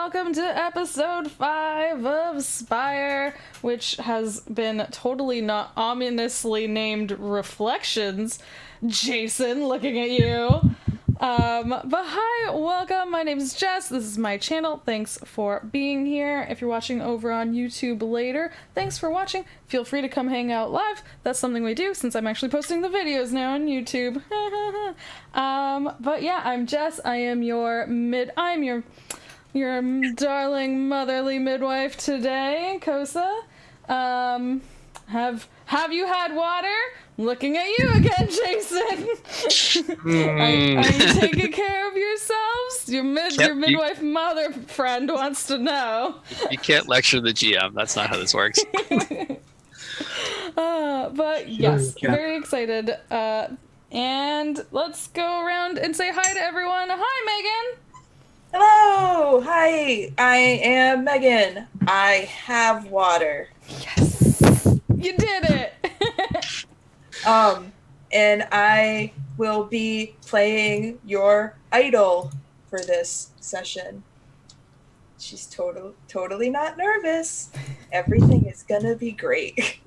welcome to episode 5 of Spire, which has been totally not ominously named Reflections. Jason, looking at you. But hi, welcome. My name is Jess. This is my channel. Thanks for being here. If you're watching over on YouTube later, thanks for watching. Feel free to come hang out live. That's something we do since I'm actually posting the videos now on YouTube. But yeah, I'm Jess. I am your darling motherly midwife today, Kosa. Have you had water? Looking at you again, Jason. Are you taking care of yourselves? Your midwife mother friend wants to know. You can't lecture the GM. That's not how this works. But yes, very excited. And let's go around and say hi to everyone. Hi, Megan. Hello! Hi, I am Megan. I have water. Yes! You did it! And I will be playing your idol for this session. She's totally not nervous. Everything is gonna be great.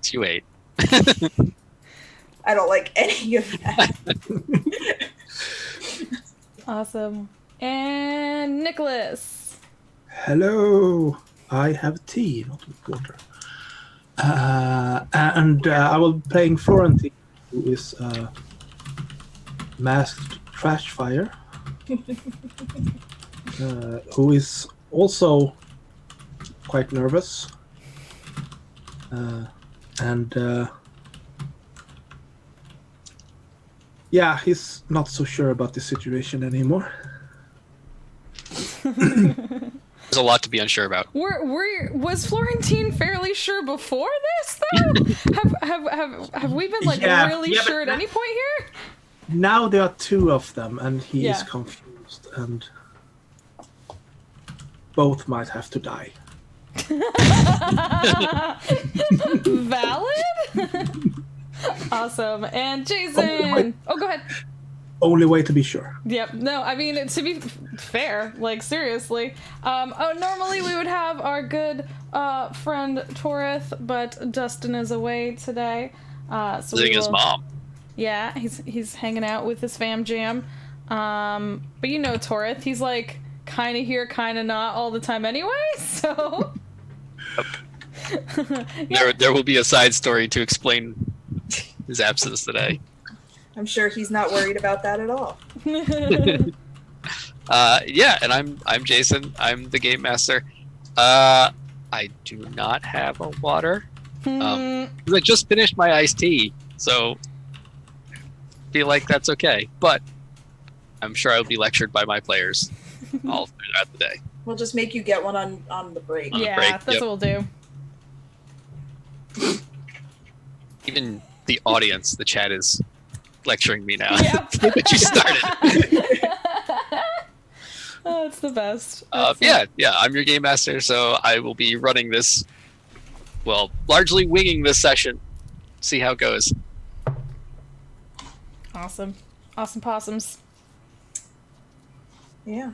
You wait. I don't like any of that. Awesome. And Nicholas. Hello. I have tea, not water. And I will be playing Florentine, who is a masked trash fire, who is also quite nervous. Yeah, he's not so sure about the situation anymore. There's a lot to be unsure about. Was Florentine fairly sure before this though? have we been really sure at any point here? Now there are two of them, and he is confused, and both might have to die. Valid. Awesome. And Jason. Oh, go ahead. Only way to be sure. Yep. No, I mean, to be fair, like, seriously. Normally we would have our good friend Torith, but Dustin is away today. So visiting his mom. Yeah, he's hanging out with his fam jam. But you know Torith, he's like kind of here, kind of not all the time anyway, so... Yeah. There will be a side story to explain his absence today. I'm sure he's not worried about that at all. Yeah, and I'm Jason. I'm the game master. I do not have a water. 'Cause I just finished my iced tea, so feel like that's okay. But I'm sure I'll be lectured by my players all throughout the day. We'll just make you get one on the break. On the yeah, break, that's yep. what we'll do. Even the audience, the chat is lecturing me now. Yep. That you started. Oh, it's the best. Yeah, I'm your game master, so I will be running this, well, largely winging this session. See how it goes. Awesome possums. Yeah.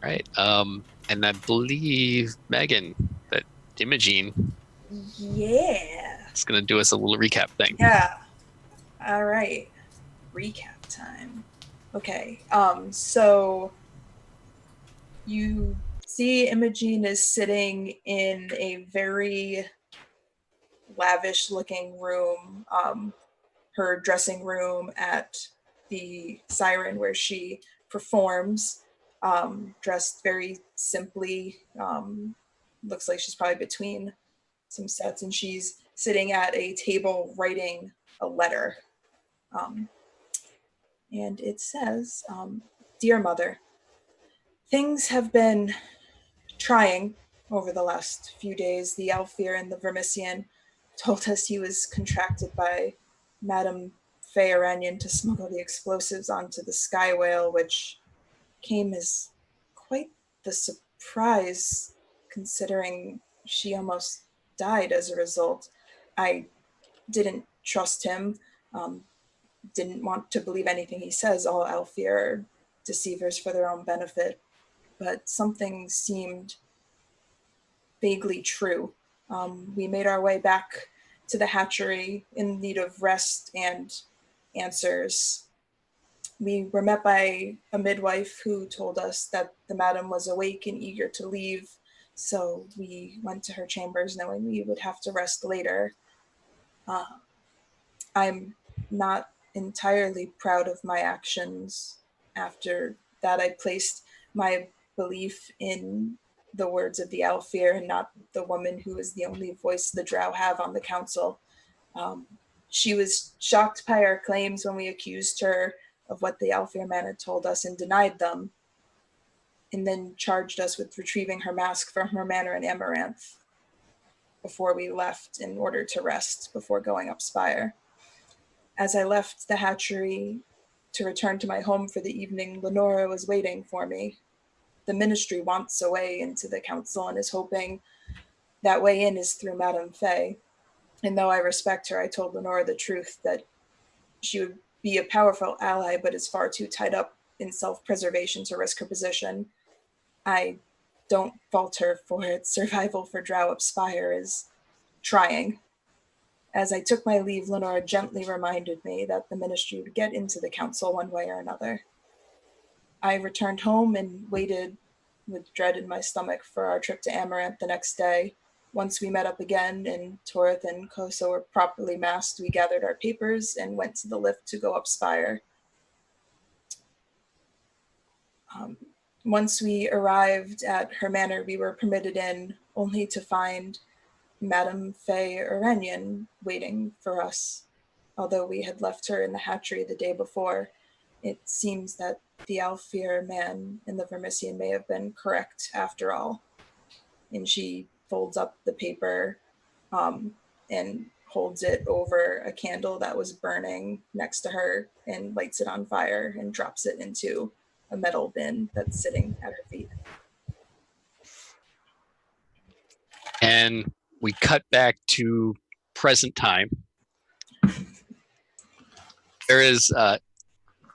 Right. And I believe Megan, that Imogene, Yeah. is going to do us a little recap thing. Yeah. All right. Recap time. Okay. So you see Imogene is sitting in a very lavish looking room, her dressing room at the Siren where she performs, dressed very simply. Looks like she's probably between some sets, and she's sitting at a table writing a letter. And it says, Dear Mother, things have been trying over the last few days. The Alfir and the Vermissian told us he was contracted by Madame Feyaranyan to smuggle the explosives onto the Sky Whale, which came as quite the surprise considering she almost died as a result. I didn't trust him, didn't want to believe anything he says. All Alfir are deceivers for their own benefit. but something seemed vaguely true. We made our way back to the hatchery in need of rest and answers. We were met by a midwife who told us that the madam was awake and eager to leave, so we went to her chambers knowing we would have to rest later. Uh, I'm not entirely proud of my actions. After that, I placed my belief in the words of the Alfir and not the woman who is the only voice the Drow have on the council. She was shocked by our claims when we accused her of what the Alfir man had told us and denied them, and then charged us with retrieving her mask from her manor in Amaranth before we left in order to rest before going up Spire. As I left the hatchery to return to my home for the evening, Lenora was waiting for me. The ministry wants a way into the council and is hoping that way in is through Madame Faye. And though I respect her, I told Lenora the truth, that she would be a powerful ally, but is far too tied up in self-preservation to risk her position. I don't fault her for its survival, for Drow up Spire is trying. As I took my leave, Lenora gently reminded me that the ministry would get into the council one way or another. I returned home and waited with dread in my stomach for our trip to Amaranth the next day. Once we met up again and Torith and Kosa were properly masked, we gathered our papers and went to the lift to go up Spire. Once we arrived at her manor, we were permitted in, only to find Madame Faye Iranian waiting for us. Although we had left her in the hatchery the day before, it seems that the Alfir man in the Vermissian may have been correct after all. And she folds up the paper and holds it over a candle that was burning next to her and lights it on fire and drops it into a metal bin that's sitting at her feet. And we cut back to present time. There is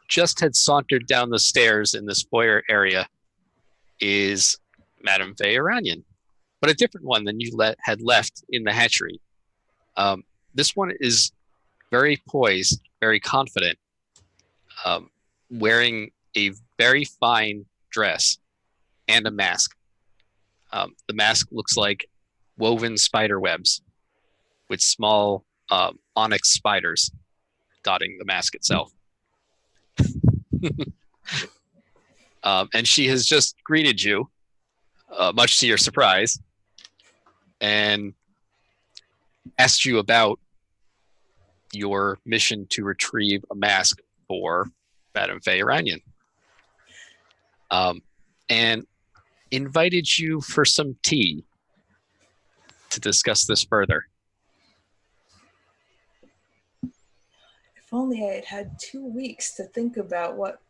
just had sauntered down the stairs in this foyer area is Madame Faye Iranian, but a different one than you had left in the hatchery. This one is very poised, very confident, wearing a very fine dress and a mask. The mask looks like woven spider webs with small onyx spiders dotting the mask itself. And she has just greeted you, much to your surprise, and asked you about your mission to retrieve a mask for Madame Faye Iranian. And invited you for some tea to discuss this further. If only I had had 2 weeks to think about what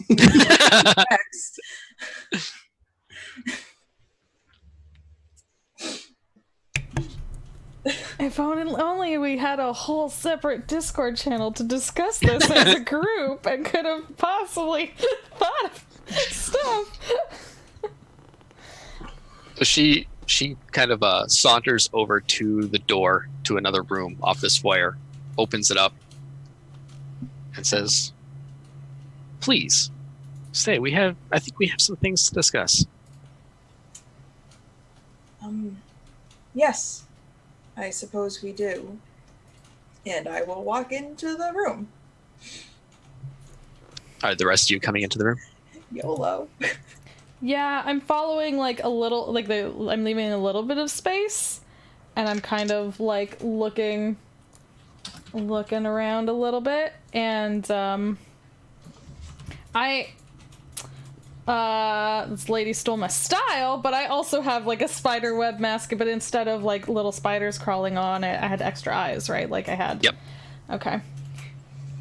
next. If only we had a whole separate Discord channel to discuss this as a group and could have possibly thought of stuff. So she kind of saunters over to the door to another room off this foyer, opens it up, and says, "Please, stay. I think we have some things to discuss." Yes, I suppose we do. And I will walk into the room. Are the rest of you coming into the room? YOLO. Yeah, I'm following like a little, I'm leaving a little bit of space, and I'm kind of like looking around a little bit, and this lady stole my style, but I also have like a spider web mask, but instead of like little spiders crawling on it, I had extra eyes, right? Like I had. Yep. Okay.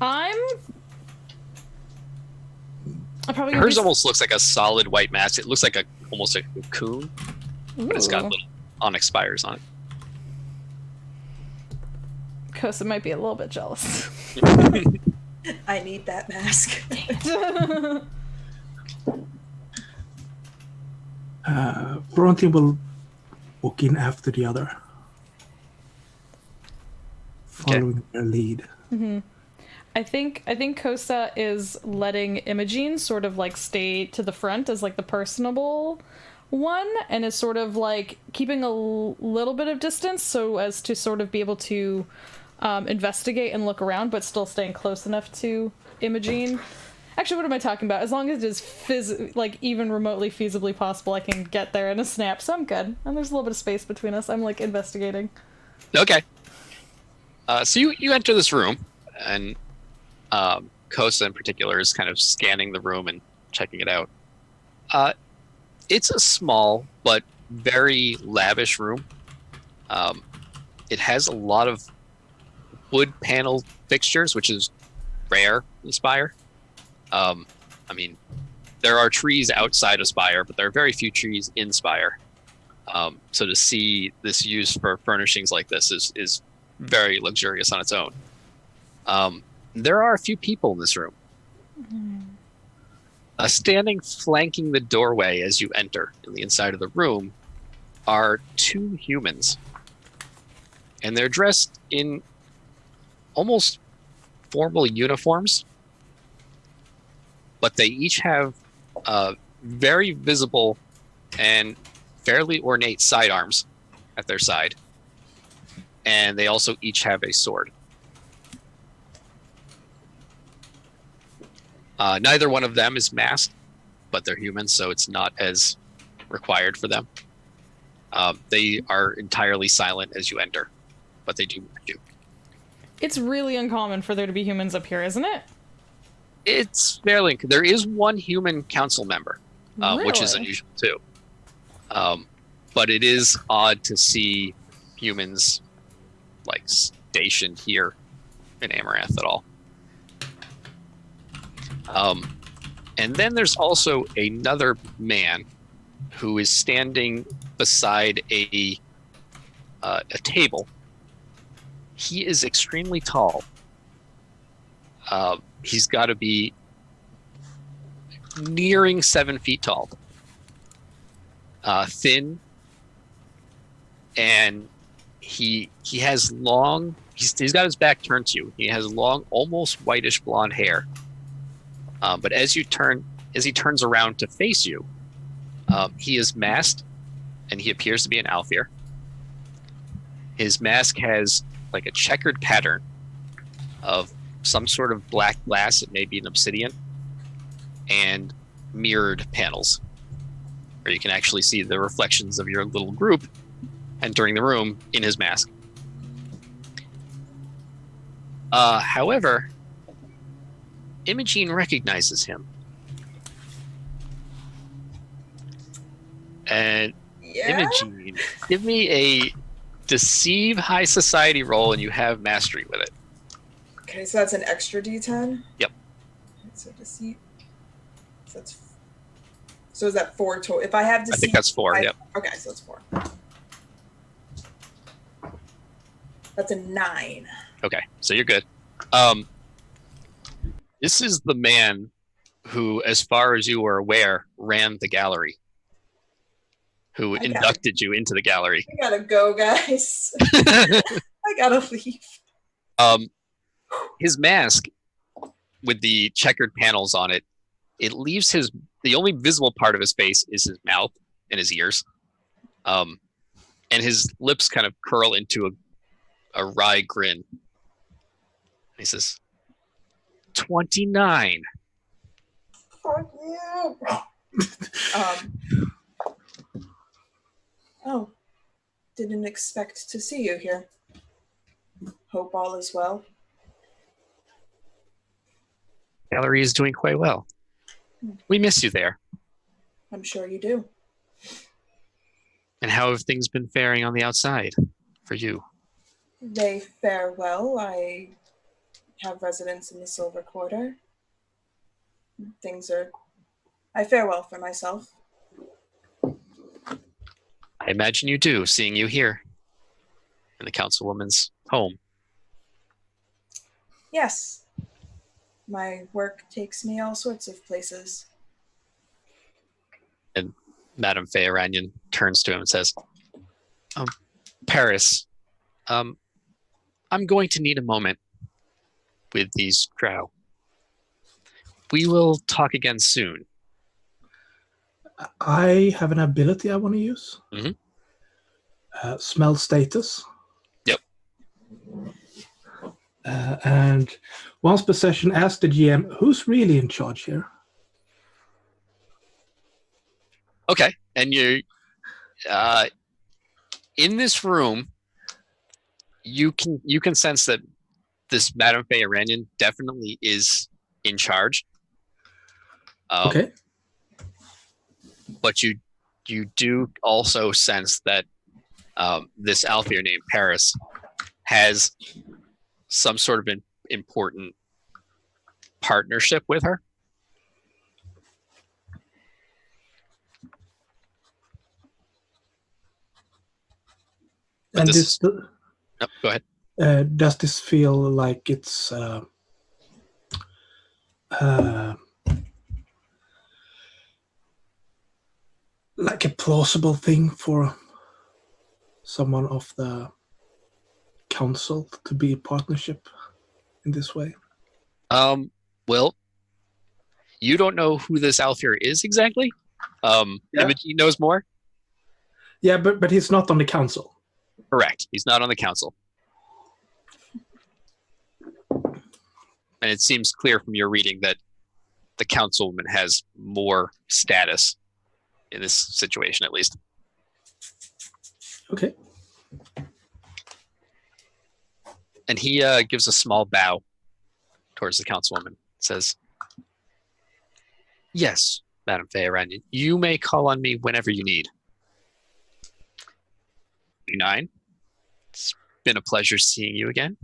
I probably Hers almost looks like a solid white mask. It looks like almost a cocoon, but it's got little onyx spires on it. Kosa might be a little bit jealous. I need that mask. Bronte will walk in after the other, following their lead. I think Kosa is letting Imogene sort of like stay to the front as like the personable one, and is sort of like keeping a little bit of distance so as to sort of be able to investigate and look around, but still staying close enough to Imogene. Actually, what am I talking about? As long as it is like even remotely feasibly possible, I can get there in a snap, so I'm good. And there's a little bit of space between us. I'm like investigating. Okay. So you enter this room, and Kosa in particular is kind of scanning the room and checking it out. It's a small but very lavish room. It has a lot of wood panel fixtures, which is rare in Spire. I mean, there are trees outside of Spire, but there are very few trees in Spire. So to see this used for furnishings like this is very luxurious on its own. There are a few people in this room. Standing flanking the doorway as you enter in the inside of the room are two humans. And they're dressed in almost formal uniforms, but they each have very visible and fairly ornate sidearms at their side. And they also each have a sword. Neither one of them is masked, but they're humans, so it's not as required for them. They are entirely silent as you enter, but they do. It's really uncommon for there to be humans up here, isn't it? It's fairly. There is one human council member, which is Really? unusual too. But it is odd to see humans like stationed here in Amaranth at all. And then there's also another man who is standing beside a table. He is extremely tall. He's got to be nearing 7 feet tall. Thin, and he has long. He's got his back turned to you. He has long, almost whitish blonde hair. But as he turns around to face you, he is masked, and he appears to be an Alfir. His mask has like a checkered pattern of some sort of black glass. It may be an obsidian, and mirrored panels, where you can actually see the reflections of your little group entering the room in his mask. However, Imogene recognizes him. And Imogene, give me a deceive high society roll, and you have mastery with it. Okay, so that's an extra D10? Yep. So deceit. So is that 4 total? If I have deceit, I think that's 4, yep. Okay, so it's 4. That's a 9. Okay, so you're good. This is the man who, as far as you were aware, ran the gallery. Who inducted you into the gallery. I gotta go, guys. I gotta leave. His mask, with the checkered panels on it, it leaves the only visible part of his face is his mouth and his ears. And his lips kind of curl into a wry grin. He says, 29. Fuck you. Oh, didn't expect to see you here. Hope all is well. Gallery is doing quite well. We miss you there. I'm sure you do. And how have things been faring on the outside for you? They fare well. I have residence in the Silver Quarter. I fare well for myself. I imagine you do, seeing you here in the councilwoman's home. Yes. My work takes me all sorts of places. And Madame Feyranian turns to him and says, Paris, I'm going to need a moment with these drow. We will talk again soon. I have an ability I want to use. Mm-hmm. Smell status. Yep. And once per session, ask the GM, who's really in charge here? Okay. And you're in this room, you can sense that this Madame Feyranian definitely is in charge. Okay. But you do also sense that this Alfir named Paris has some sort of an important partnership with her. But And no, go ahead. Does this feel like it's like a plausible thing for someone of the council to be a partnership in this way? Well, you don't know who this Alfir is exactly. Imogen knows more. Yeah, but he's not on the council. Correct. He's not on the council. And it seems clear from your reading that the councilwoman has more status in this situation, at least. Okay. And he gives a small bow towards the councilwoman. Says, yes, Madame Feyranian, you may call on me whenever you need. 9. It's been a pleasure seeing you again.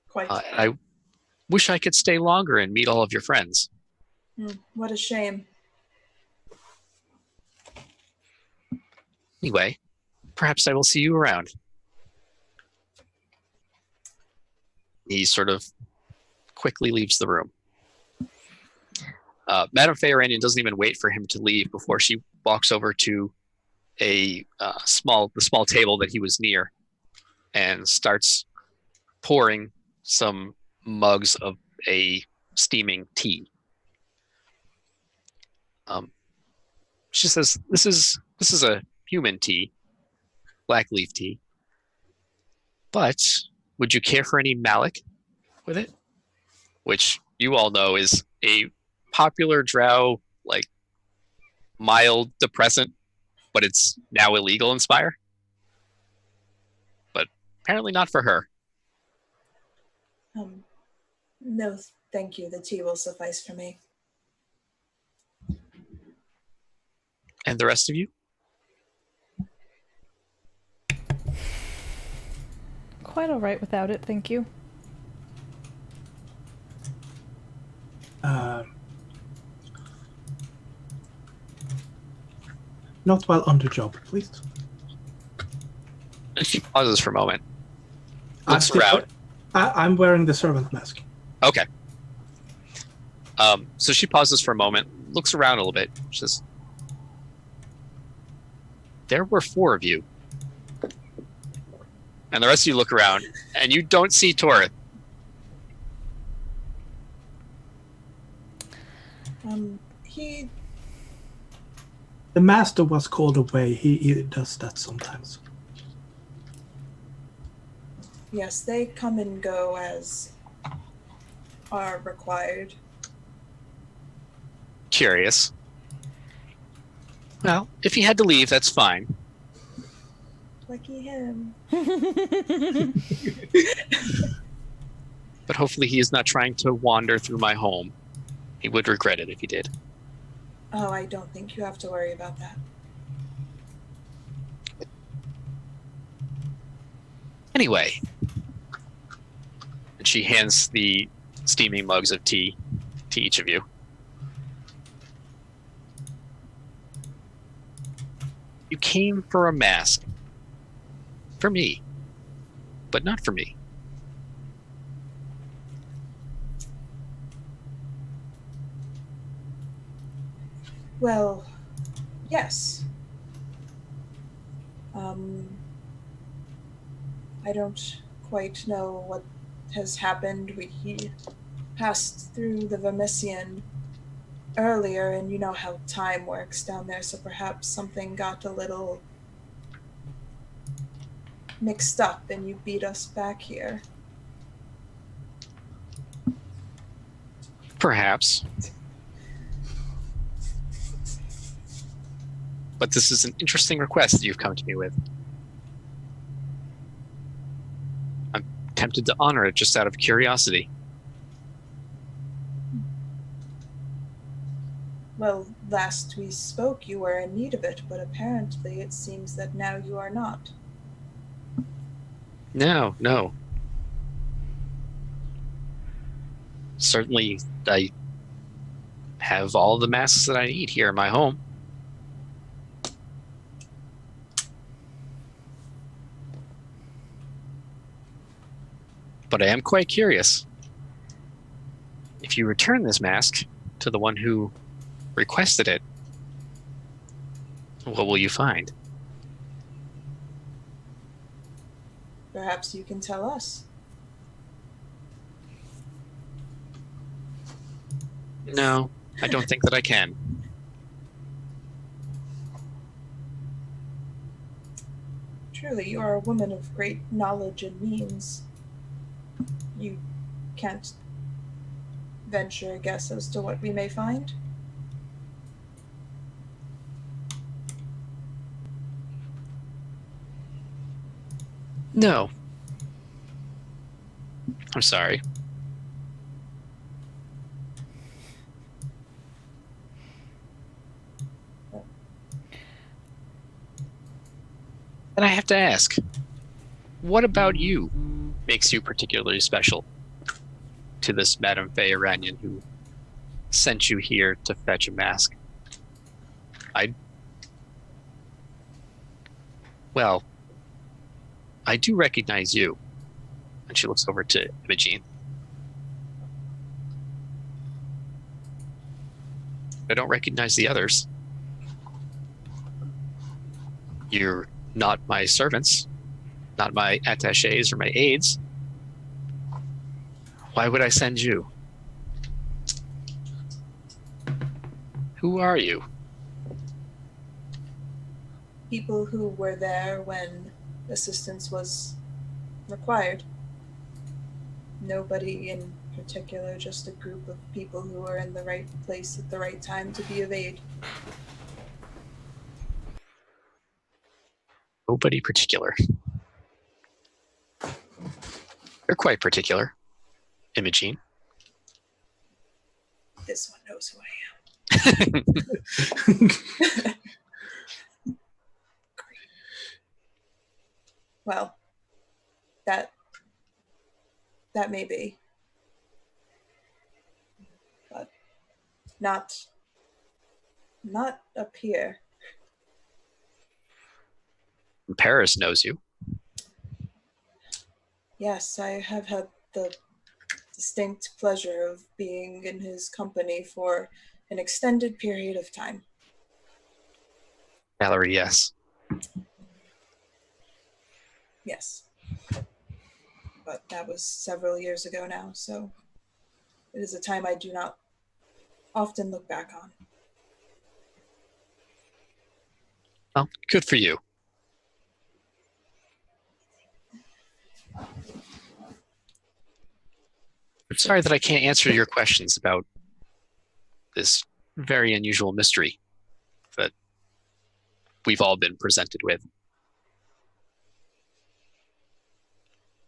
Quite. I wish I could stay longer and meet all of your friends. What a shame. Anyway, perhaps I will see you around. He sort of quickly leaves the room. Madame Feyranian doesn't even wait for him to leave before she walks over to the small table that he was near and starts pouring some mugs of a steaming tea. She says, "This is a human tea, black leaf tea. But would you care for any malic with it?" Which you all know is a popular drow, like, mild depressant, but it's now illegal in Spire. But apparently not for her. No, thank you. The tea will suffice for me. And the rest of you? Quite all right without it, thank you. Not while on the job, please. She pauses for a moment. Looks around. I'm wearing the servant mask. Okay. So she pauses for a moment, looks around a little bit. She says, there were 4 of you. And the rest of you look around, and you don't see Torith. The master was called away. He does that sometimes. Yes, they come and go as are required. Curious. Well, if he had to leave, that's fine. Lucky him. But hopefully he is not trying to wander through my home. He would regret it if he did. Oh, I don't think you have to worry about that. Anyway. And she hands the steaming mugs of tea to each of you. You came for a mask. For me. But not for me. Well, Yes. I don't quite know what has happened. He passed through the Vermissian earlier, and you know how time works down there, so perhaps something got a little mixed up and you beat us back here. Perhaps. But this is an interesting request that you've come to me with. I'm tempted to honor it just out of curiosity. Well, last we spoke you were in need of it, but apparently it seems that now you are not. No. Certainly, I have all the masks that I need here in my home. But I am quite curious. If you return this mask to the one who requested it, what will you find? Perhaps you can tell us. No, I don't think that I can. Truly, you are a woman of great knowledge and means. You can't venture a guess as to what we may find? No. I'm sorry. And I have to ask, what about you makes you particularly special to this Madame Faye Iranian who sent you here to fetch a mask? Well, I do recognize you. And she looks over to Imogene. I don't recognize the others. You're not my servants, not my attachés or my aides. Why would I send you? Who are you? People who were there when assistance was required. Nobody in particular, just a group of people who are in the right place at the right time to be of aid. Nobody particular. You're quite particular, Imogene. This one knows who I am. Well, that may be. But not up here. Paris knows you. Yes, I have had the distinct pleasure of being in his company for an extended period of time. Valerie, yes. Yes. But that was several years ago now, so it is a time I do not often look back on. Well, good for you. I'm sorry that I can't answer your questions about this very unusual mystery that we've all been presented with.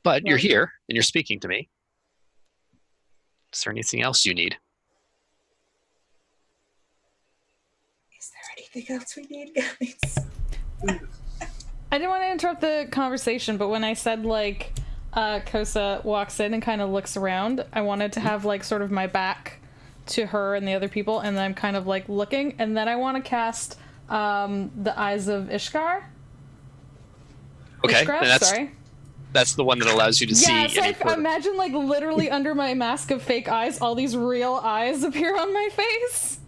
But you're here and you're speaking to me. Is there anything else you need? Is there anything else we need, guys? I didn't want to interrupt the conversation, but when I said, like, Kosa walks in and kind of looks around, I wanted to have, like, sort of my back to her and the other people, and then I'm kind of, like, looking, and then I want to cast the Eyes of Ishkar. Okay, Ishgraf, that's the one that allows you to see. Yeah, so I imagine, like, literally under my mask of fake eyes, all these real eyes appear on my face.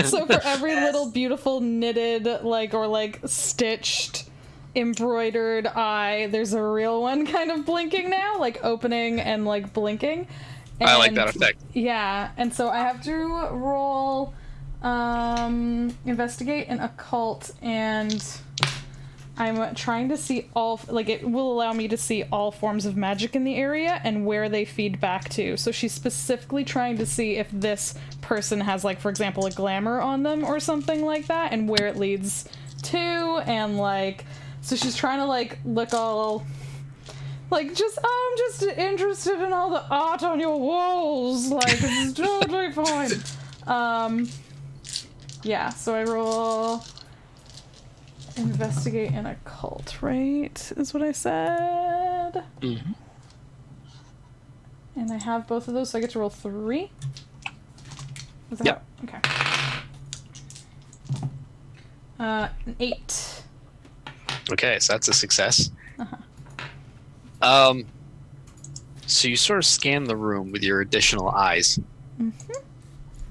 So for every little beautiful knitted, or stitched, embroidered eye, there's a real one kind of blinking now, like opening and like blinking. And, I like that effect. Yeah, and so I have to roll investigate and occult, and I'm trying to see it will allow me to see all forms of magic in the area and where they feed back to. So she's specifically trying to see if this person has, like, for example, a glamour on them or something like that, and where it leads to, and, like, so she's trying to, like, look all, like, I'm just interested in all the art on your walls, like, it's totally fine. Yeah, so I roll investigate and occult, right? Is what I said. Mm-hmm. And I have both of those, so I get to roll 3. Is that Yep. Okay. An 8. Okay, so that's a success. Uh-huh. So you sort of scan the room with your additional eyes,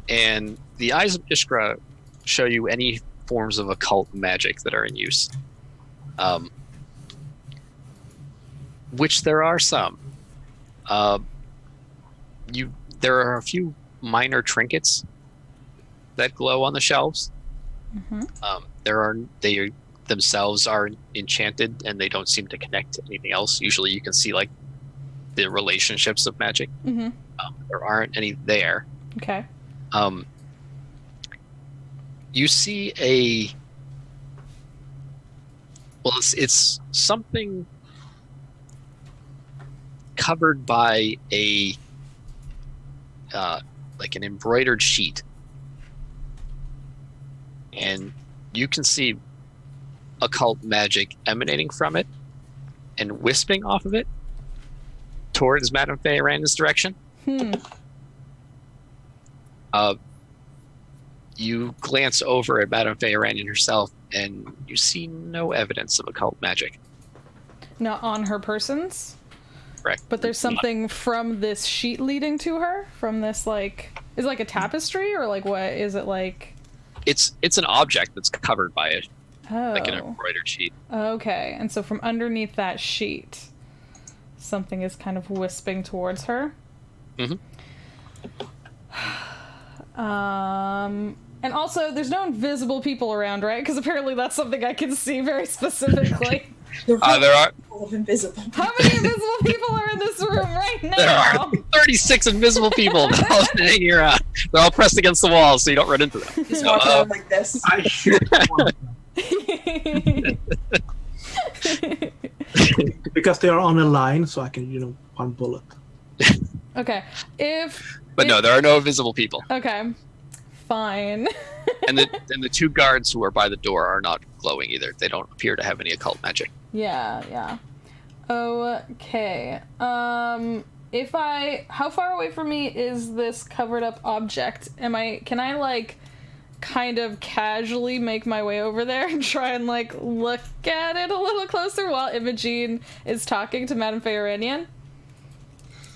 and the eyes of Ishkra show you any forms of occult magic that are in use, which there are some. There are a few minor trinkets that glow on the shelves. They themselves are enchanted and they don't seem to connect to anything else. Usually you can see like the relationships of magic. There aren't any there. Okay. You see it's something covered by a like an embroidered sheet, and you can see occult magic emanating from it and wisping off of it towards Madame Feyranda's direction. You glance over at Madame Feyrandan herself, and you see no evidence of occult magic. Not on her persons? Correct. But there's something from this sheet leading to her? From this, like... Is it like a tapestry, or like what? Is it like... It's an object that's covered by it. Oh. Like an embroidered sheet. Okay, and so from underneath that sheet, something is kind of wisping towards her. And also, there's no invisible people around, right? Because apparently that's something I can see very specifically. There are invisible. How many invisible people are in this room right now? There are 36 invisible people. They're all hanging around. They're all pressed against the wall, so you don't run into them. Just walk around like this. I shoot one of them. Because they are on a line, so I can, one bullet. Okay. But no, there are no invisible people. Okay. Fine. and the two guards who are by the door are not glowing either. They don't appear to have any occult magic. Yeah. Okay. How far away from me is this covered up object? Can I like kind of casually make my way over there and try and like look at it a little closer while Imogene is talking to Madame Feyrandan?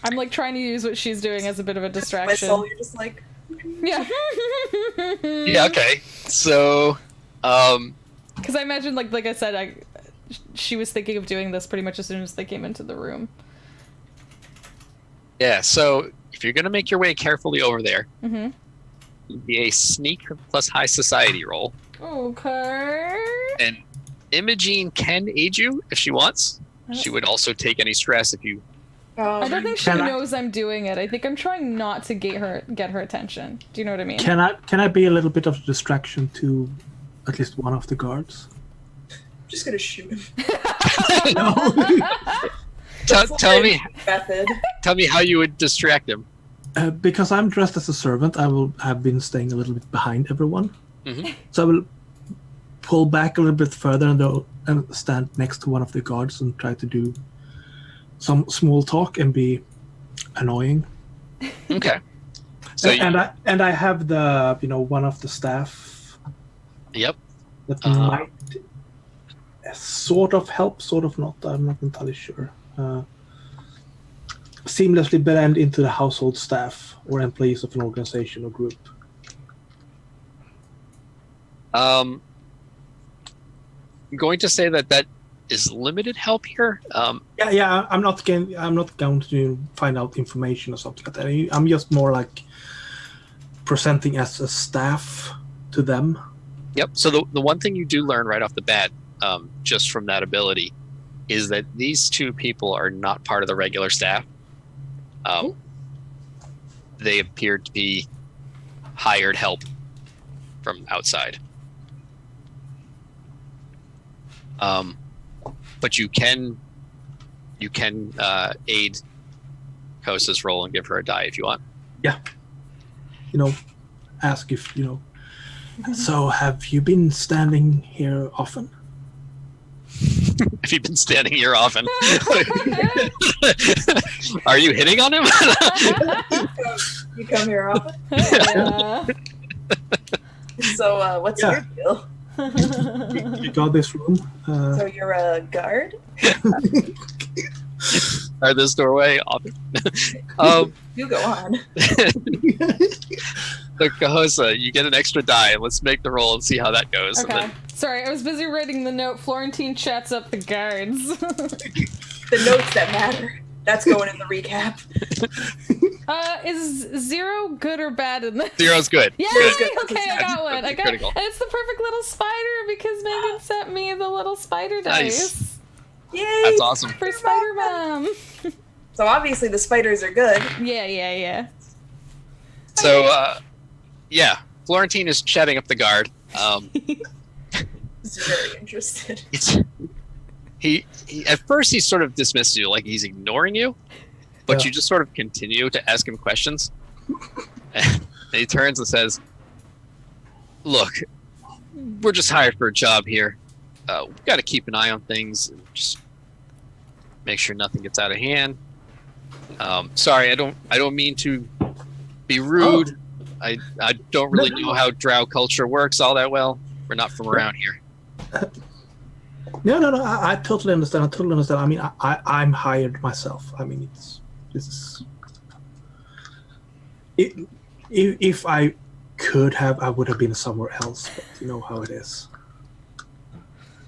I'm like trying to use what she's doing as a bit of a distraction. Whistle, you're just like... Yeah. Yeah, okay. So, because I imagine, like I said, she was thinking of doing this pretty much as soon as they came into the room. Yeah, so if you're going to make your way carefully over there, it'd be a sneak plus high society roll. Okay. And Imogene can aid you if she wants. She would also take any stress if you... I don't think she knows I'm doing it. I think I'm trying not to get her attention. Do you know what I mean? Can I be a little bit of a distraction to at least one of the guards? I'm just gonna shoot him. Tell me Method. Tell me how you would distract him. Because I'm dressed as a servant, I will have been staying a little bit behind everyone. So I will pull back a little bit further and stand next to one of the guards and try to do some small talk and be annoying. Okay. So and I have the one of the staff. Yep. That might sort of help, sort of not. I'm not entirely sure. Seamlessly blend into the household staff or employees of an organization or group. I'm going to say that is limited help here. Yeah. I'm not going to find out information or something like that. I'm just more like presenting as a staff to them. Yep. So the one thing you do learn right off the bat, just from that ability, is that these two people are not part of the regular staff. They appear to be hired help from outside. But you can aid Kosa's role and give her a die if you want. Yeah. Ask if, so have you been standing here often? Have you been standing here often? Are you hitting on him? You come here often? Yeah. So, what's your deal? You got this room. So you're a guard? Are this doorway open? You go on. So Kosa, you get an extra die. Let's make the roll and see how that goes. Okay. Sorry, I was busy writing the note. Florentine chats up the guards. The notes that matter. That's going in the recap. Is 0 good or bad in this? 0's good. Yay! Good. Okay, I got one. I got it. Critical. And it's the perfect little spider because Megan sent me the little spider dice. Nice. Yay! That's awesome. For Spider Mom. So obviously the spiders are good. Yeah. So, yeah, Florentine is chatting up the guard. He's very interested. He at first he sort of dismisses you, like he's ignoring you, but Yeah. you just sort of continue to ask him questions. And he turns and says, "Look, we're just hired for a job here. We've got to keep an eye on things and just make sure nothing gets out of hand. Sorry, I don't mean to be rude. I don't really know how drow culture works all that well. We're not from around here." No. I totally understand. I mean, I'm hired myself. I mean, if I could have, I would have been somewhere else. But you know how it is.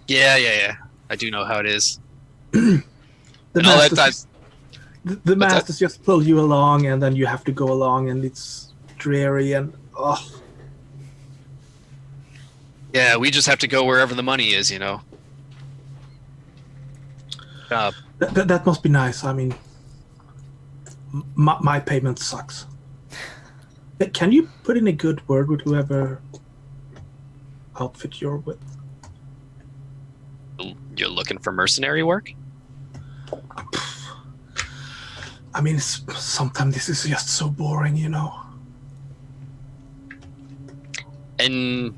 Yeah. I do know how it is. The that masters just pull you along, and then you have to go along, and it's dreary and Yeah, we just have to go wherever the money is, you know. That must be nice. I mean, my payment sucks. Can you put in a good word with whoever outfit you're with? You're looking for mercenary work? I mean, sometimes this is just so boring, you know. And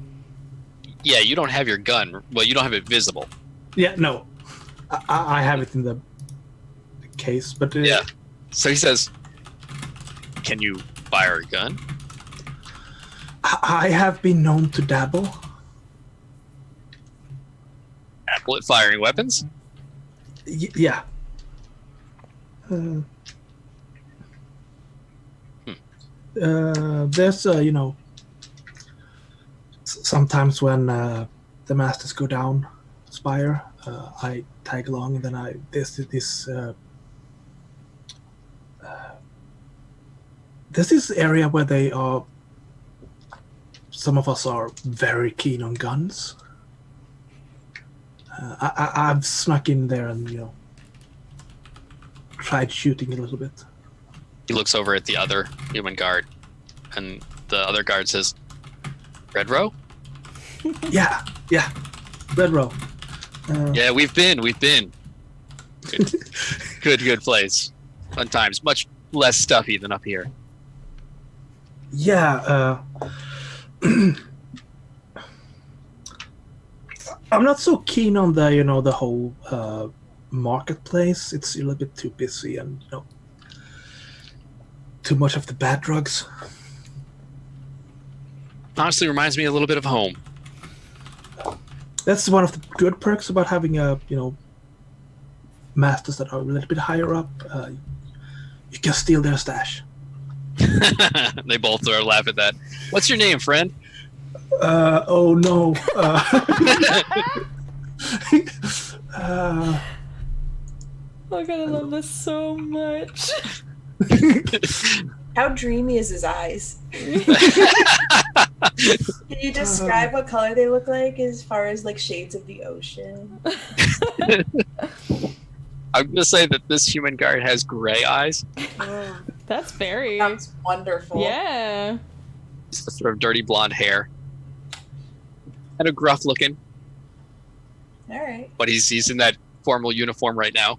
yeah, you don't have your gun. Well, you don't have it visible. Yeah, no. I have it in the case, but... Yeah. So he says, "Can you fire a gun?" I have been known to dabble. Apple at firing weapons? Yeah. There's, sometimes when the masters go down Spire, I tag along, and then there's this area where they are. Some of us are very keen on guns. I've snuck in there and tried shooting a little bit. He looks over at the other human guard, and the other guard says, "Red Row?" Yeah, Red Row. Yeah, we've been. Good place. Fun times. Much less stuffy than up here. Yeah. I'm not so keen on the whole marketplace. It's a little bit too busy and too much of the bad drugs. Honestly, reminds me a little bit of home. That's one of the good perks about having masters that are a little bit higher up. You can steal their stash. They both sort of laugh at that. "What's your name, friend?" Oh no. Oh god, I love this so much. How dreamy is his eyes? Can you describe what color they look like as far as like shades of the ocean? I'm gonna say that this human guard has gray eyes. That's very... Sounds wonderful. Yeah. He's got sort of dirty blonde hair. Kind of gruff looking, All right. but he's in that formal uniform right now,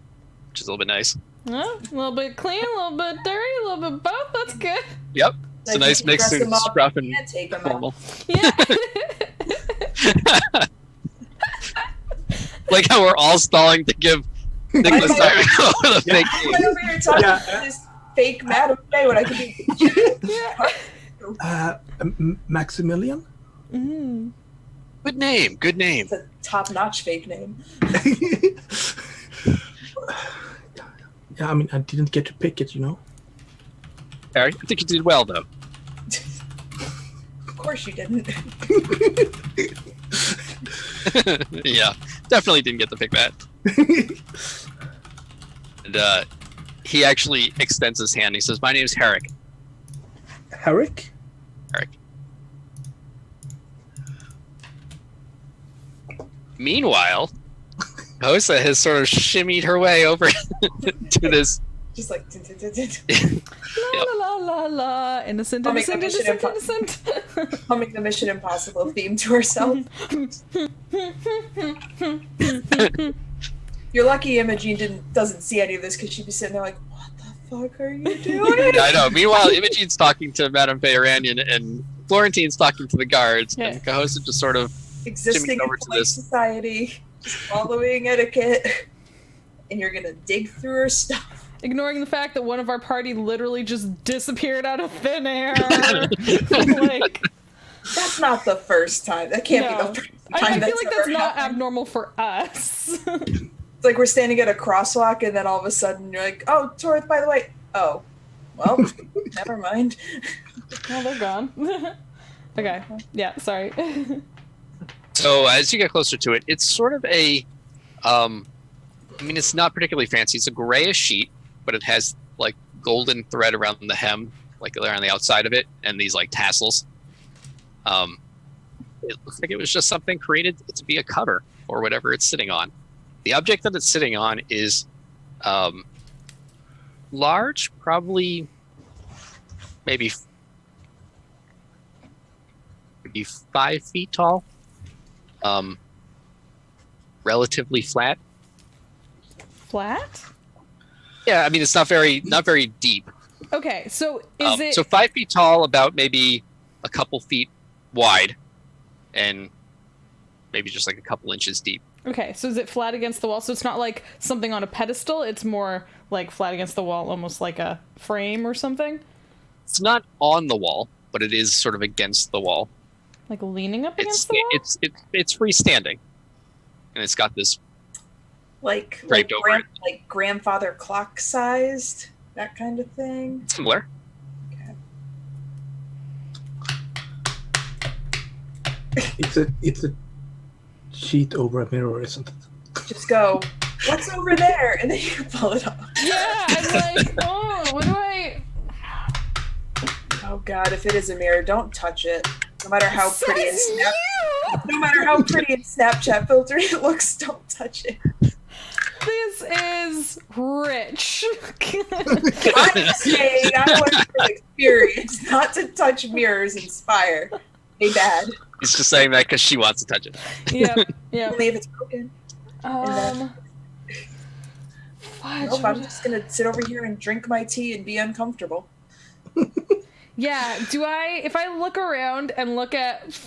which is a little bit nice. Well, a little bit clean, a little bit dirty, a little bit both. That's good. Yep. It's a Like, nice you can mix dress of them up scruff and and take them formal. Yeah. Like how we're all stalling to give Nicholas I the fake I'm name. like over here talking Yeah. to this fake Madam Faye when I could be. Maximilian? Mm. Good name. Good name. It's a top-notch fake name. Yeah, I mean, I didn't get to pick it, you know? Harry, I think you did well though. Of course you didn't. Yeah, definitely didn't get to pick that. And he actually extends his hand. He says, "My name is Herrick." Herrick? Herrick. Meanwhile, Hosa has sort of shimmied her way over to this. Just like. La la la la. Innocent, I'll make innocent, the innocent, mission innocent. Humming the Mission Impossible theme to herself. You're lucky Imogen doesn't see any of this because she'd be sitting there like, what the fuck are you doing? I know. Meanwhile, Imogene's talking to Madame Feyranian and Florentine's talking to the guards, Yeah. and Cahosa just sort of Existing Jimmy's in over to polite this. society, just following etiquette, and you're gonna dig through her stuff. Ignoring the fact that one of our party literally just disappeared out of thin air. Like, That's not the first time. That can't be no. the first I time feel that's like that's ever not happened. abnormal for us. It's like we're standing at a crosswalk, and then all of a sudden you're like, "Oh, Torith, by the way." Oh, well, never mind. Well, they're gone. Okay. Yeah, sorry. So as you get closer to it, it's sort of a, I mean, it's not particularly fancy. It's a grayish sheet, but it has like golden thread around the hem, like around the outside of it, and these like tassels. It looks like it was just something created to be a cover or whatever it's sitting on. The object that it's sitting on is large, probably maybe 5 feet tall. Relatively flat. Flat? Yeah, I mean it's not very deep. Okay, so is it... So 5 feet tall, about maybe a couple feet wide, and maybe just like a couple inches deep. Okay, so is it flat against the wall? So it's not like something on a pedestal, it's more like flat against the wall, almost like a frame or something? It's not on the wall, but it is sort of against the wall. Like leaning up It's against the wall? it's freestanding, and it's got this Like Draped over it. like grandfather clock sized, that kind of thing. similar. Okay. It's a sheet over a mirror, isn't it? Just go, what's over there? And then you pull it off. Yeah, I'm like, oh, what do I... Oh god, if it is a mirror, don't touch it. No matter how pretty and Says snap, you! no matter how pretty and Snapchat filter it looks, don't touch it. This is rich. I'm saying I want to experience, not to touch mirrors in Spire. Hey, Dad. He's just saying that because she wants to touch it. Yep, yep. Only if it's broken. Fudge, Nope, I'm just gonna sit over here and drink my tea and be uncomfortable. yeah, if I look around and look at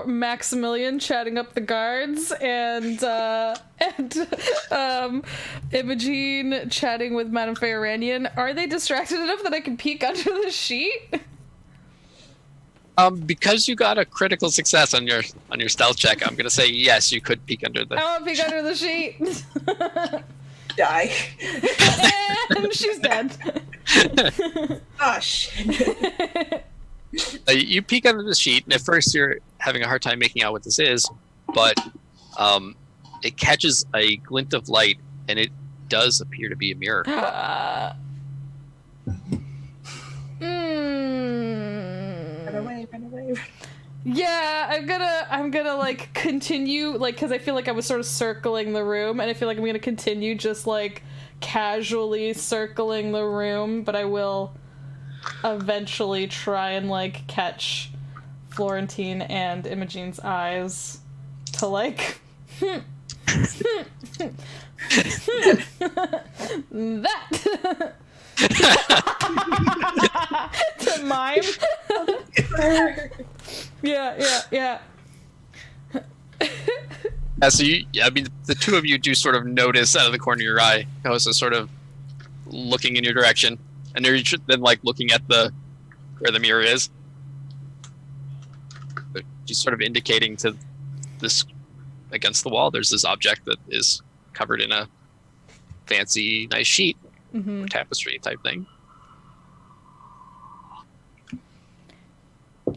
Maximilian chatting up the guards and Imogen chatting with Madame Feyranian, are they distracted enough that I can peek under the sheet? Because you got a critical success on your stealth check, I'm gonna say yes, you could peek under the. I want to peek under the sheet. Die. And she's dead. Oh shit. You peek under the sheet, and at first you're having a hard time making out what this is, but it catches a glint of light, and it does appear to be a mirror. Run away, run away. Yeah, I'm gonna like continue, like, because I feel like I was sort of circling the room, and I feel like I'm gonna continue just like casually circling the room, but I will eventually try and like catch Florentine and Imogene's eyes to like that to mime. Yeah. So I mean, the two of you do sort of notice out of the corner of your eye, Kosa sort of looking in your direction, and they're then like looking at where the mirror is. She's sort of indicating to this against the wall. There's this object that is covered in a fancy, nice sheet, tapestry type thing.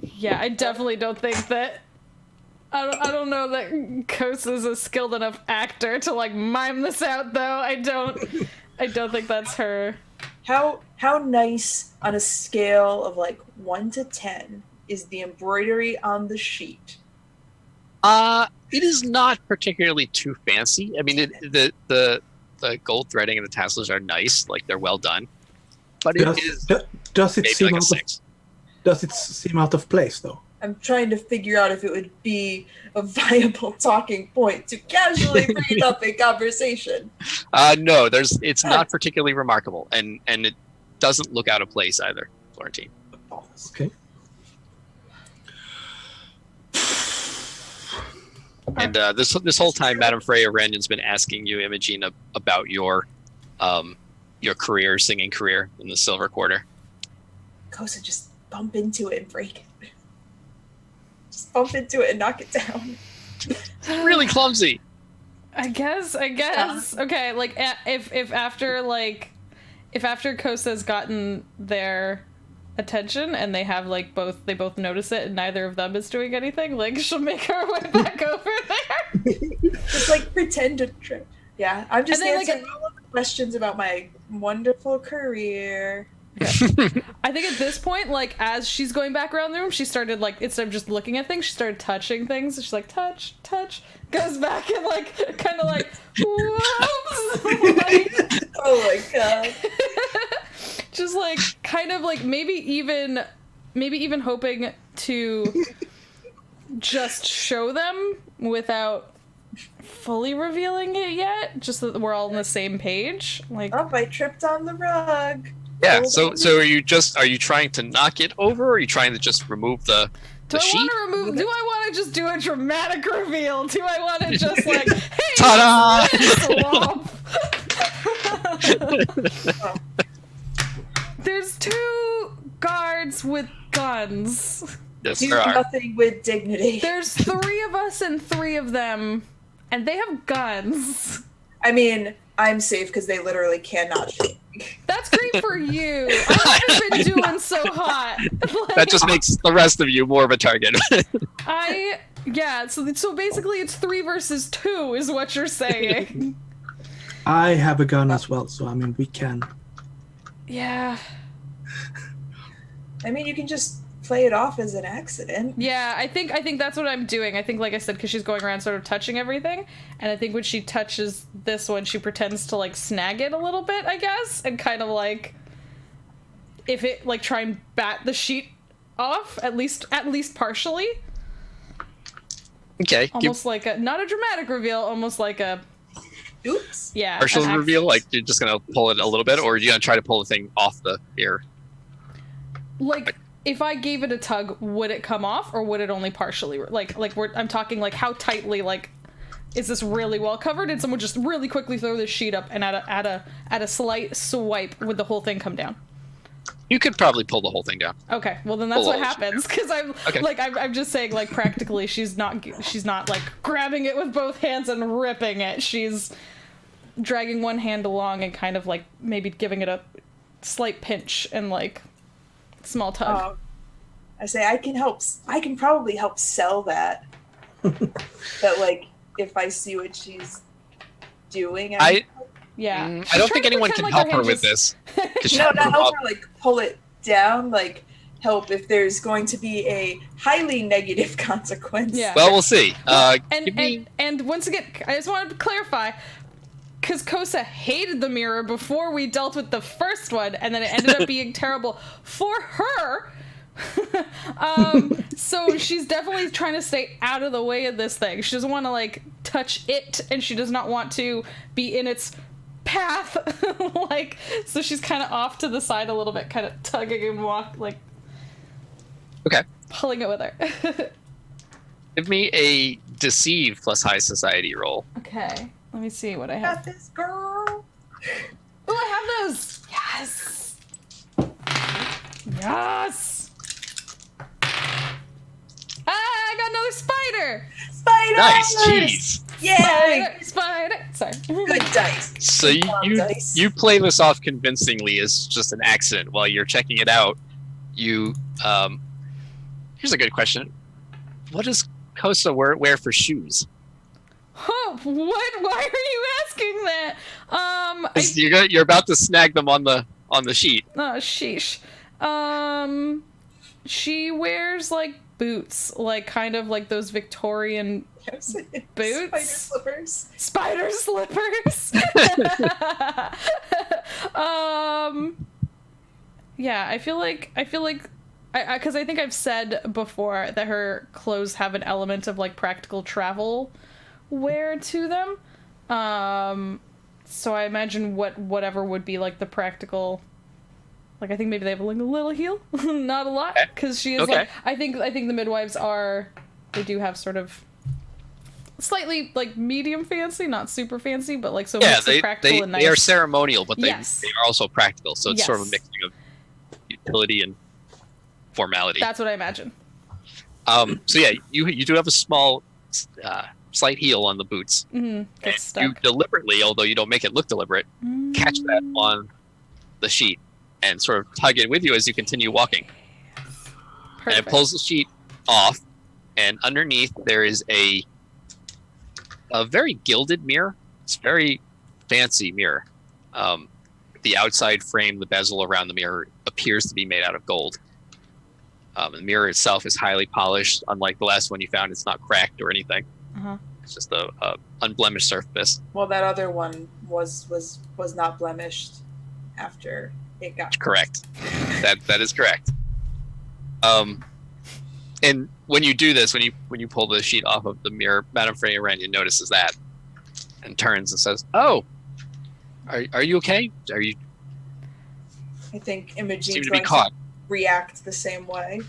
Yeah, I definitely don't think that. I don't know that Kosa's a skilled enough actor to like mime this out, though. I don't think that's her. How nice on a scale of like 1 to 10 is the embroidery on the sheet? It is not particularly too fancy. I mean, the gold threading and the tassels are nice, like they're well done. But does it maybe seem like a out 6. Does it seem out of place though? I'm trying to figure out if it would be a viable talking point to casually bring up a conversation. No, it's not particularly remarkable, and it doesn't look out of place either, Florentine. Okay. And this whole time, Madame Freya Ranyan's been asking you, Imogen, about your singing career in the Silver Quarter. Kosa, just bump into it and break it. Just bump into it and knock it down. It's really clumsy. I guess. Okay, like if after Kosa's gotten their attention and they have like they both notice it and neither of them is doing anything, like she'll make her way back over there. Just like pretend to trip. Yeah, I'm just answering like, all of the questions about my wonderful career. Okay. I think at this point, like as she's going back around the room, she started like instead of just looking at things, she started touching things. She's like touch, goes back and like kind of like whoops. Like, oh my god. Just like kind of like maybe even hoping to just show them without fully revealing it yet, just that we're all on the same page. Like, oh, I tripped on the rug. Yeah, so are you trying to knock it over, or are you trying to just remove the sheet? Do I want to just do a dramatic reveal? Do I want to just like, hey, ta-da! There's 2 guards with guns. Yes, Do there are. nothing with dignity. There's 3 of us and 3 of them, and they have guns. I mean, I'm safe because they literally cannot shoot me. That's great for you. I haven't been doing so hot. Like, That just makes the rest of you more of a target. So basically it's 3 versus 2 is what you're saying. I have a gun as well, so I mean we can. Yeah. I mean, you can just play it off as an accident. Yeah, I think that's what I'm doing. I think, like I said, because she's going around sort of touching everything, and I think when she touches this one, she pretends to like snag it a little bit, I guess, and kind of like if it like try and bat the sheet off at least partially. Okay. Almost like not a dramatic reveal, almost like a Oops. yeah. Partial reveal, like you're just gonna pull it a little bit, or are you gonna try to pull the thing off the ear? Like, if I gave it a tug, would it come off, or would it only partially? I'm talking like how tightly, like, is this really well covered? Did someone just really quickly throw this sheet up and at a slight swipe would the whole thing come down? You could probably pull the whole thing down. Okay, well then that's Pull what all happens, because I'm just saying, like, practically she's not like grabbing it with both hands and ripping it. She's dragging one hand along and kind of like maybe giving it a slight pinch and like small tug. I say I can probably help sell that. But like, if I see what she's doing, Yeah. I don't think anyone can help her with this. No, not help her like pull it down, like help if there's going to be a highly negative consequence. Yeah. Well, we'll see. And once again, I just wanted to clarify, because Kosa hated the mirror before we dealt with the first one, and then it ended up being terrible for her. So she's definitely trying to stay out of the way of this thing. She doesn't want to like touch it, and she does not want to be in its path. Like, so she's kind of off to the side a little bit, kind of tugging and okay, pulling it with her. Give me a deceive plus high society roll. Okay, let me see what I have. Got this, girl. Oh, I have those. Yes. Yes. I got another spider. Spider. Nice, jeez. Yeah. Spider. Sorry. Good dice. So you play this off convincingly as just an accident. While you're checking it out, you here's a good question. What does Kosa wear for shoes? Oh, what? Why are you asking that? You're about to snag them on the sheet. Oh, sheesh. She wears like boots, like kind of like those Victorian boots. Spider slippers. Yeah, I feel like because I think I've said before that her clothes have an element of like practical travel wear to them. So I imagine whatever would be like the practical. Like, I think maybe they have like a little heel, not a lot, because she is like. I think the midwives they do have sort of slightly like medium fancy, not super fancy, but like so mix of practical and nice. They are ceremonial, but they are also practical. So it's sort of a mixing of utility and formality. That's what I imagine. So yeah, you do have a small, slight heel on the boots. Mm-hmm. You deliberately, although you don't make it look deliberate, catch that on the sheet and sort of tug it with you as you continue walking. Perfect. And it pulls the sheet off, and underneath there is a very gilded mirror. It's a very fancy mirror. The outside frame, the bezel around the mirror appears to be made out of gold. The mirror itself is highly polished. Unlike the last one you found, it's not cracked or anything. It's just a unblemished surface. Well, that other one was not blemished after it got correct. That is correct. And when you do this, when you pull the sheet off of the mirror, Madame Freya-Ranyan notices that and turns and says, "Oh, are you okay? Are you?" I think Imogene's seem to going be caught. to react the same way.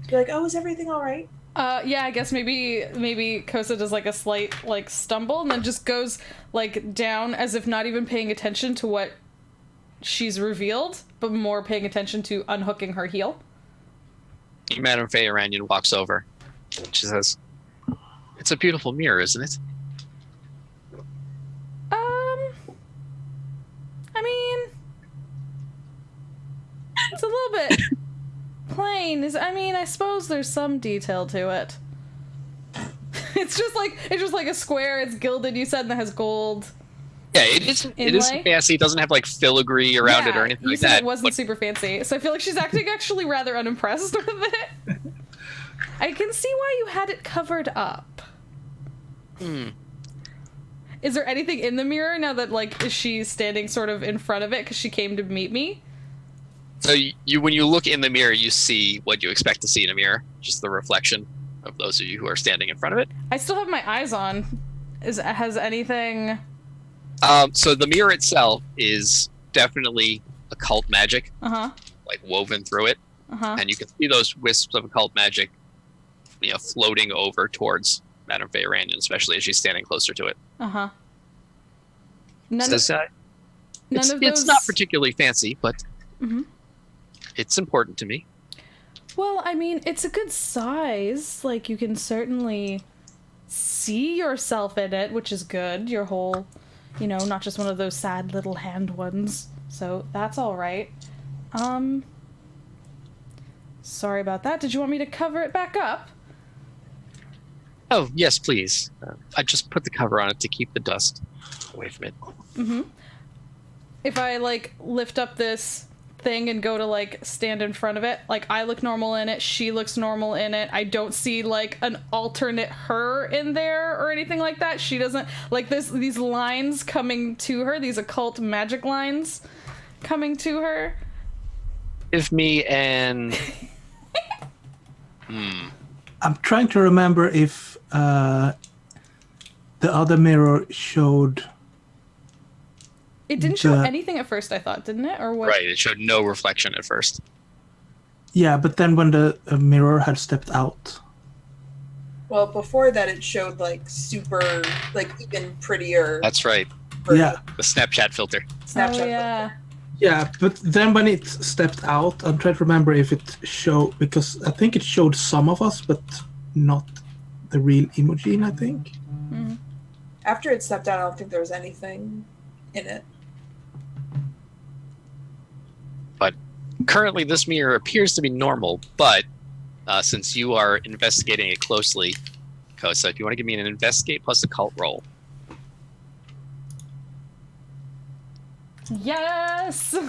Be like, "Oh, is everything all right?" Yeah, I guess maybe Kosa does like a slight like stumble and then just goes like down as if not even paying attention to what she's revealed, but more paying attention to unhooking her heel. Madame Freya-Ranyan walks over. She says, "It's a beautiful mirror, isn't it?" I mean, it's a little bit plain. I suppose there's some detail to it. It's just like a square. It's gilded. You said, and it has gold. Yeah, it is fancy. It doesn't have like filigree around it or anything like that. It wasn't super fancy, so I feel like she's acting actually rather unimpressed with it. I can see why you had it covered up. Is there anything in the mirror now that like is she standing sort of in front of it because she came to meet me? So when you look in the mirror, you see what you expect to see in a mirror, just the reflection of those of you who are standing in front of it. I still have my eyes on. Has anything? So the mirror itself is definitely occult magic, like woven through it, and you can see those wisps of occult magic, floating over towards Madame Freya-Ranyan, especially as she's standing closer to it. It's not particularly fancy, but it's important to me. Well, I mean, it's a good size. Like, you can certainly see yourself in it, which is good. Your whole, not just one of those sad little hand ones. So that's all right. Sorry about that. Did you want me to cover it back up? Oh, yes, please. I just put the cover on it to keep the dust away from it. Mm-hmm. If I, like, lift up this thing and go to, like, stand in front of it, like, I look normal in it, she looks normal in it, I don't see, like, an alternate her in there or anything like that. She doesn't, like, these lines coming to her, these occult magic lines coming to her. Give me an... I'm trying to remember if the other mirror showed... It didn't show anything at first, I thought, didn't it? Or what? Right, it showed no reflection at first. Yeah, but then when the mirror had stepped out... Well, before that, it showed like super, like even prettier. That's right. Yeah. The Snapchat filter. Snapchat. Oh, yeah. Yeah, but then when it stepped out, I'm trying to remember if it showed... Because I think it showed some of us, but not the real Imogen, I think. Mm-hmm. After it stepped out, I don't think there was anything in it. But currently this mirror appears to be normal, but since you are investigating it closely, Kosa, if you want to give me an investigate plus occult roll. Yes! All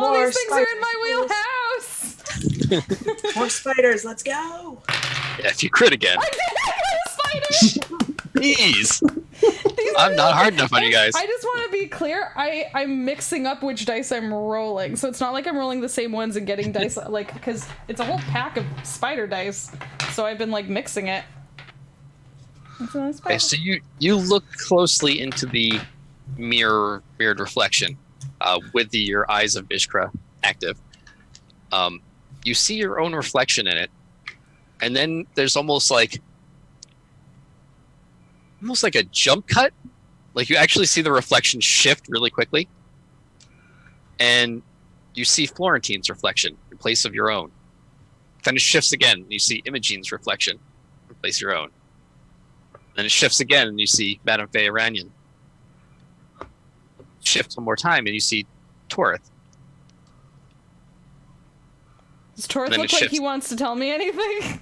More these things are in my wheelhouse! More spiders, let's go! Yeah, if you crit again. I did it! Spiders! Please! I'm not hard enough on you guys. I just want to be clear, I'm mixing up which dice I'm rolling, so it's not like I'm rolling the same ones and getting dice, like, because it's a whole pack of spider dice, so I've been, like, mixing it. Okay, so you look closely into the mirrored reflection with your eyes of Bishkra active. You see your own reflection in it, and then there's almost like a jump cut. Like you actually see the reflection shift really quickly, and you see Florentine's reflection in place of your own. Then it shifts again, and you see Imogene's reflection in place of your own. Then it shifts again, and you see Madame Faye Iranian. Shifts one more time, and you see Torith. Does Torith look like he wants to tell me anything?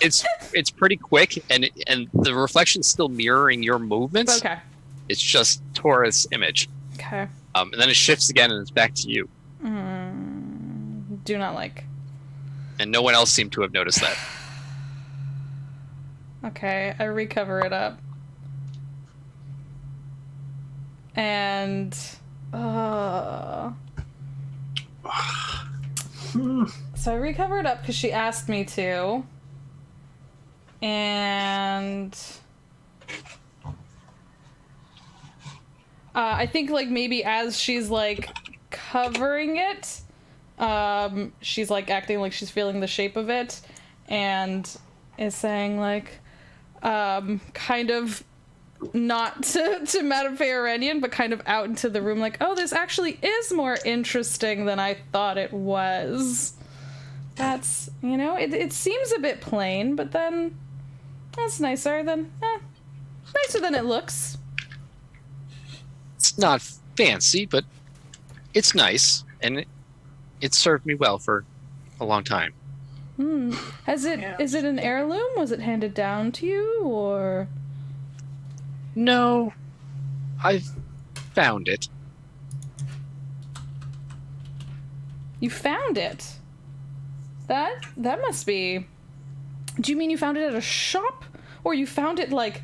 It's pretty quick, and the reflection's still mirroring your movements. Okay. It's just Torith's image. Okay. And then it shifts again, and it's back to you. Do not like. And no one else seemed to have noticed that. Okay, I recover it up. And... So I recover it up because she asked me to. And... I think, like, maybe as she's, like, covering it, she's, like, acting like she's feeling the shape of it, and is saying, like, kind of not to Madame Fayoranian, but kind of out into the room, like, oh, this actually is more interesting than I thought it was. That's, you know, it seems a bit plain, but then that's nicer than it looks. It's not fancy, but it's nice, and it served me well for a long time. Is it an heirloom? Was it handed down to you, or? No, I've found it. You found it? That must be... Do you mean you found it at a shop? Or you found it, like,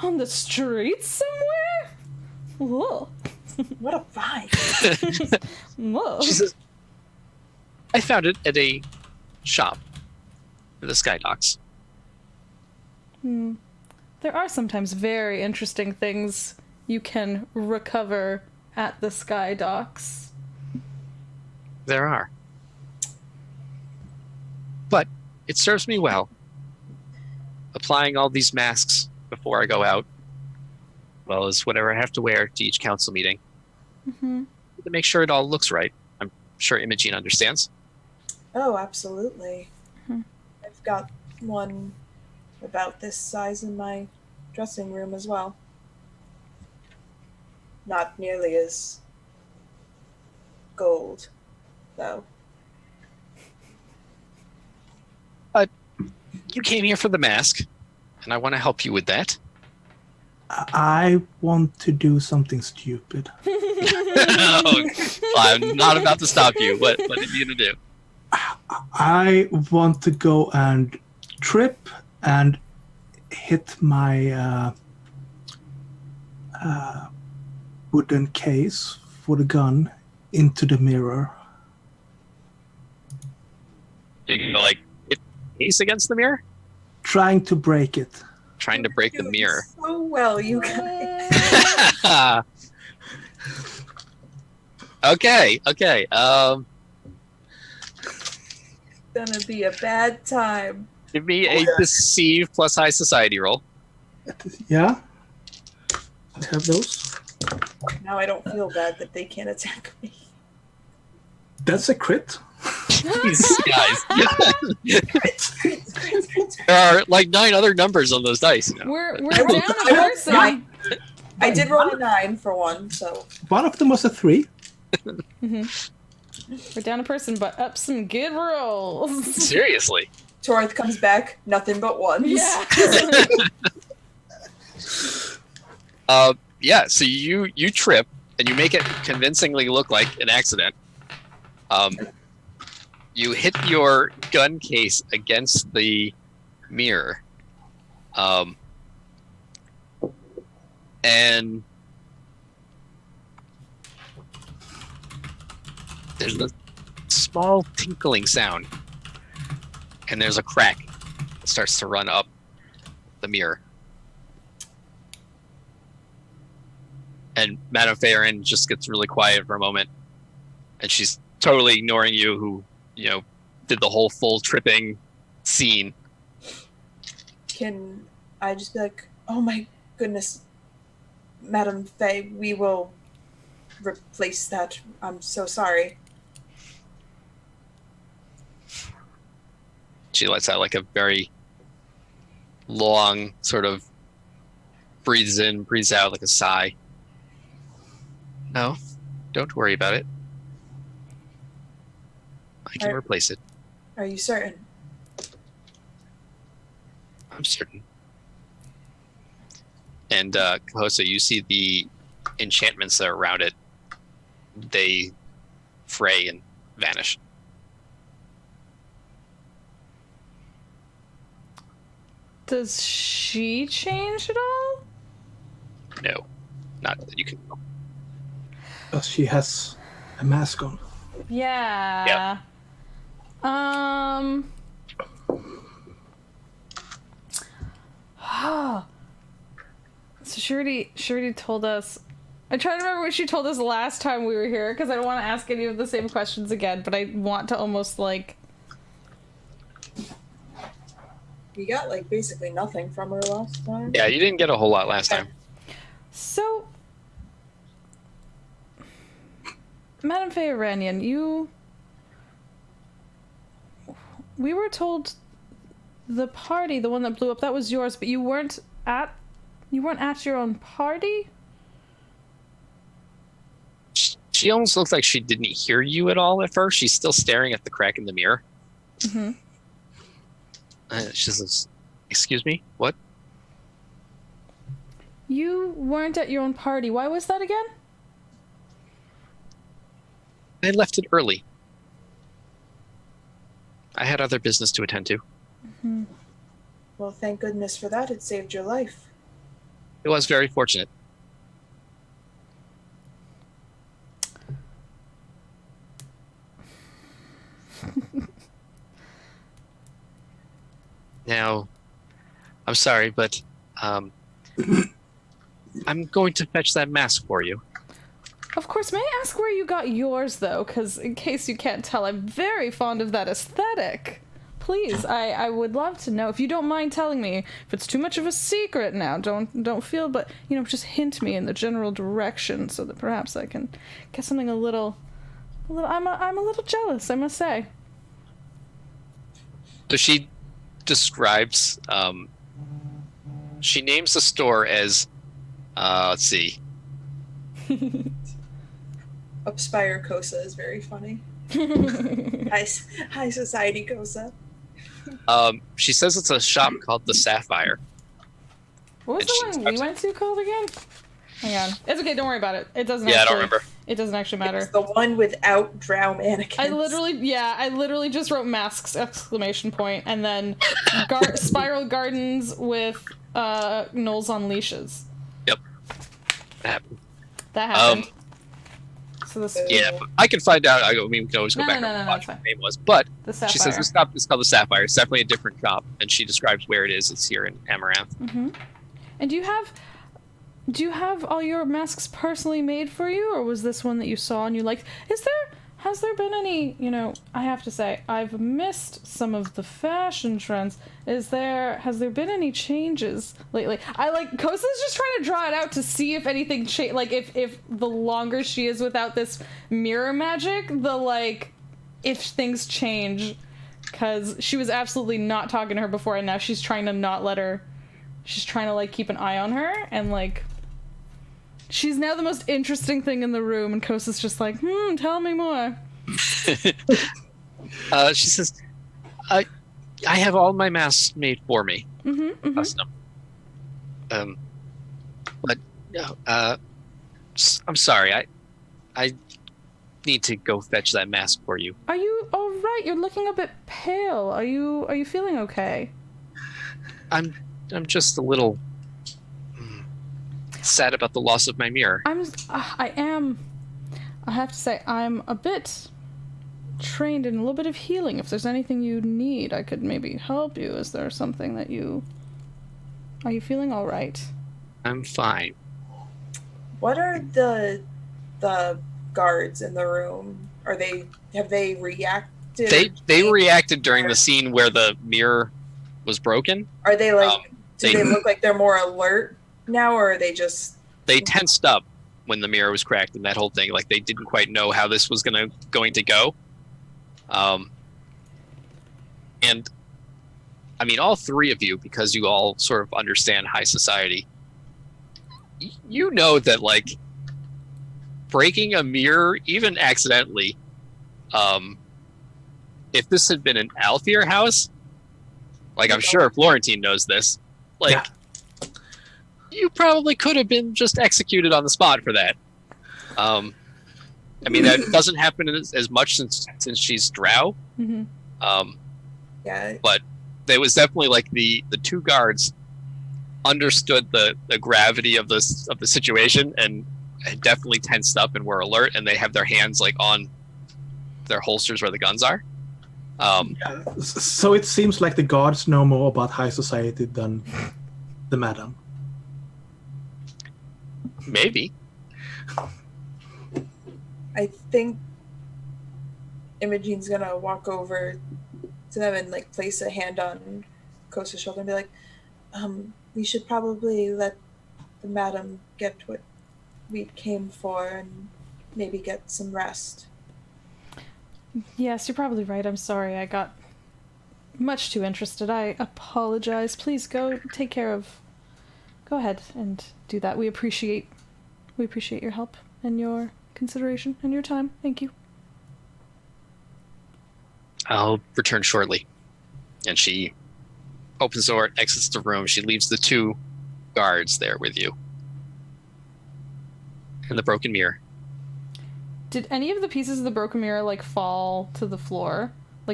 on the streets somewhere? Whoa. What a vibe. Whoa. She says, I found it at a shop for the Sky Docks. There are sometimes very interesting things you can recover at the Sky Docks. There are. But it serves me well. Applying all these masks before I go out, as well as whatever I have to wear to each council meeting. To make sure it all looks right. I'm sure Imogen understands. Oh, absolutely. I've got one about this size in my dressing room as well. Not nearly as gold, though. You came here for the mask, and I want to help you with that. I want to do something stupid. Well, I'm not about to stop you. What are you gonna do? I want to go and trip and hit my wooden case for the gun into the mirror. You're gonna like hit the case against the mirror, Trying to break it. trying to break the Doing mirror. so well, you guys. Okay. Gonna be a bad time. Give me a deceive plus high society roll. Yeah. I have those. Now I don't feel bad that they can't attack me. That's a crit. These guys. There are like 9 other numbers on those dice. You know? We're I down rolled- a I rolled person. 9. I did roll a 9 for one, so One of them was a 3. We're down a person, but up some good rolls. Seriously. Torth comes back, nothing but ones. Yeah. Yeah, so you trip and you make it convincingly look like an accident. You hit your gun case against the mirror. And there's a small tinkling sound. And there's a crack that starts to run up the mirror. And Madame Farin just gets really quiet for a moment. And she's totally ignoring you, who, did the whole full tripping scene. Can I just be like, oh my goodness, Madam Faye, we will replace that. I'm so sorry. She lets out like a very long sort of breathes in, breathes out like a sigh. No, don't worry about it. I can replace it. Are you certain? I'm certain. And Kahosa, you see the enchantments that are around it. They fray and vanish. Does she change at all? No, not that you can. She has a mask on. Yeah. So she already told us. I try to remember what she told us last time we were here because I don't want to ask any of the same questions again, but I want to almost like. We got basically nothing from her last time. Yeah, you didn't get a whole lot last time. So, Madame Faeranian, we were told the party, the one that blew up, that was yours, but you weren't at your own party? She almost looks like she didn't hear you at all at first. She's still staring at the crack in the mirror. Mm-hmm. She says, "Excuse me, what?" You weren't at your own party. Why was that again? I left it early. I had other business to attend to. Mm-hmm. Well, thank goodness for that. It saved your life. It was very fortunate. Now, I'm sorry, but I'm going to fetch that mask for you. Of course, may I ask where you got yours, though? Because in case you can't tell, I'm very fond of that aesthetic. Please, I would love to know. If you don't mind telling me, if it's too much of a secret now, don't feel, but, just hint me in the general direction so that perhaps I can get something a little I'm a little jealous, I must say. So she describes, she names the store as, let's see. Spire Kosa is very funny. High society Kosa. She says it's a shop called the Sapphire. What was the one we went to called again? Hang on. It's okay, don't worry about it. It doesn't I don't remember. It doesn't actually matter. It's the one without drow mannequins. I literally just wrote masks, ! And then Spiral Gardens with gnolls on leashes. Yep. That happened. So this but I can find out. I mean, we can always go back and watch what the name was. But she says this shop is called the Sapphire. It's definitely a different shop, and she describes where it is. It's here in Amaranth. Mm-hmm. And do you have all your masks personally made for you, or was this one that you saw and you liked? Has there been any, I have to say, I've missed some of the fashion trends. Has there been any changes lately? Kosa's just trying to draw it out to see if anything changed, if the longer she is without this mirror magic, if things change. Because she was absolutely not talking to her before, and now she's trying to not let her, she's trying to, keep an eye on her, and, she's now the most interesting thing in the room, and Kosa's just tell me more. She says, I have all my masks made for me. Custom. But, I'm sorry, I need to go fetch that mask for you. Are you alright? You're looking a bit pale. Are you feeling okay? I'm just a little sad about the loss of my mirror. I have to say, I'm a bit trained in a little bit of healing. If there's anything you need, I could maybe help you. Is there something that are you feeling all right? I'm fine. What are the guards in the room? Have they reacted? They reacted during the scene where the mirror was broken. Are they do they look like they're more alert now, or are they just... They tensed up when the mirror was cracked and that whole thing. They didn't quite know how this was going to go. And I mean, all three of you, because you all sort of understand high society, you know that breaking a mirror, even accidentally, if this had been an Althir house, I'm sure Florentine knows this, you probably could have been just executed on the spot for that. I mean, that doesn't happen as much since she's drow. Mm-hmm. But there was definitely the two guards understood the gravity of the situation and definitely tensed up and were alert, and they have their hands on their holsters where the guns are. So it seems like the guards know more about high society than the madam. Maybe. I think Imogene's gonna walk over to them and place a hand on Kosa's shoulder and be like, we should probably let the madam get what we came for and maybe get some rest. Yes, you're probably right. I'm sorry. I got much too interested. I apologize. Please go ahead and do that. We appreciate your help and your consideration and your time. Thank you. I'll return shortly. And she opens the door, exits the room. She leaves the two guards there with you. And the broken mirror. Did any of the pieces of the broken mirror fall to the floor? No.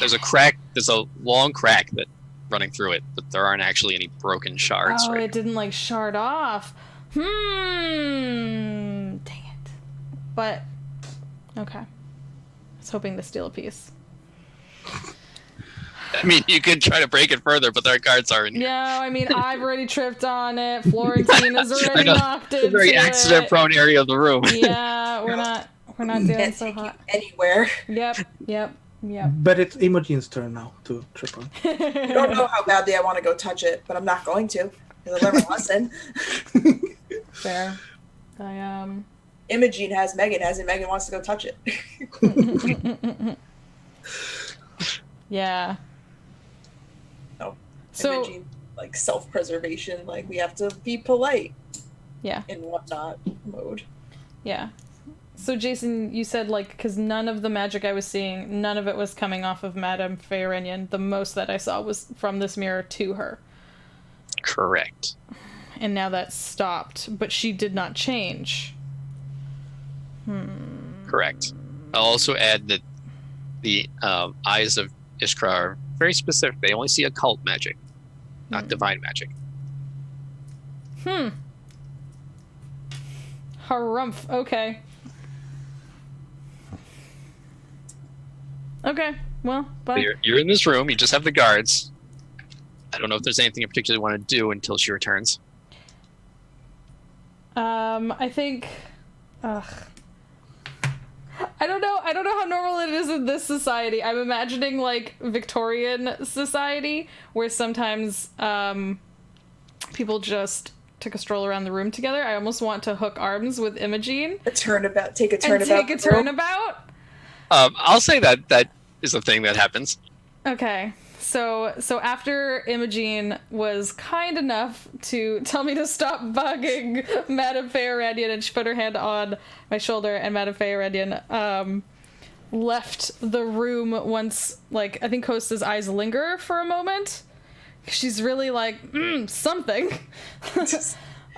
There's a crack. There's a long crack that running through it, but there aren't actually any broken shards. Oh, it didn't shard off. Dang it. But okay. I was hoping to steal a piece. I mean, you could try to break it further, but their guards are in here. Yeah, I mean, I've already tripped on it. Florentine has already knocked into it. It's a very accident-prone area of the room. Yeah, we're not doing so hot. Anywhere. Yep. But it's Imogene's turn now to trip on. I don't know how badly I want to go touch it, but I'm not going to. Because I learned my lesson. Fair. Imogene has, Megan has, and Megan wants to go touch it. Yeah. No. So, Imogene, self-preservation, we have to be polite. Yeah. In whatnot mode. Yeah. So, Jason, you said, like, because none of the magic I was seeing, none of it was coming off of Madame Feyrenion. The most that I saw was from this mirror to her. Correct. And now that's stopped, but she did not change. Correct. I'll also add that the eyes of Iskra are very specific. They only see occult magic, not divine magic. Harumph. Okay. Okay. Well, bye. So you're in this room. You just have the guards. I don't know if there's anything in particular you want to do until she returns. I think... I don't know how normal it is in this society. I'm imagining, like, Victorian society, where sometimes, people just take a stroll around the room together. I almost want to hook arms with Imogene. Take a turnabout. I'll say that is a thing that happens. Okay. So after Imogene was kind enough to tell me to stop bugging Madame Feyrenion, and she put her hand on my shoulder, and Madame Feyrenion left the room once, like, I think Costa's eyes linger for a moment. She's really like, something.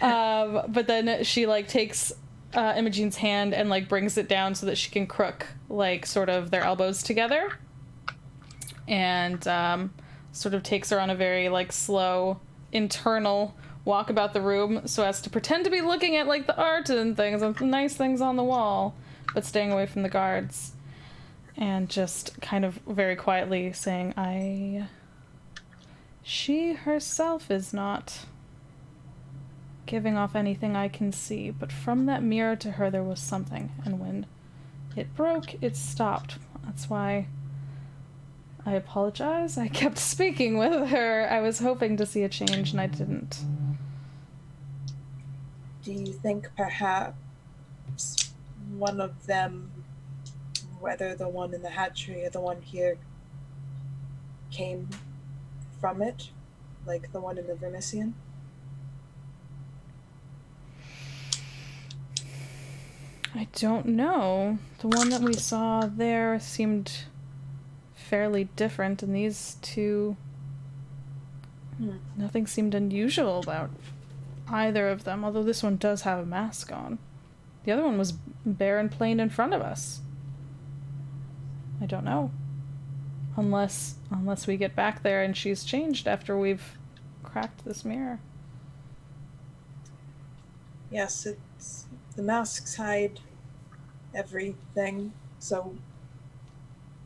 But then she, like, takes Imogene's hand and, like, brings it down so that she can crook, like, sort of their elbows together. And sort of takes her on a very, like, slow internal walk about the room so as to pretend to be looking at, like, the art and things and nice things on the wall, but staying away from the guards. And just kind of very quietly saying, she herself is not giving off anything I can see, but from that mirror to her there was something, and when it broke, it stopped. That's why I apologize. I kept speaking with her. I was hoping to see a change, and I didn't. Do you think perhaps one of them, whether the one in the hatchery or the one here, came from it? Like the one in the Vermisian? I don't know. The one that we saw there seemed fairly different, and these two, nothing seemed unusual about either of them, although this one does have a mask on. The other one was bare and plain in front of us. I don't know. Unless we get back there and she's changed after we've cracked this mirror. Yes, it's the masks hide everything, so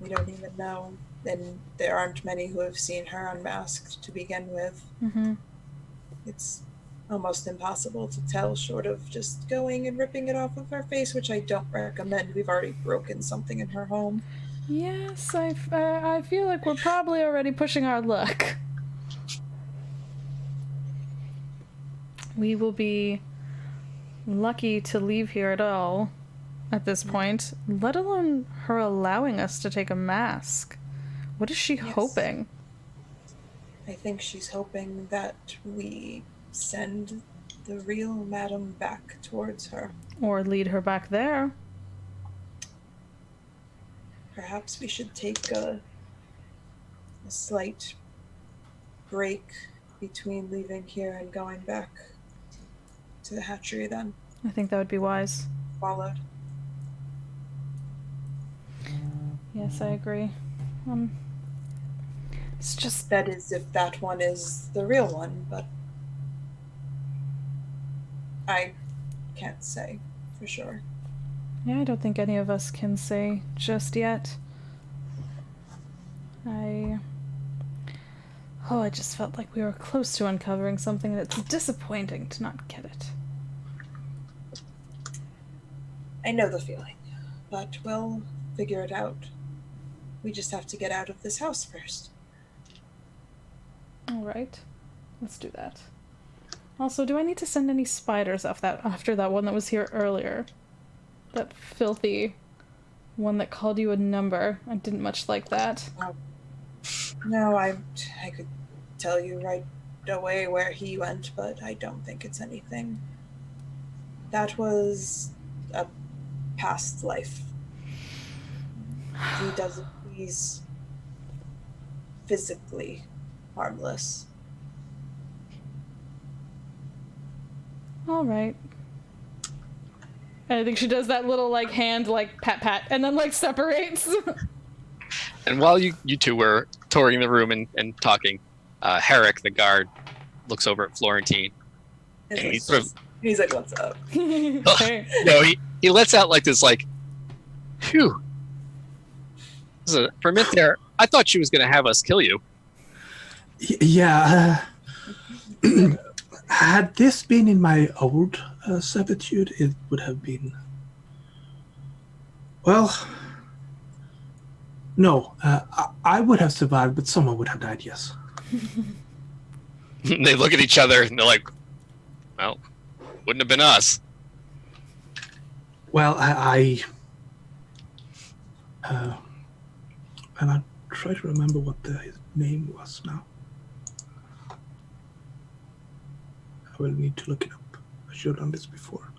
we don't even know. And there aren't many who have seen her unmasked to begin with. Mm-hmm. It's almost impossible to tell, short of just going and ripping it off of her face, which I don't recommend. We've already broken something in her home. Yes, I feel like we're probably already pushing our luck. We will be lucky to leave here at all at this point, let alone her allowing us to take a mask. What is she hoping? I think she's hoping that we send the real madam back towards her. Or lead her back there. Perhaps we should take a slight break between leaving here and going back to the hatchery then. I think that would be wise. Followed. Yes, I agree. It's just... That is, if that one is the real one, but I can't say for sure. Yeah, I don't think any of us can say just yet. I just felt like we were close to uncovering something, and it's disappointing to not get it. I know the feeling, but we'll figure it out. We just have to get out of this house first. All right, let's do that. Also, do I need to send any spiders after that one that was here earlier? That filthy one that called you a number. I didn't much like that. No, I could tell you right away where he went, but I don't think it's anything. That was a past life. He doesn't. He's physically harmless. All right. And I think she does that little like hand like pat pat and then like separates. And while you two were touring the room and talking, Herrick, the guard, looks over at Florentine. And He's like, "What's up?" Hey. No, he lets out like this, like, phew. For a minute there, I thought she was going to have us kill you. Yeah. Had this been in my old servitude, it would have been... Well, no. I would have survived, but someone would have died, yes. They look at each other and they're like, well, wouldn't have been us. Well, and I try to remember what his name was now. I will need to look it up. I should have done this before.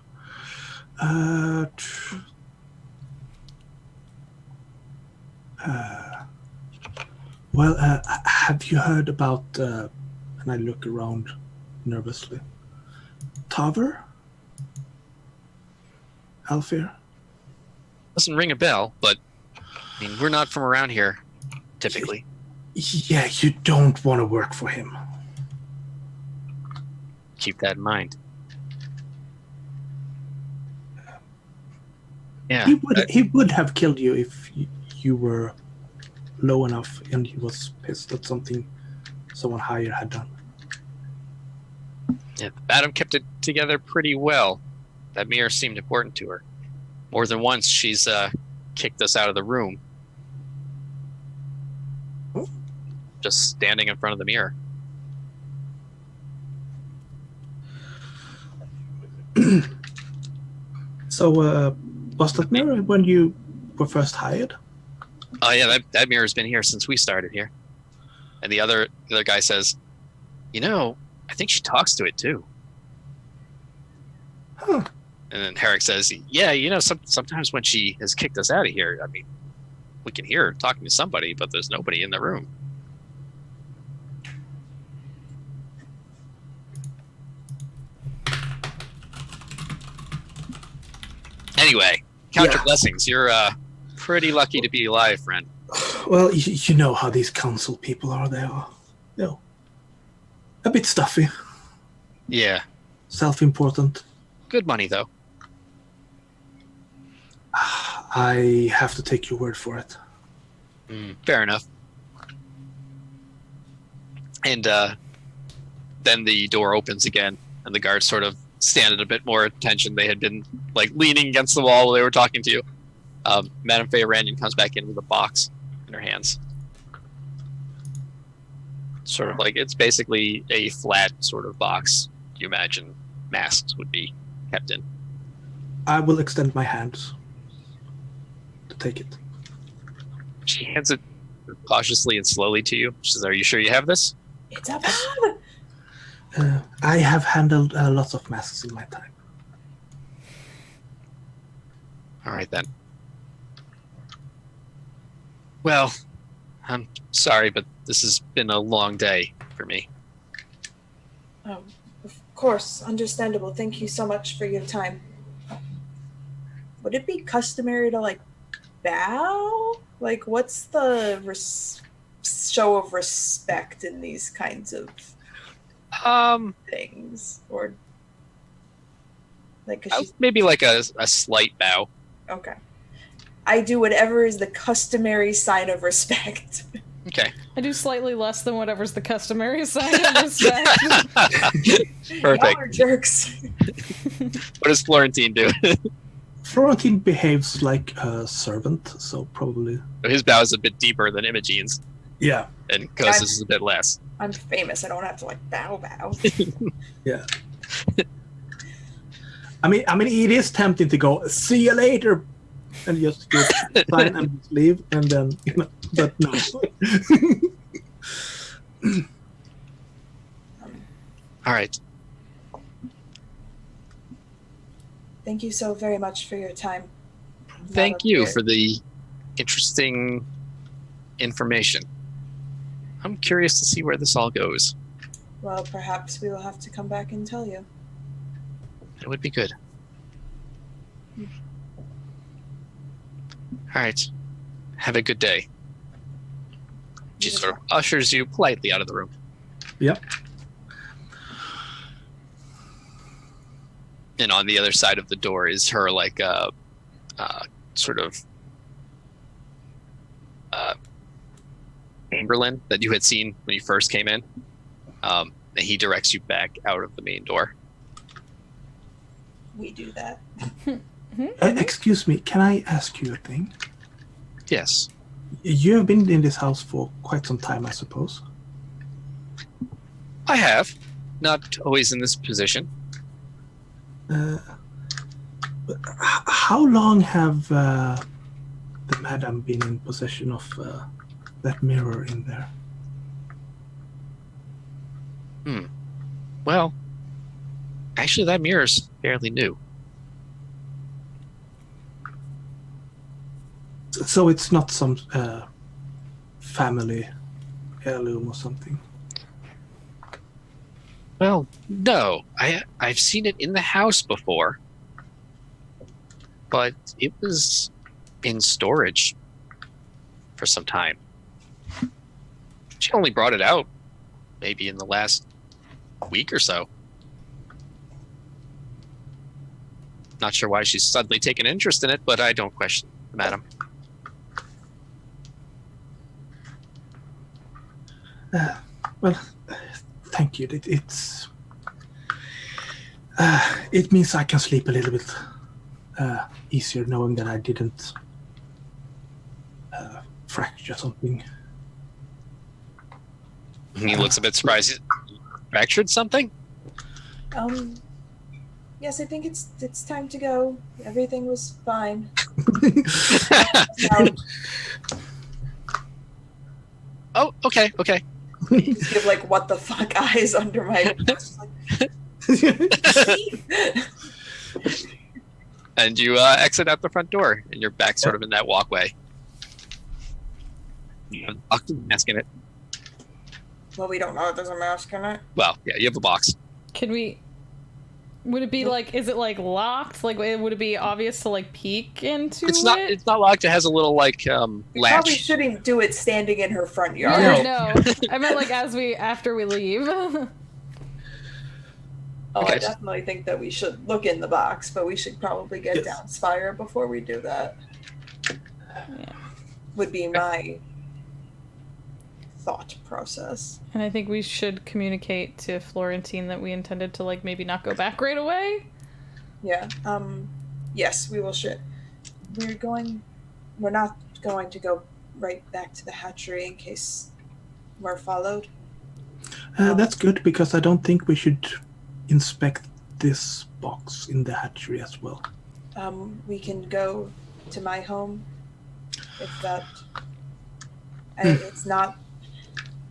Have you heard about, and I look around nervously, Taver? Alfir? Doesn't ring a bell, but I mean, we're not from around here, typically. Yeah, you don't want to work for him. Keep that in mind. Yeah. He would have killed you if you were low enough and he was pissed that something someone higher had done. Yeah, Adam kept it together pretty well. That mirror seemed important to her. More than once, she's kicked us out of the room. Oh. Just standing in front of the mirror. So, was that mirror when you were first hired? Oh yeah, that mirror's been here since we started here. And the other guy says, I think she talks to it too. Huh. And then Herrick says, yeah, sometimes when she has kicked us out of here, I mean, we can hear her talking to somebody, but there's nobody in the room. Anyway, count your blessings. You're pretty lucky to be alive, friend. Well, you know how these council people are. They are, a bit stuffy. Yeah. Self-important. Good money, though. I have to take your word for it. Fair enough. And then the door opens again, and the guards sort of stand at a bit more attention. They had been like leaning against the wall while they were talking to you. Madame Feyrandian comes back in with a box in her hands. Sort of like, it's basically a flat sort of box you imagine masks would be kept in. I will extend my hands to take it. She hands it cautiously and slowly to you. She says, "Are you sure you have this?" It's a bag. I have handled lots of masks in my time. All right, then. Well, I'm sorry, but this has been a long day for me. Of course, understandable. Thank you so much for your time. Would it be customary to, bow? What's the show of respect in these kinds of things? Or, maybe like a slight bow. Okay. I do whatever is the customary sign of respect. Okay. I do slightly less than whatever's the customary sign of respect. Perfect. Y'all are jerks. What does Florentine do? Florentine behaves like a servant, so probably... His bow is a bit deeper than Imogene's. Yeah. And Kos's is a bit less. I'm famous. I don't have to, bow. Yeah. I mean, it is tempting to go, "See you later," and just go sign and just leave, and then, but no. All right. Thank you so very much for your time. thank up you here. for the interesting information. I'm curious to see where this all goes. Well, perhaps we will have to come back and tell you. It would be good. All right. Have a good day. She You as sort of ushers you politely out of the room. Yep. And on the other side of the door is her, like, sort of Chamberlain that you had seen when you first came in. And he directs you back out of the main door. We do that. Excuse me, can I ask you a thing? Yes. You have been in this house for quite some time, I suppose. I have. Not always in this position. How long have the madam been in possession of that mirror in there? Well, actually, that mirror's fairly new. So it's not some family heirloom or something? Well, no. I've seen it in the house before. But it was in storage for some time. She only brought it out maybe in the last week or so. Not sure why she's suddenly taken interest in it, but I don't question the madam. Well, thank you. It means I can sleep a little bit easier knowing that I didn't fracture something. He looks a bit surprised. Fractured something? Yes, I think it's time to go. Everything was fine. Oh, okay. Just give like what the fuck eyes under my. And you exit out the front door, and you're back sort of in that walkway. You have a box with a mask in it. Well, we don't know if there's a mask in it. Well, yeah, you have a box. Can we? Would it be like? Is it like locked? Like, would it be obvious to like peek into It's not. it? It's not locked. It has a little like We probably latch. shouldn't do it standing in her front yard. Yeah, no. I meant like after we leave. Oh, Okay. I definitely think that we should look in the box, but we should probably get Yes. down Spire before we do that. Yeah. Would be my thought process. And I think we should communicate to Florentine that we intended to like maybe not go back right away. Yeah. Yes, we will shit. We're not going to go right back to the hatchery in case we're followed. That's good, because I don't think we should inspect this box in the hatchery as well. We can go to my home if that. It's not.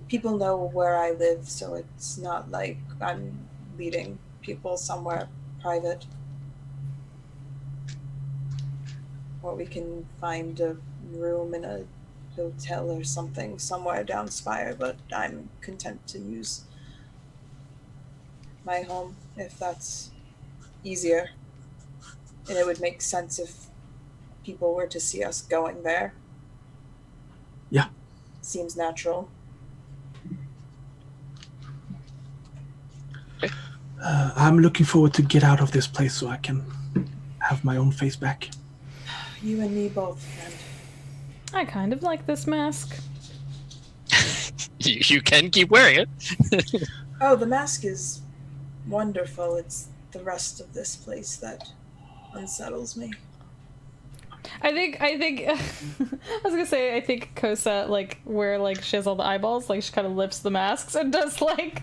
People know where I live, so it's not like I'm leading people somewhere private. Or we can find a room in a hotel or something somewhere down Spire, but I'm content to use my home if that's easier. And it would make sense if people were to see us going there. Yeah. Seems natural. I'm looking forward to get out of this place so I can have my own face back. You and me both, friend. I kind of like this mask. You can keep wearing it. Oh, the mask is wonderful. It's the rest of this place that unsettles me. I think I was gonna say I think Kosa like where like she has all the eyeballs, like she kind of lifts the masks and does like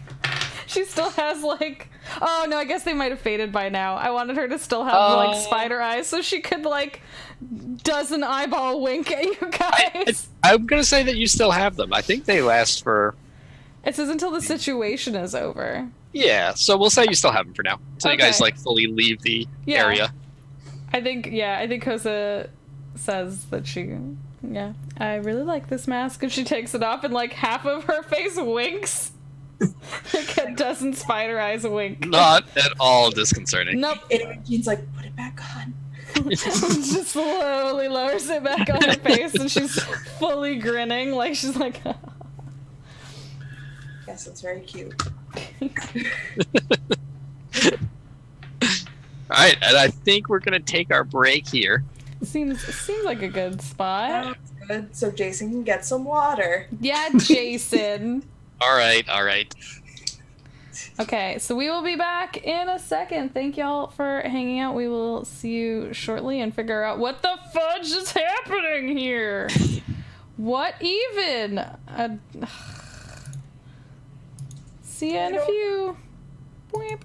she still has like oh no, I guess they might have faded by now. I wanted her to still have like spider eyes so she could like does an eyeball wink at you guys. I'm gonna say that you still have them. I think they last for. It says until the situation is over. Yeah, so we'll say you still have them for now, until you guys Okay. like fully leave the Yeah. area. I think Kosa says that yeah, I really like this mask, and she takes it off, and like half of her face winks. Like a dozen spider eyes wink. Not at all disconcerting. Nope. Imogene's like, put it back on. Just slowly lowers it back on her face, and she's fully grinning, like she's like. Yes, it's very cute. All right, and I think we're gonna take our break here. Seems like a good spot. That's good. So Jason can get some water. Yeah, Jason. All right. Okay, so we will be back in a second. Thank y'all for hanging out. We will see you shortly and figure out what the fudge is happening here. What even? See ya in a few. Boop.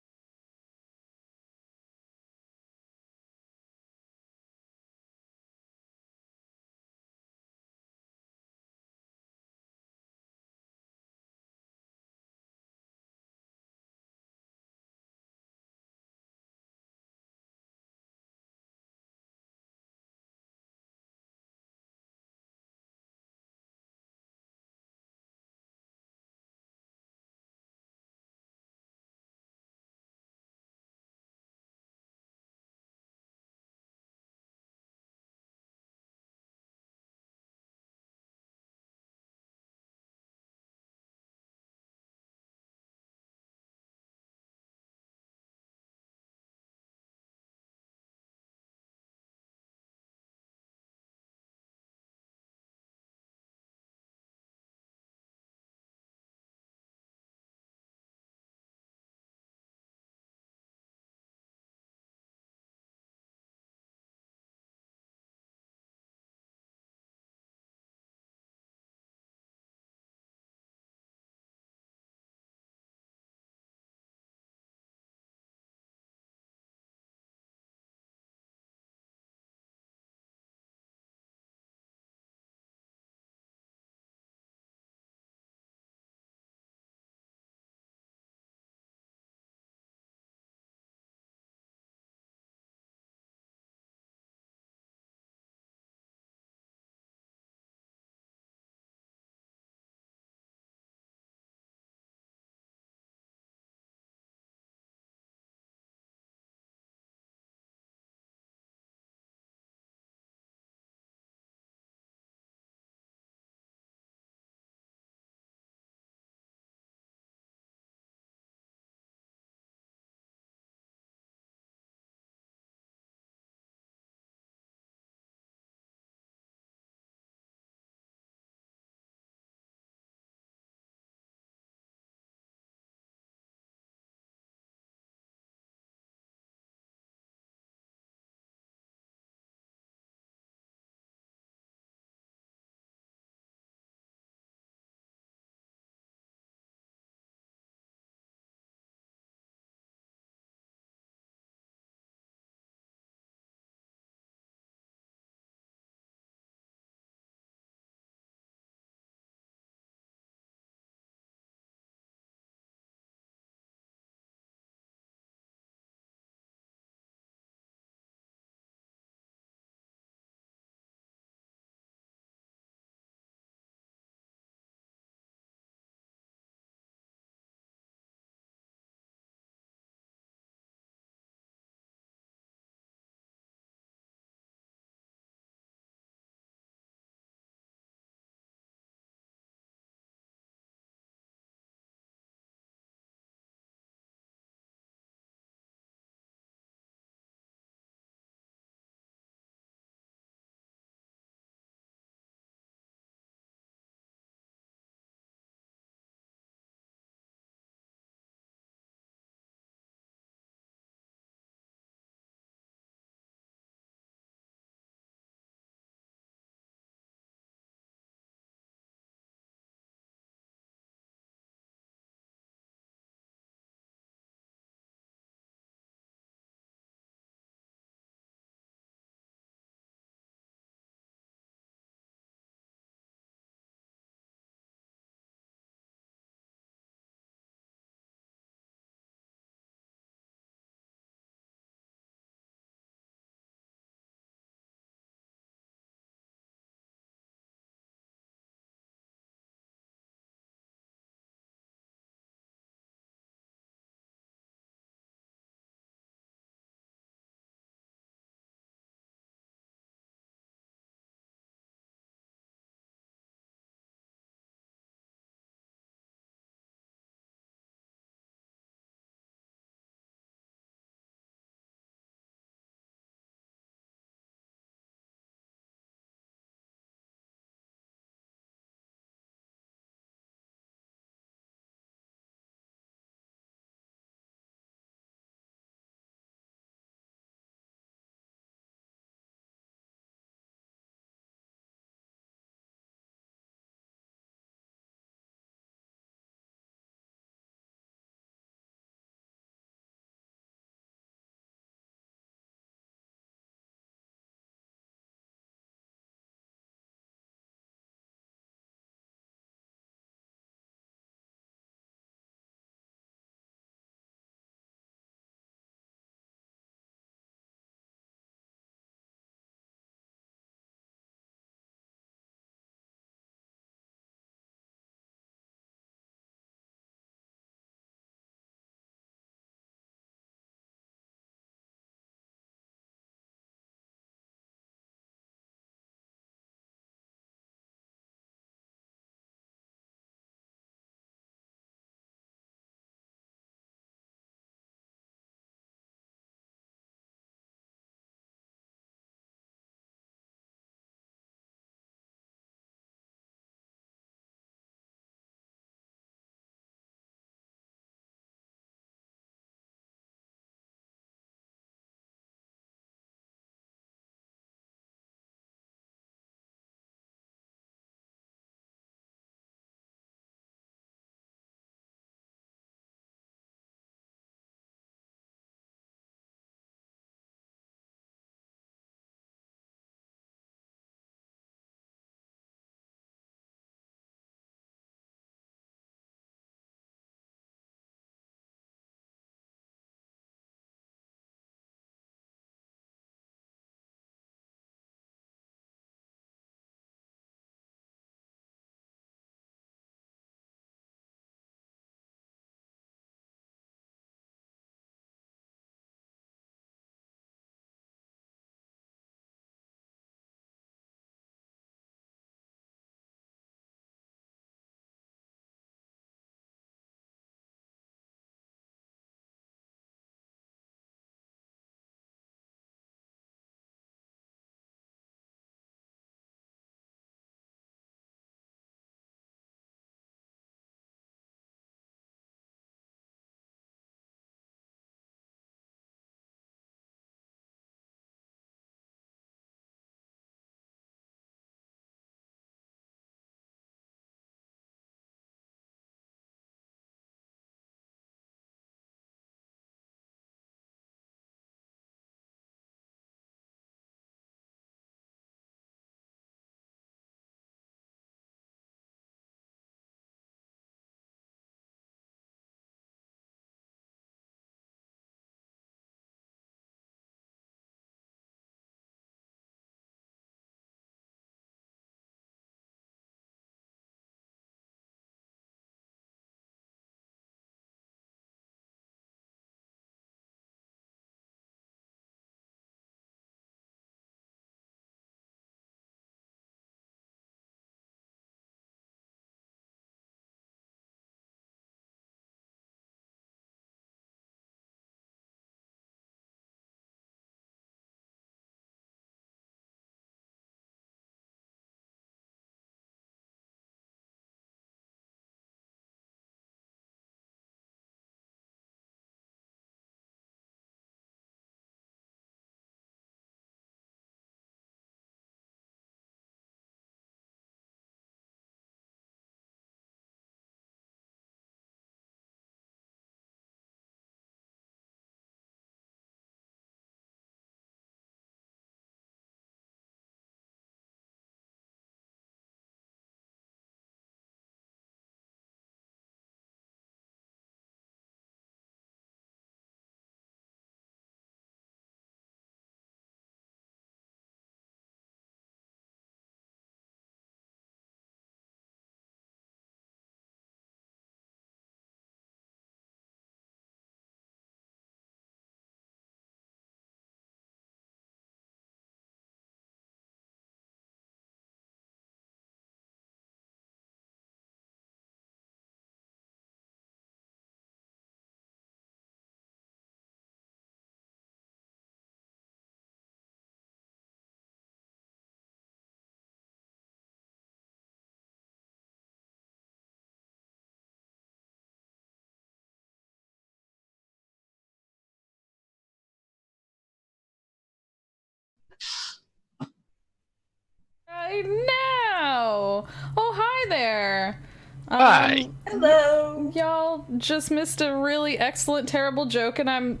right now. Oh, hi there. Hi. Hello. Y'all just missed a really excellent, terrible joke, and I'm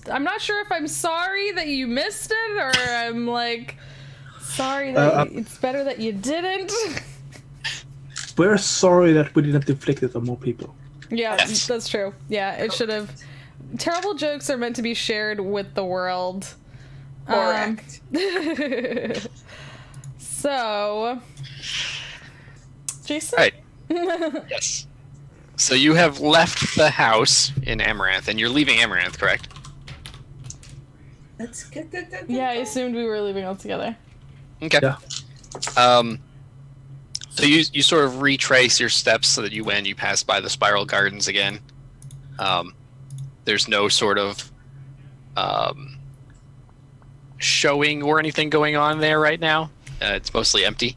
not sure if I'm sorry that you missed it, or I'm like sorry that it's better that you didn't. We're sorry that we didn't inflict it on more people. Yeah, Yes. that's true. Yeah, it should have. Terrible jokes are meant to be shared with the world. Correct. So, Jason? Right. Yes. So you have left the house in Amaranth, and you're leaving Amaranth, correct? That's good. Yeah, I assumed we were leaving all together. Okay. Yeah. So you sort of retrace your steps so that you pass by the Spiral Gardens again. There's no sort of showing or anything going on there right now. It's mostly empty.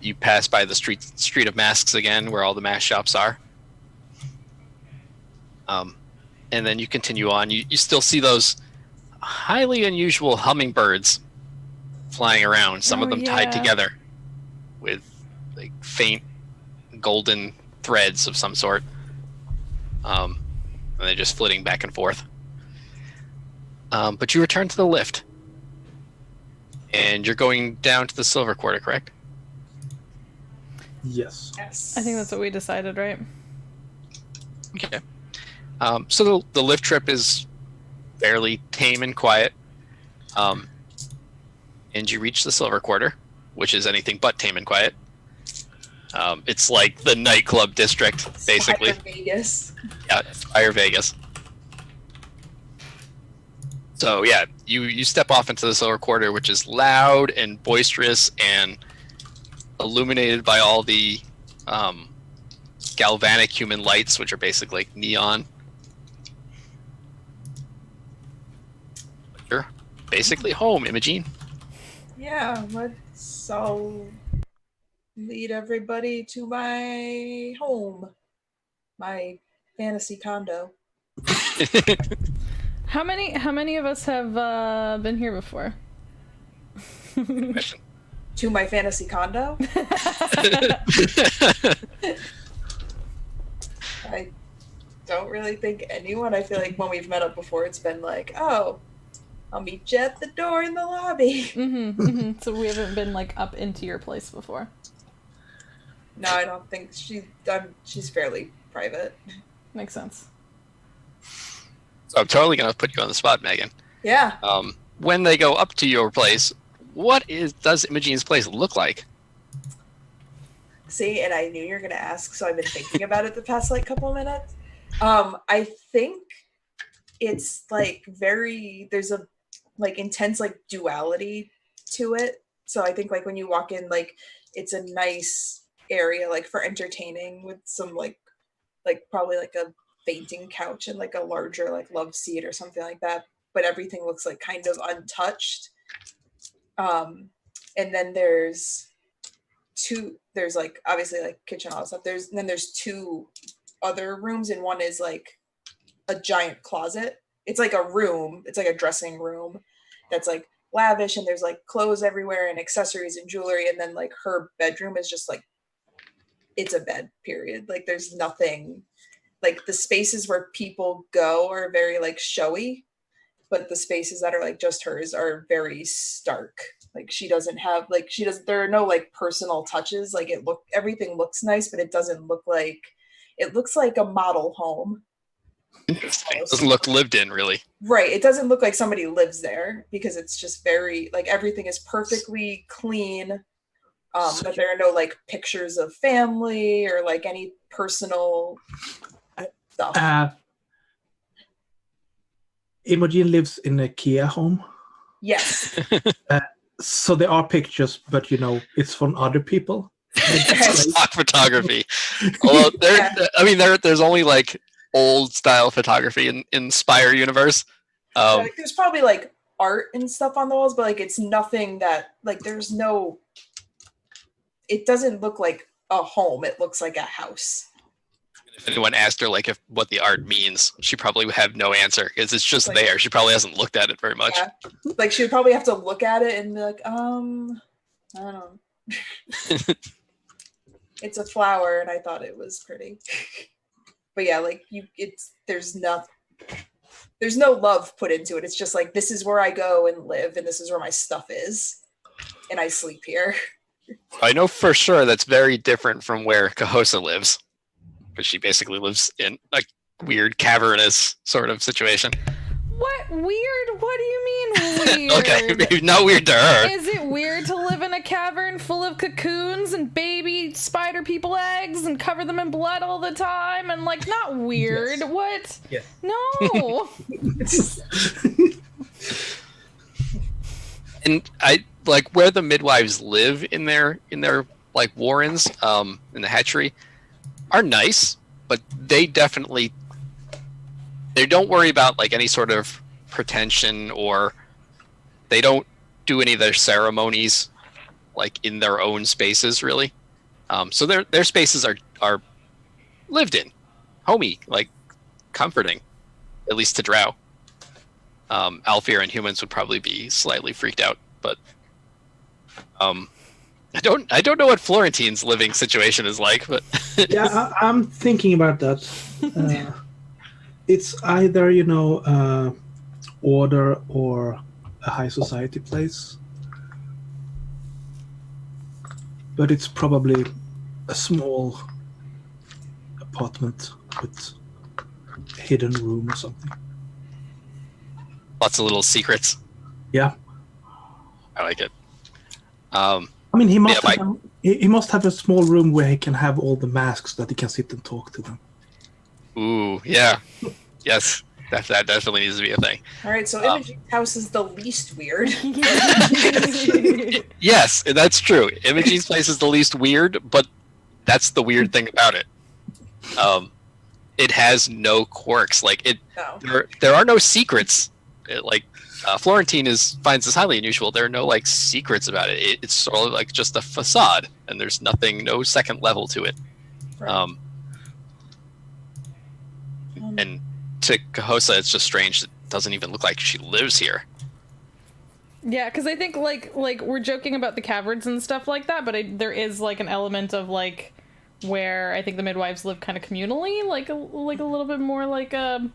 You pass by the Street of Masks again, where all the mask shops are. And then you continue on. You still see those highly unusual hummingbirds flying around, some of them tied together with like faint golden threads of some sort. And they're just flitting back and forth. But you return to the lift. And you're going down to the Silver Quarter, correct? Yes. Yes. I think that's what we decided, right? Okay. So the lift trip is fairly tame and quiet. And you reach the Silver Quarter, which is anything but tame and quiet. It's like the nightclub district, basically. Spire Vegas. Yeah, Spire Vegas. So yeah, you step off into the Silver Quarter, which is loud and boisterous and illuminated by all the galvanic human lights, which are basically like neon. You're basically home, Imogene. Yeah, I'll lead everybody to my home. My fantasy condo. How many of us have been here before? Question. To my fantasy condo? I don't really think anyone. I feel like when we've met up before, it's been like, oh, I'll meet you at the door in the lobby. So we haven't been like up into your place before. No, I don't think she's fairly private. Makes sense. So I'm totally gonna put you on the spot, Megan. Yeah. When they go up to your place, does Imogene's place look like? See, and I knew you were gonna ask, so I've been thinking about it the past like couple minutes. I think it's like there's a like intense like duality to it. So I think like when you walk in, like it's a nice area like for entertaining with some like probably like a fainting couch and like a larger like love seat or something like that. But everything looks like kind of untouched. And then there's like obviously like kitchen, all that stuff. There's two other rooms, and one is like a giant closet. It's like a room. It's like a dressing room that's like lavish, and there's like clothes everywhere and accessories and jewelry. And then like her bedroom is just like, it's a bed, period. Like there's nothing, like the spaces where people go are very like showy, but the spaces that are like just hers are very stark. Like there are no like personal touches. Like everything looks nice, but it looks like a model home. It doesn't look lived in, really. Right. It doesn't look like somebody lives there because it's just very like everything is perfectly clean. But there are no like pictures of family or like any personal stuff. Imogen lives in a Kia home. Yes. So there are pictures, but it's from other people. It's stock photography. Although there's only like old style photography in Spire universe. Like, there's probably like art and stuff on the walls, but like it's nothing that like it doesn't look like a home. It looks like a house. If anyone asked her like what the art means, she probably would have no answer because it's just there. She probably hasn't looked at it very much. Yeah. Like she would probably have to look at it and be like, I don't know. It's a flower, and I thought it was pretty. But yeah, like there's no love put into it. It's just like, this is where I go and live, and this is where my stuff is, and I sleep here. I know for sure that's very different from where Cahosa lives, because she basically lives in a weird cavernous sort of situation. What weird? What do you mean weird? Okay, maybe not weird to her. Is it weird to live in a cavern full of cocoons and baby spider people eggs and cover them in blood all the time and like not weird? Yes. What? Yes. No. And I like where the midwives live in their like warrens, in the hatchery, are nice, but they don't worry about like any sort of pretension, or they don't do any of their ceremonies like in their own spaces really. So their spaces are lived in, homey, like comforting, at least to Drow. Alfir and humans would probably be slightly freaked out, but I don't know what Florentine's living situation is like, but Yeah, I'm thinking about that. It's either, order or a high society place. But it's probably a small apartment with a hidden room or something. lots of little secrets. Yeah. I like it. I mean, he must Yeah, he must have a small room where he can have all the masks so that he can sit and talk to them. Ooh, yeah. Yes, that definitely needs to be a thing. All right, so Imogen's house is the least weird. Yes, that's true. Imogen's place is the least weird, but that's the weird thing about it. It has no quirks. Like No. there are no secrets. Florentine finds this highly unusual. There are no like secrets about it. It's sort of like just a facade, and there's no second level to it. Right. And to Cahosa, it's just strange. It doesn't even look like she lives here. Yeah, because I think like we're joking about the caverns and stuff like that, but there is like an element of like where I think the midwives live kind of communally, like a little bit more like a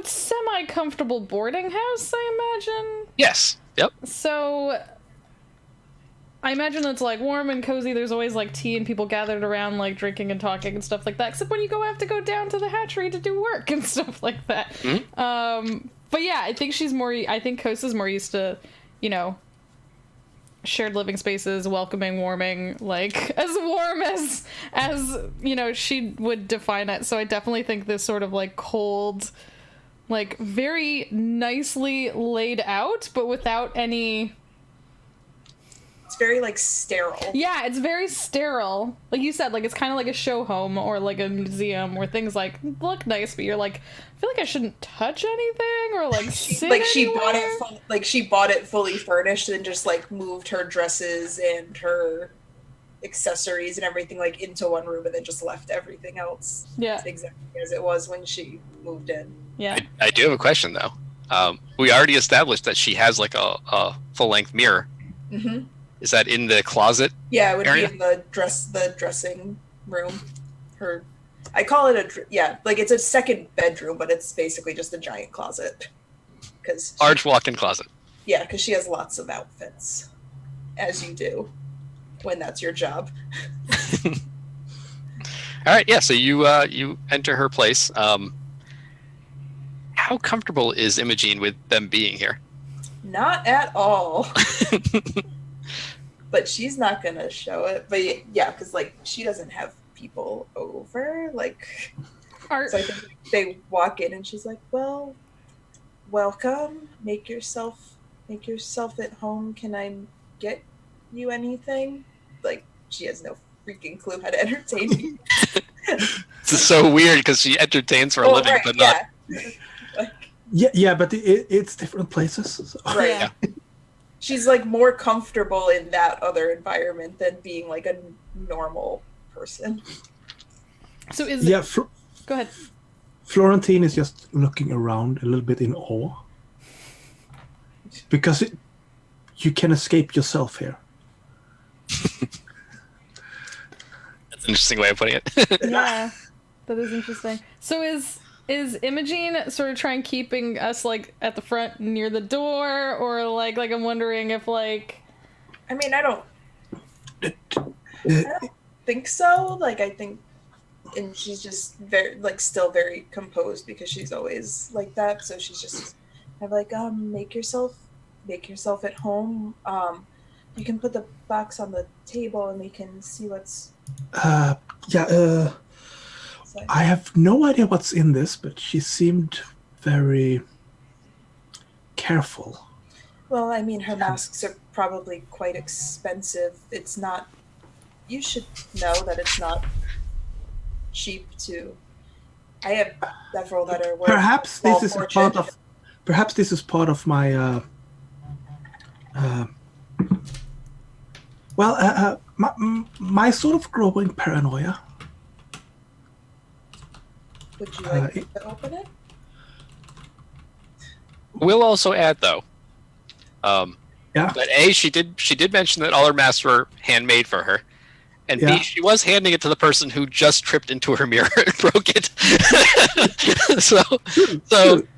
semi-comfortable boarding house, I imagine. Yes. Yep. So I imagine it's like warm and cozy. There's always like tea and people gathered around like drinking and talking and stuff like that. Except when you have to go down to the hatchery to do work and stuff like that. Mm-hmm. But yeah, I think Kosa's more used to, shared living spaces, welcoming, warming, like as warm as she would define it. So I definitely think this sort of like cold, like very nicely laid out, but without any. It's very like sterile. Yeah, it's very sterile. Like you said, like it's kind of like a show home or like a museum where things like look nice, but you're like, I feel like I shouldn't touch anything or like sit anywhere. She bought it fully furnished and just like moved her dresses and her accessories and everything like into one room and then just left everything else exactly as it was when she moved in. Yeah. I do have a question though. We already established that she has like a full-length mirror. Mm-hmm. Is that in the closet? Yeah, it would area? be in the dressing room. I call it it's a second bedroom, but it's basically just a giant closet. Large walk-in closet. Yeah, because she has lots of outfits, as you do, when that's your job. All right, yeah. So you enter her place. How comfortable is Imogen with them being here? Not at all. But she's not gonna show it. But yeah, because like she doesn't have people over. Like, so I think they walk in and she's like, "Well, welcome. Make yourself at home. Can I get you anything?" Like she has no freaking clue how to entertain me. This is so weird because she entertains for a living, but not. Yeah, but it's different places. So. Right. Yeah. She's like more comfortable in that other environment than being like a normal person. So is go ahead. Florentine is just looking around a little bit in awe because you can escape yourself here. That's an interesting way of putting it. Yeah, that is interesting. So is Imogene sort of trying keeping us like at the front near the door, or like I'm wondering if like. I mean, I don't think so. Like, I think, and she's just very, like, still very composed because she's always like that. So she's just kind of like, make yourself at home. You can put the box on the table and we can see what's. Yeah. Like. I have no idea what's in this, but she seemed very careful. Well, I mean, her masks are probably quite expensive. It's not. You should know that it's not cheap to. I have several that are worth. Perhaps this is part of. Perhaps this is part of my. My sort of growing paranoia. Would you like to open it? We'll also add though. That A, she did mention that all her masks were handmade for her. And B, she was handing it to the person who just tripped into her mirror and broke it. so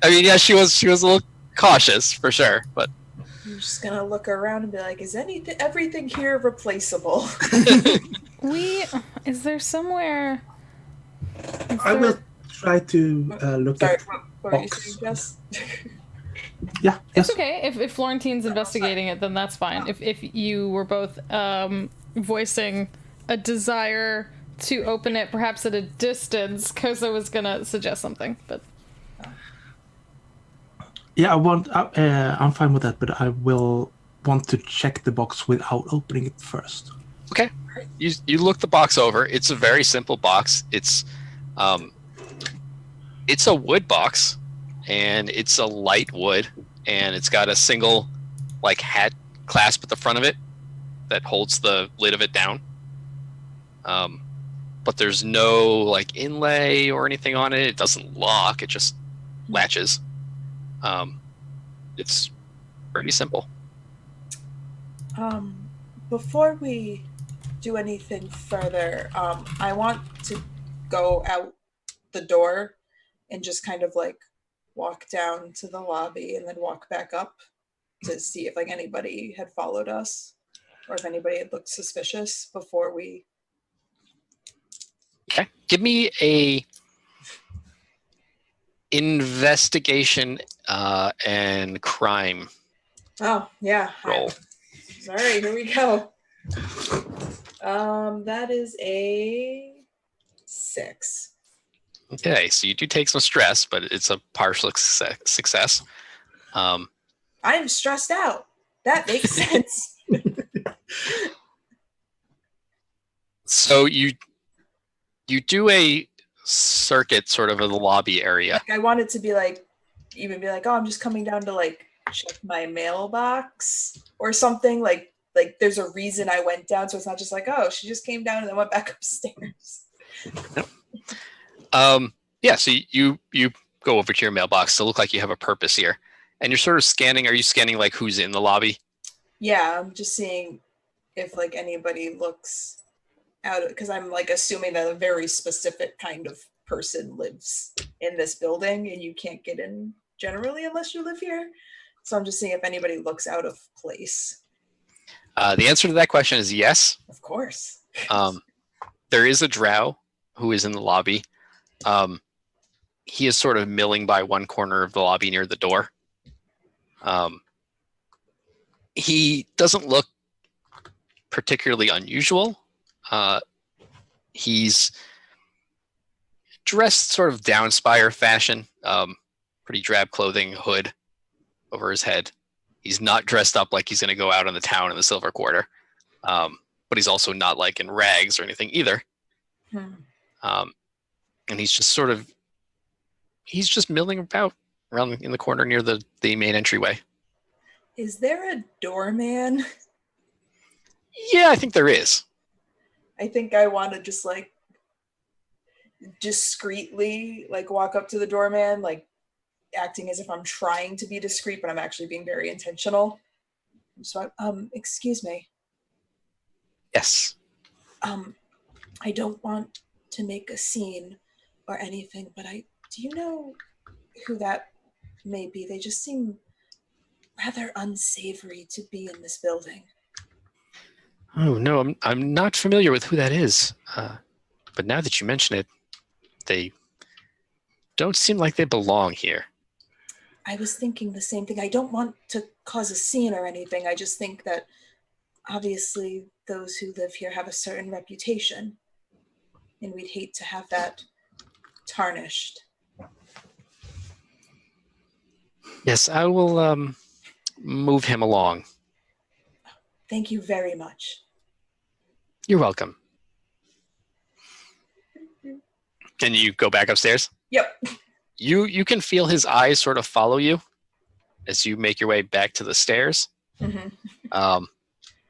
I mean, yeah, she was a little cautious for sure, but I'm just gonna look around and be like, is everything here replaceable? Is there somewhere? I will try to look at. What were you saying, Jess? Yeah, it's okay. If Florentine's investigating it, then that's fine. If you were both voicing a desire to open it, perhaps at a distance, Koza was gonna suggest something, but. Yeah, I'm fine with that, but I will want to check the box without opening it first. Okay. You look the box over. It's a very simple box. It's a wood box, and it's a light wood, and it's got a single like hat clasp at the front of it that holds the lid of it down. But there's no like inlay or anything on it. It doesn't lock. It just latches. It's pretty simple. Before we do anything further, I want to go out the door and just kind of like walk down to the lobby and then walk back up to see if like anybody had followed us or if anybody had looked suspicious before we. Okay. Give me a investigation and crime. Oh, yeah. Roll. Sorry, here we go. That is a 6. Okay, so you do take some stress, but it's a partial success. I'm stressed out. That makes sense. So you do a circuit sort of in the lobby area. Like I wanted to be like, oh, I'm just coming down to like check my mailbox or something. Like there's a reason I went down, so it's not just like, oh, she just came down and then went back upstairs. Yeah, so you go over to your mailbox to look like you have a purpose here. And you're sort of scanning. Are you scanning like who's in the lobby? Yeah, I'm just seeing if like anybody looks out, because I'm like assuming that a very specific kind of person lives in this building and you can't get in generally unless you live here. So I'm just seeing if anybody looks out of place. The answer to that question is yes. Of course. There is a drow who is in the lobby. He is sort of milling by one corner of the lobby near the door. He doesn't look particularly unusual. He's dressed sort of down Spire fashion, pretty drab clothing, hood over his head. He's not dressed up like he's going to go out on the town in the Silver Quarter, but he's also not like in rags or anything either. And he's just milling about around in the corner near the main entryway. Is there a doorman? Yeah, I think there is. I think I want to just like discreetly like walk up to the doorman, like acting as if I'm trying to be discreet, but I'm actually being very intentional. So, excuse me. Yes. I don't want to make a scene or anything, but do you know who that may be? They just seem rather unsavory to be in this building. Oh no, I'm not familiar with who that is. But now that you mention it, they don't seem like they belong here. I was thinking the same thing. I don't want to cause a scene or anything. I just think that obviously those who live here have a certain reputation, and we'd hate to have that tarnished. Yes, I will move him along. Thank you very much. You're welcome. Can you go back upstairs? Yep. You can feel his eyes sort of follow you as you make your way back to the stairs. Mm-hmm.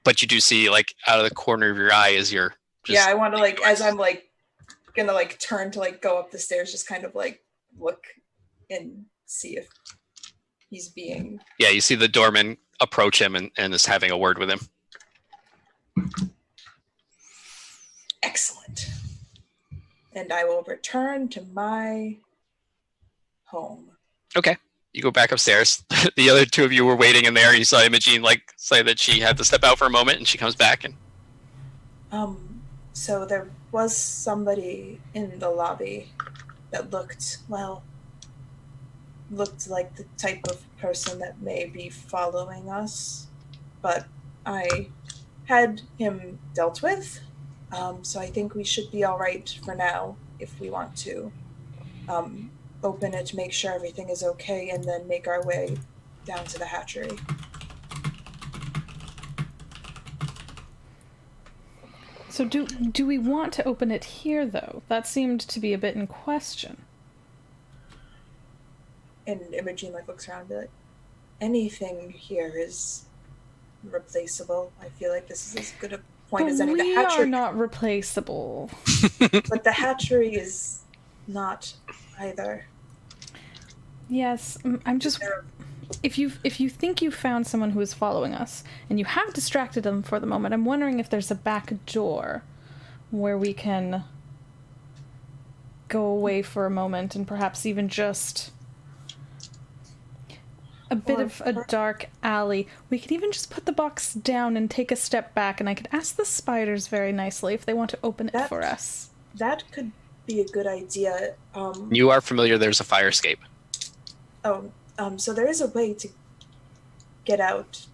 But you do see, like, out of the corner of your eye as you're I want to, like, as I'm, like, gonna, like, turn to, like, go up the stairs, just kind of, like, look and see if he's being... Yeah, you see the doorman approach him and is having a word with him. Excellent. And I will return to my home. Okay. You go back upstairs. The other two of you were waiting in there. You saw Imogene, like, say that she had to step out for a moment, and she comes back. And so there was somebody in the lobby that looked like the type of person that may be following us, but I had him dealt with, so I think we should be all right for now if we want to open it, make sure everything is okay, and then make our way down to the hatchery. So do we want to open it here, though? That seemed to be a bit in question. And Imogene, like, looks around and be like, anything here is replaceable. I feel like this is as good a point as any. We the hatchery are not replaceable. But the hatchery is not either. Yes, I'm just... If you think you found someone who is following us, and you have distracted them for the moment, I'm wondering if there's a back door where we can go away for a moment and perhaps even just a bit of a dark alley. We could even just put the box down and take a step back, and I could ask the spiders very nicely if they want to open it for us. That could be a good idea. You are familiar there's a fire escape. So there is a way to get out.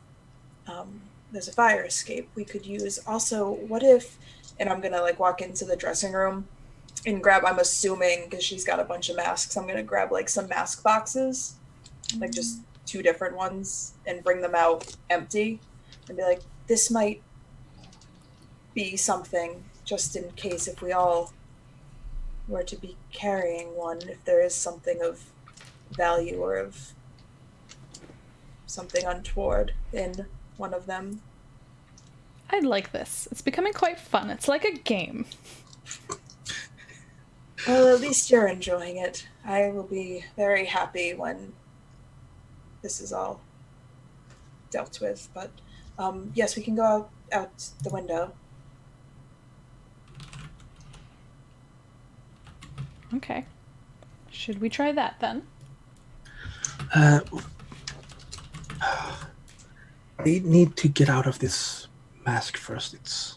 There's a fire escape we could use. Also, what if, and I'm going to, like, walk into the dressing room and grab, I'm assuming, because she's got a bunch of masks, I'm going to grab, like, some mask boxes, like just 2 different ones, and bring them out empty and be like, this might be something just in case if we all were to be carrying one, if there is something of value or of something untoward in one of them. I like this. It's becoming quite fun. It's like a game. Well, at least you're enjoying it. I will be very happy when this is all dealt with. But yes, we can go out the window. Okay. Should we try that then? We need to get out of this mask first. It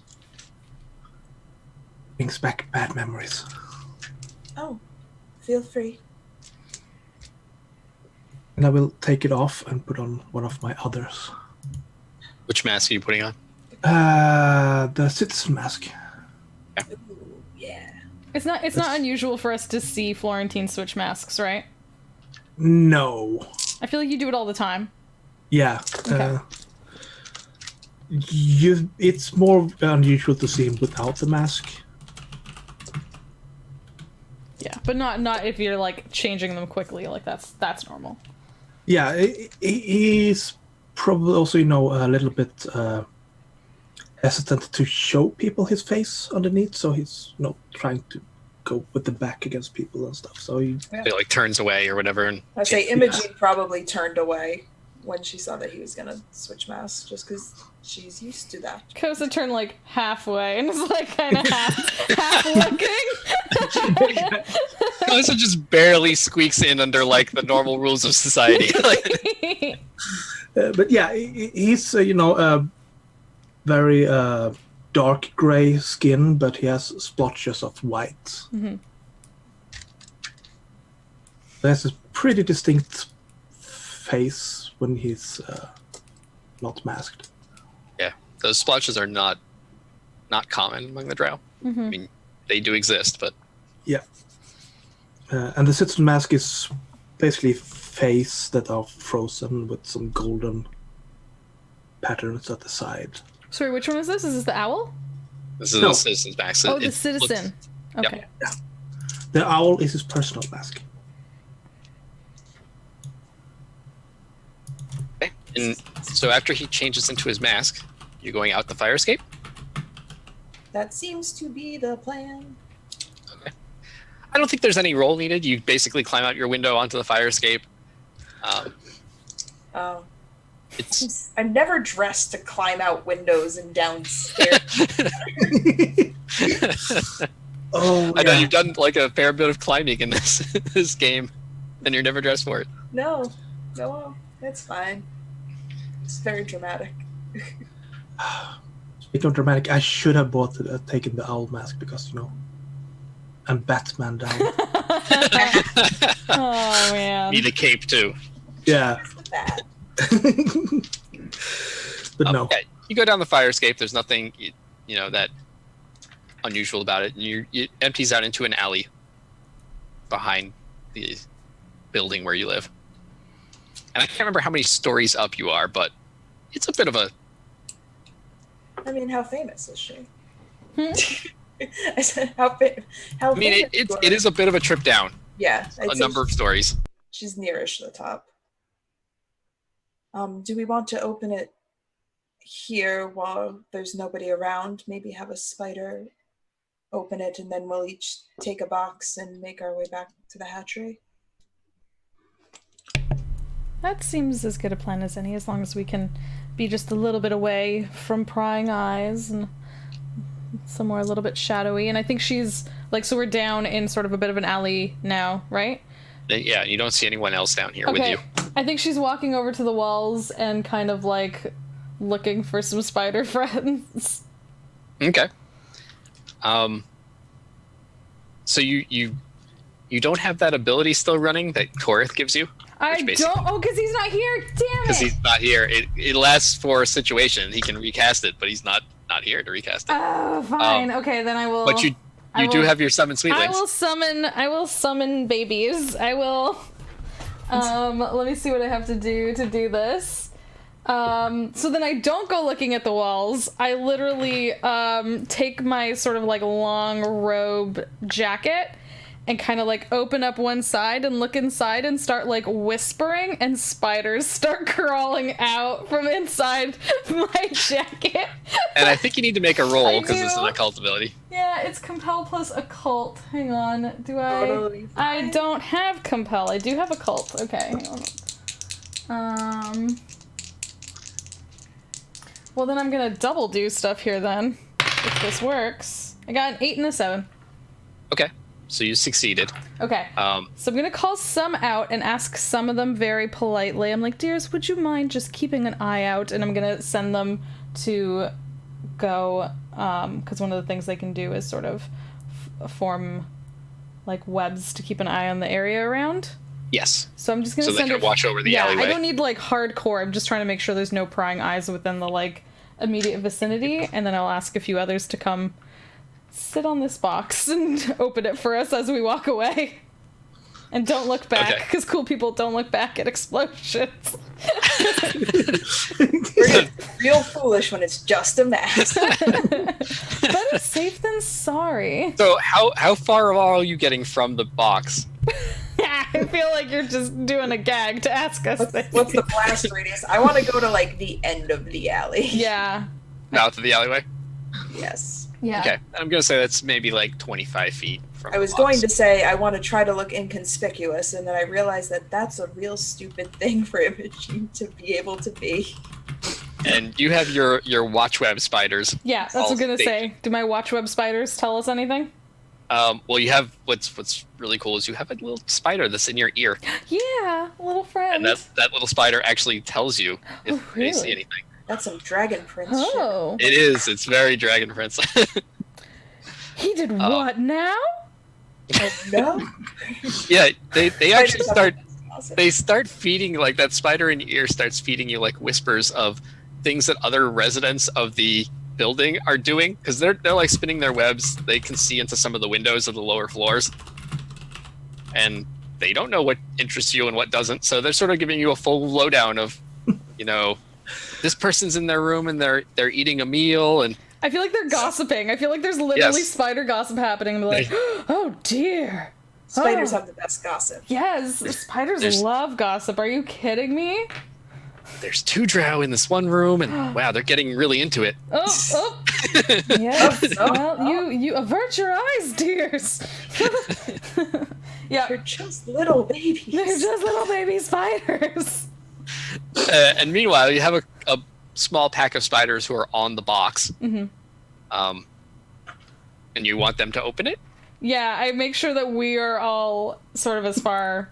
brings back bad memories. Oh, feel free. And I will take it off and put on one of my others. Which mask are you putting on? The citizen mask. Ooh, yeah. It's not unusual for us to see Florentine switch masks, right? No. I feel like you do it all the time. Yeah. Okay. It's more unusual to see him without the mask. Yeah, but not if you're, like, changing them quickly. Like, that's normal. Yeah, he's probably also, a little bit hesitant to show people his face underneath, so he's trying to go with the back against people and stuff. So he He, like, turns away or whatever. And I say Imogene probably turned away. when she saw that he was gonna switch masks, just because she's used to that. Kosa turned like halfway and is like kind of half looking. Kosa just barely squeaks in under like the normal rules of society. But yeah, he's very dark gray skin, but he has splotches of white. Mm-hmm. That's a pretty distinct face when he's not masked. Yeah, those splotches are not common among the drow. Mm-hmm. I mean, they do exist, but yeah. And the citizen mask is basically face that are frozen with some golden patterns at the side. Sorry, which one is this? Is this the owl? This is the citizen's mask. Oh, the citizen. Okay. Yeah. The owl is his personal mask. Okay. And so after he changes into his mask, you're going out the fire escape? That seems to be the plan. Okay. I don't think there's any roll needed. You basically climb out your window onto the fire escape. I'm never dressed to climb out windows and downstairs. Oh, I know you've done like a fair bit of climbing in this game, and you're never dressed for it. No, that's fine. It's very dramatic. Speaking of dramatic, I should have taken the owl mask because I'm Batman down. Oh man. Need a cape too. Yeah. That. But no. Okay. You go down the fire escape. There's nothing, that unusual about it. And it empties out into an alley behind the building where you live. And I can't remember how many stories up you are, but it's a bit of a. I mean, how famous is she? Hmm? I said, how famous? I mean, it is a bit of a trip down. Yeah. A number of stories. She's nearish the top. Do we want to open it here while there's nobody around? Maybe have a spider open it, and then we'll each take a box and make our way back to the hatchery. That seems as good a plan as any, as long as we can be just a little bit away from prying eyes and somewhere a little bit shadowy. And I think she's like, so we're down in sort of a bit of an alley now, right? Yeah, you don't see anyone else down here with you. I think she's walking over to the walls and kind of like looking for some spider friends. Okay. So you don't have that ability still running that Korith gives you? I don't. Oh, because he's not here. Damn it. Because he's not here. It lasts for a situation. He can recast it, but he's not here to recast it. Oh, fine. Okay, then I will. But you do have your summon sweetlings. I will summon babies. I will. Let me see what I have to do this. So then I don't go looking at the walls. I literally take my sort of like long robe jacket and kind of like open up one side and look inside and start like whispering, and spiders start crawling out from inside my jacket. And I think you need to make a roll because this is an occult ability. Yeah, it's compel plus occult. Hang on. Do I? Totally fine. I don't have compel. I do have occult. Okay. Well, then I'm gonna double do stuff here then, if this works. I got an 8 and a 7. Okay. So you succeeded. Okay. So I'm gonna call some out and ask some of them very politely. I'm like, dears, would you mind just keeping an eye out? And I'm gonna send them to go, because one of the things they can do is sort of form like webs to keep an eye on the area around. Yes. So I'm just gonna send they can watch over the alleyway. I don't need like hardcore. I'm just trying to make sure there's no prying eyes within the like immediate vicinity, and then I'll ask a few others to come sit on this box and open it for us as we walk away. And don't look back, because cool people don't look back at explosions. We're real foolish when it's just a mask. Better safe than sorry. So how far are you getting from the box? I feel like you're just doing a gag to ask us this. What's the blast radius? I want to go to like the end of the alley. Yeah. Out to the alleyway? Yes. Yeah. Okay, I'm gonna say that's maybe like 25 feet from. I was going to say I want to try to look inconspicuous, and then I realized that that's a real stupid thing for Imogene to be able to be. And you have your watch web spiders. Yeah, that's what I'm gonna say. Do my watch web spiders tell us anything? Well, you have what's really cool is you have a little spider that's in your ear. Yeah, little friend. And that little spider actually tells you if really? they see anything. That's some Dragon Prince Oh. It is. It's very Dragon Prince. He did what now? shit. No? Yeah, they actually Awesome. they start feeding, like, that spider in your ear starts feeding you like whispers of things that other residents of the building are doing, because they're like spinning their webs. They can see into some of the windows of the lower floors, and they don't know what interests you and what doesn't, so they're sort of giving you a full lowdown of, this person's in their room and they're eating a meal, and I feel like they're gossiping. I feel like there's literally spider gossip happening. They're like, oh dear. Spiders have the best gossip. Yes, spiders love gossip. Are you kidding me? there's two drow in this one room, and wow, they're getting really into it. Oh. Yes. Well, you avert your eyes, dears. Yeah. They're just little babies. They're just little baby spiders. And meanwhile, you have a small pack of spiders who are on the box. Mm-hmm. And you want them to open it? Yeah, I make sure that we are all sort of as far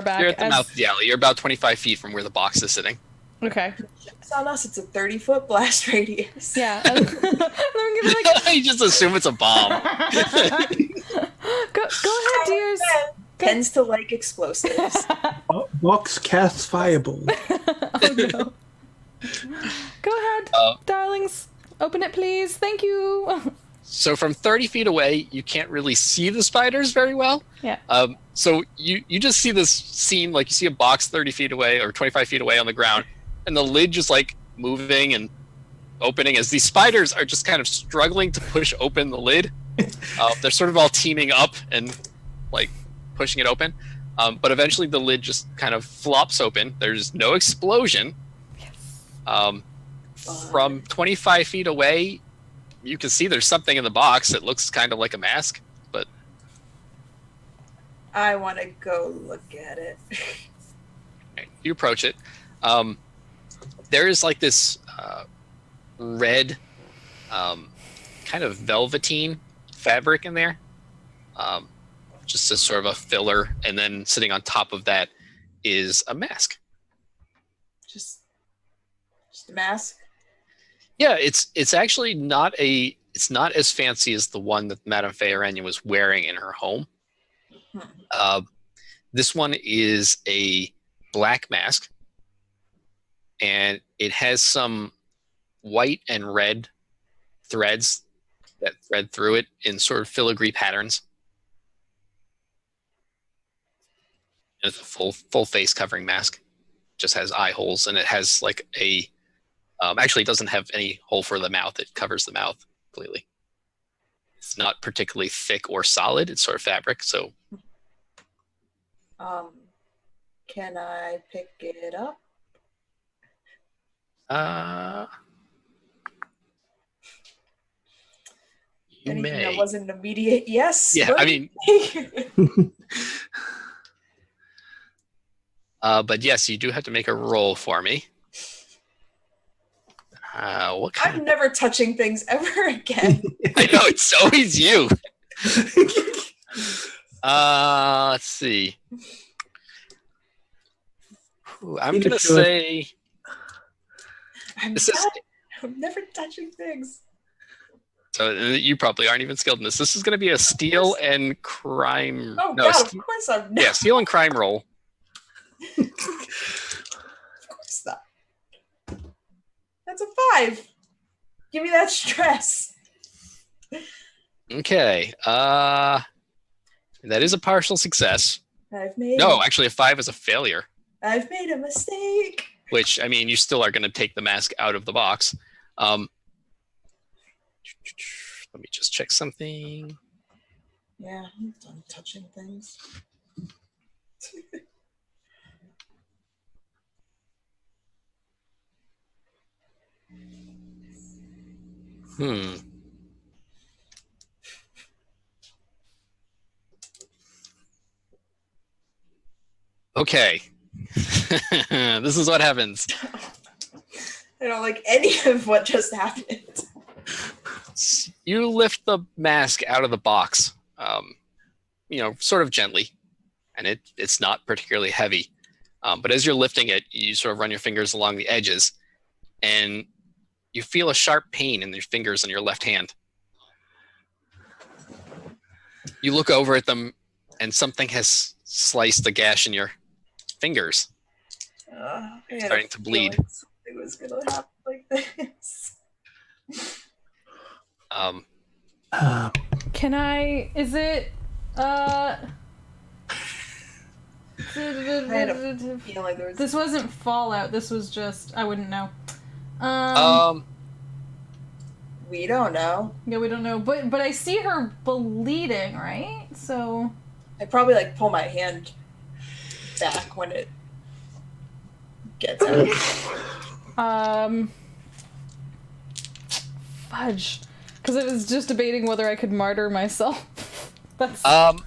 back You're at the as... mouth of the alley. You're about 25 feet from where the box is sitting. Okay. It's on us. It's a 30-foot blast radius. Yeah. And then we can be like, You just assume it's a bomb. go ahead, dears. Tends to like explosives. Box casts fireball. Oh no. Go ahead, darlings. Open it, please. Thank you. So from 30 feet away, you can't really see the spiders very well. Yeah. So you just see this scene, like you see a box 30 feet away or 25 feet away on the ground, and the lid just like moving and opening as these spiders are just kind of struggling to push open the lid. They're sort of all teaming up and like pushing it open. But eventually the lid just kind of flops open. There's no explosion. Yes. From 25 feet away, you can see there's something in the box that looks kind of like a mask, but I want to go look at it. you approach it. There is like this red kind of velveteen fabric in there, just as sort of a filler, and then sitting on top of that is a mask. Just a mask. Yeah, it's actually it's not as fancy as the one that Madame Feorenya was wearing in her home. This one is a black mask, and it has some white and red threads that thread through it in sort of filigree patterns. And it's a full face covering mask. Just has eye holes, and it has like a actually it doesn't have any hole for the mouth. It covers the mouth completely. It's not particularly thick or solid. It's sort of fabric. So Can I pick it up? You Anything may. that wasn't an immediate yes. Yeah, but- I mean, but yes, you do have to make a roll for me. What kind I'm never touching things ever again. I know, it's always you. Let's see. I'm gonna say this is. I'm never touching things. So you probably aren't even skilled in this. This is gonna be a steal and crime. Oh no, God, of course I'm not. yeah, steal and crime roll. Of course not. That's a 5. Give me that stress. Okay. That is a partial success. No, actually, a 5 is a failure. I've made a mistake. Which, I mean, you still are going to take the mask out of the box. Let me just check something. Yeah, I'm done touching things. Okay. This is what happens. I don't like any of what just happened. You lift the mask out of the box, sort of gently, and it's not particularly heavy. But as you're lifting it, you sort of run your fingers along the edges, and you feel a sharp pain in your fingers on your left hand. You look over at them, and something has sliced a gash in your fingers. It's starting to bleed. It was gonna happen like this. Can I? Is it? I had a feeling like there was. This wasn't Fallout. This was just. I wouldn't know. We don't know. Yeah, we don't know. But I see her bleeding, right? So. I probably like pull my hand back when it gets out. Fudge. Because I was just debating whether I could martyr myself. That's. I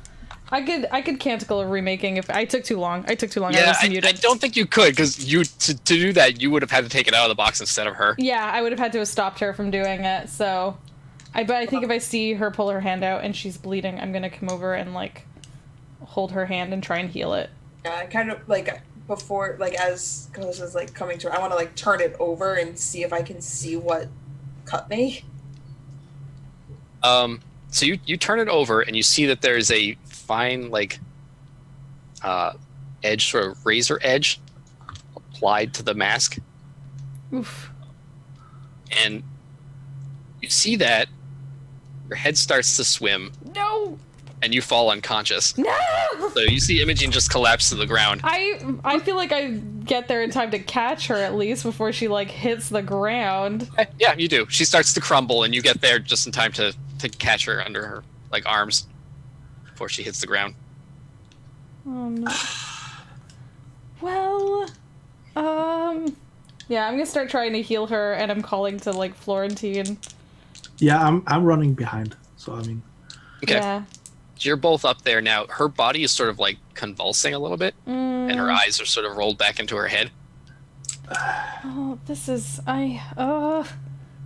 could canticle a remaking if I took too long. I Yeah, was muted. I don't think you could, because to do that, you would have had to take it out of the box instead of her. Yeah, I would have had to have stopped her from doing it. So, but I think if I see her pull her hand out and she's bleeding, I'm gonna come over and like hold her hand and try and heal it. Yeah, I kind of like before, like as Ghost is like coming to her, I want to like turn it over and see if I can see what cut me. So you turn it over and you see that there's a fine like edge, sort of razor edge applied to the mask. Oof. And you see that your head starts to swim. No. And you fall unconscious. No. So you see Imogen just collapse to the ground. I feel like I get there in time to catch her at least before she like hits the ground. Yeah, you do. She starts to crumble, and you get there just in time to catch her under her like arms before she hits the ground. Oh no. Well, yeah, I'm gonna start trying to heal her, and I'm calling to like Florentine. Yeah, I'm running behind. So I mean. Okay. Yeah. You're both up there now. Her body is sort of like convulsing a little bit, and her eyes are sort of rolled back into her head. Oh, this is I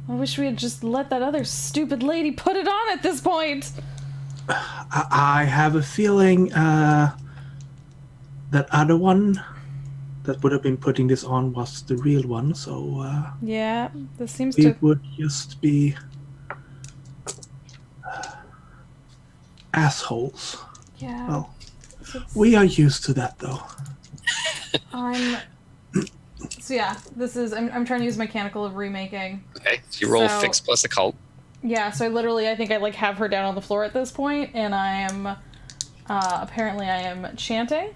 wish we had just let that other stupid lady put it on at this point. I have a feeling that other one that would have been putting this on was the real one. So yeah, this seems it to. would just be assholes. Yeah. Well, we are used to that though. So yeah, this is I'm trying to use mechanical of remaking. Okay, so you roll fix plus occult. Yeah, so I think I like have her down on the floor at this point, and I am apparently I am chanting,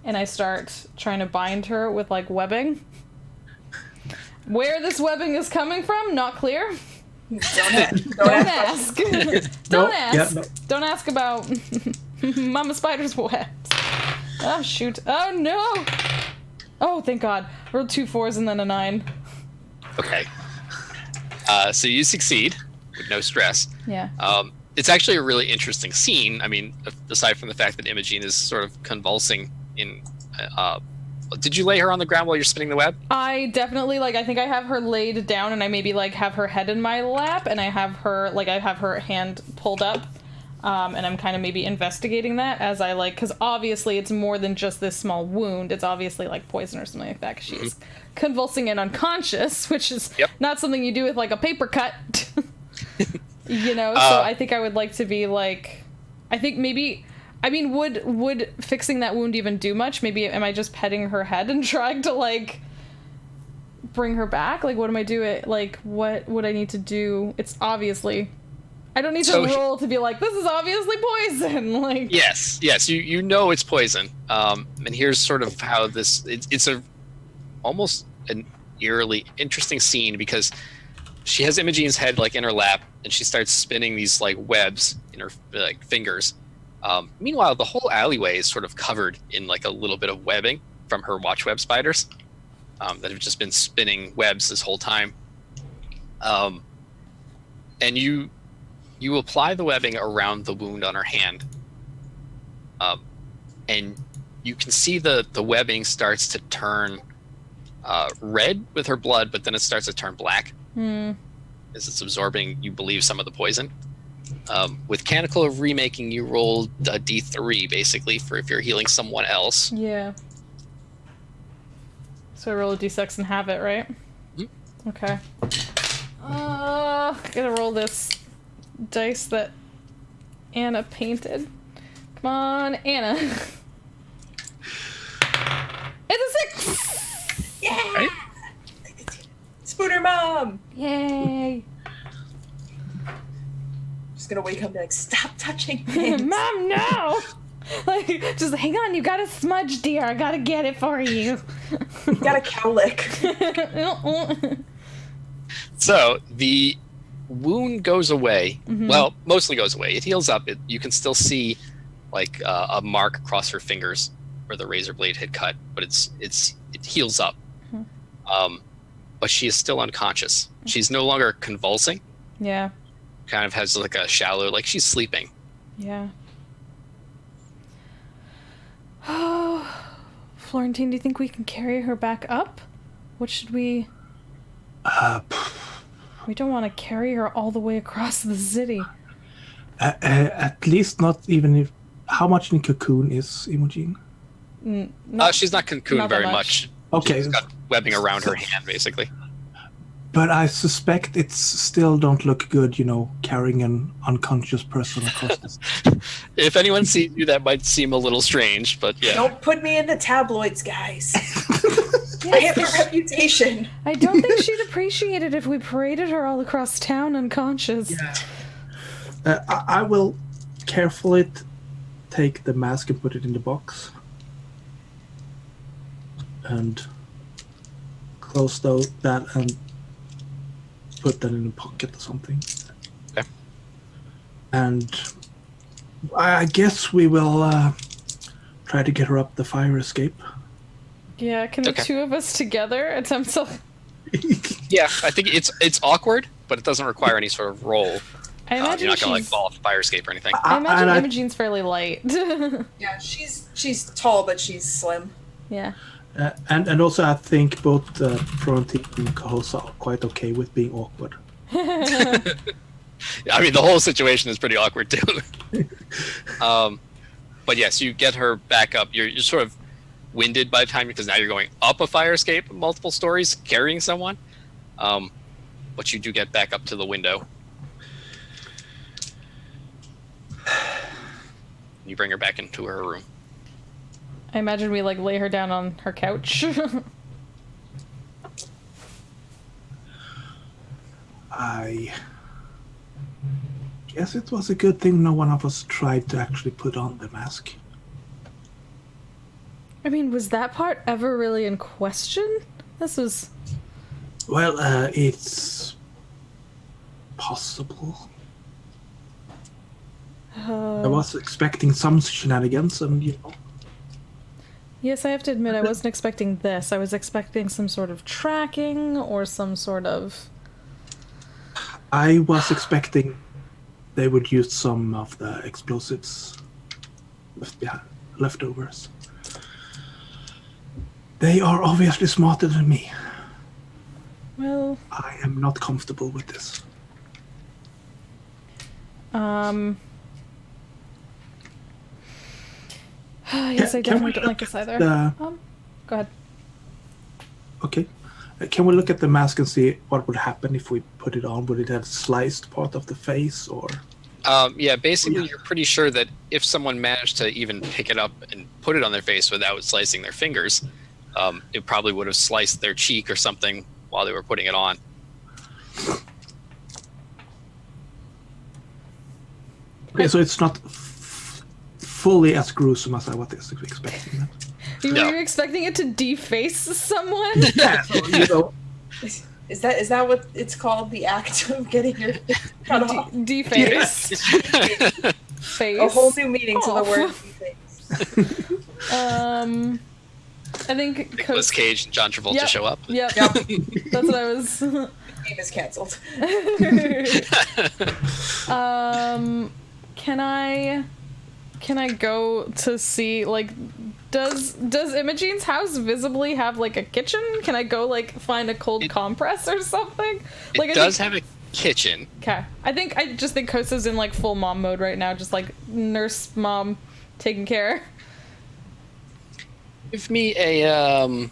and I start trying to bind her with like webbing. Where this webbing is coming from, not clear. Don't ask. Don't ask. Yeah, no. Don't ask about Mama Spider's webs. Oh shoot! Oh no! Oh thank God! I rolled 2 4s and then a 9. Okay. So you succeed with no stress. Yeah. It's actually a really interesting scene. I mean, aside from the fact that Imogen is sort of convulsing in. Did you lay her on the ground while you're spinning the web? I definitely I think I have her laid down, and I maybe have her head in my lap, and I have her hand pulled up, and I'm kind of maybe investigating that as I because obviously it's more than just this small wound. It's obviously poison or something like that, because she's convulsing and unconscious, which is not something you do with a paper cut. So I think I would like to be I think maybe. I mean, would fixing that wound even do much? Maybe am I just petting her head and trying to bring her back? What am I doing? What would I need to do? It's obviously I don't need to roll to be this is obviously poison. Yes, you know it's poison. And here's sort of how this it's a almost an eerily interesting scene, because she has Imogen's head in her lap, and she starts spinning these webs in her fingers. Meanwhile, the whole alleyway is sort of covered in a little bit of webbing from her watch web spiders that have just been spinning webs this whole time. And you apply the webbing around the wound on her hand, and you can see the webbing starts to turn red with her blood, but then it starts to turn black as it's absorbing, you believe, some of the poison. With Canonical Remaking, you roll a d3 basically for if you're healing someone else. Yeah. So I roll a d6 and have it, right? Mm-hmm. Okay. Gonna roll this dice that Anna painted. Come on, Anna. It's a 6! Yeah! Right? Spooner Mom! Yay! Just gonna wake up and be like, stop touching things. Mom, no! Like, just hang on, you got a smudge, dear. I gotta get it for you. You got a cowlick. So the wound goes away. Well, mostly goes away. It heals up. You can still see like a mark across her fingers where the razor blade had cut, but it heals up. But she is still unconscious. She's no longer convulsing. Yeah. Kind of has like a shallow, like she's sleeping. Yeah. Oh, Florentine, do you think we can carry her back up? What should we... We don't want to carry her all the way across the city. At least not even if... How much in cocoon is Imogen? She's not cocooned very much. Okay. She's got webbing around her hand, basically. But I suspect it's still don't look good, carrying an unconscious person across this. If anyone sees you, that might seem a little strange, but yeah. Don't put me in the tabloids, guys. I have a reputation. I don't think she'd appreciate it if we paraded her all across town unconscious. Yeah. I will carefully take the mask and put it in the box. And close that and put that in a pocket or something. Okay. And I guess we will try to get her up the fire escape. Yeah, can the two of us together attempt to... Yeah, I think it's awkward, but it doesn't require any sort of roll. I imagine you're not going to fall off the fire escape or anything. I imagine Imogen's fairly light. Yeah, she's tall, but she's slim. Yeah. And also I think both Florentine and Cahosa are quite okay with being awkward. I mean, the whole situation is pretty awkward too. But yes, you get her back up. You're sort of winded by the time, because now you're going up a fire escape, multiple stories, carrying someone. But you do get back up to the window. You bring her back into her room. I imagine we lay her down on her couch. I guess it was a good thing no one of us tried to actually put on the mask. I mean, was that part ever really in question? This was... Well, it's possible. I was expecting some shenanigans, and Yes, I have to admit, I wasn't expecting this. I was expecting some sort of tracking or some sort of... I was expecting they would use some of the explosives leftovers. They are obviously smarter than me. Well... I am not comfortable with this. Yes, I definitely don't like this either. Go ahead. Okay. Can we look at the mask and see what would happen if we put it on? Would it have sliced part of the face, or? Yeah, basically you're pretty sure that if someone managed to even pick it up and put it on their face without slicing their fingers, it probably would have sliced their cheek or something while they were putting it on. Okay, so it's not fully as gruesome as I was expecting. Were you expecting it to deface someone? Yeah, so, Is that what it's called? The act of getting your cut off? Defaced. Face. A whole new meaning to the word deface. I think Nicolas Cage and John Travolta show up. Yep. That's what I was. Game is canceled. Can I go to see Does Imogene's house visibly have like a kitchen? Can I go like find a cold compress or something? Like It does have a kitchen. Okay. I just think Kosa's in like full mom mode right now, just like nurse mom taking care. Give me a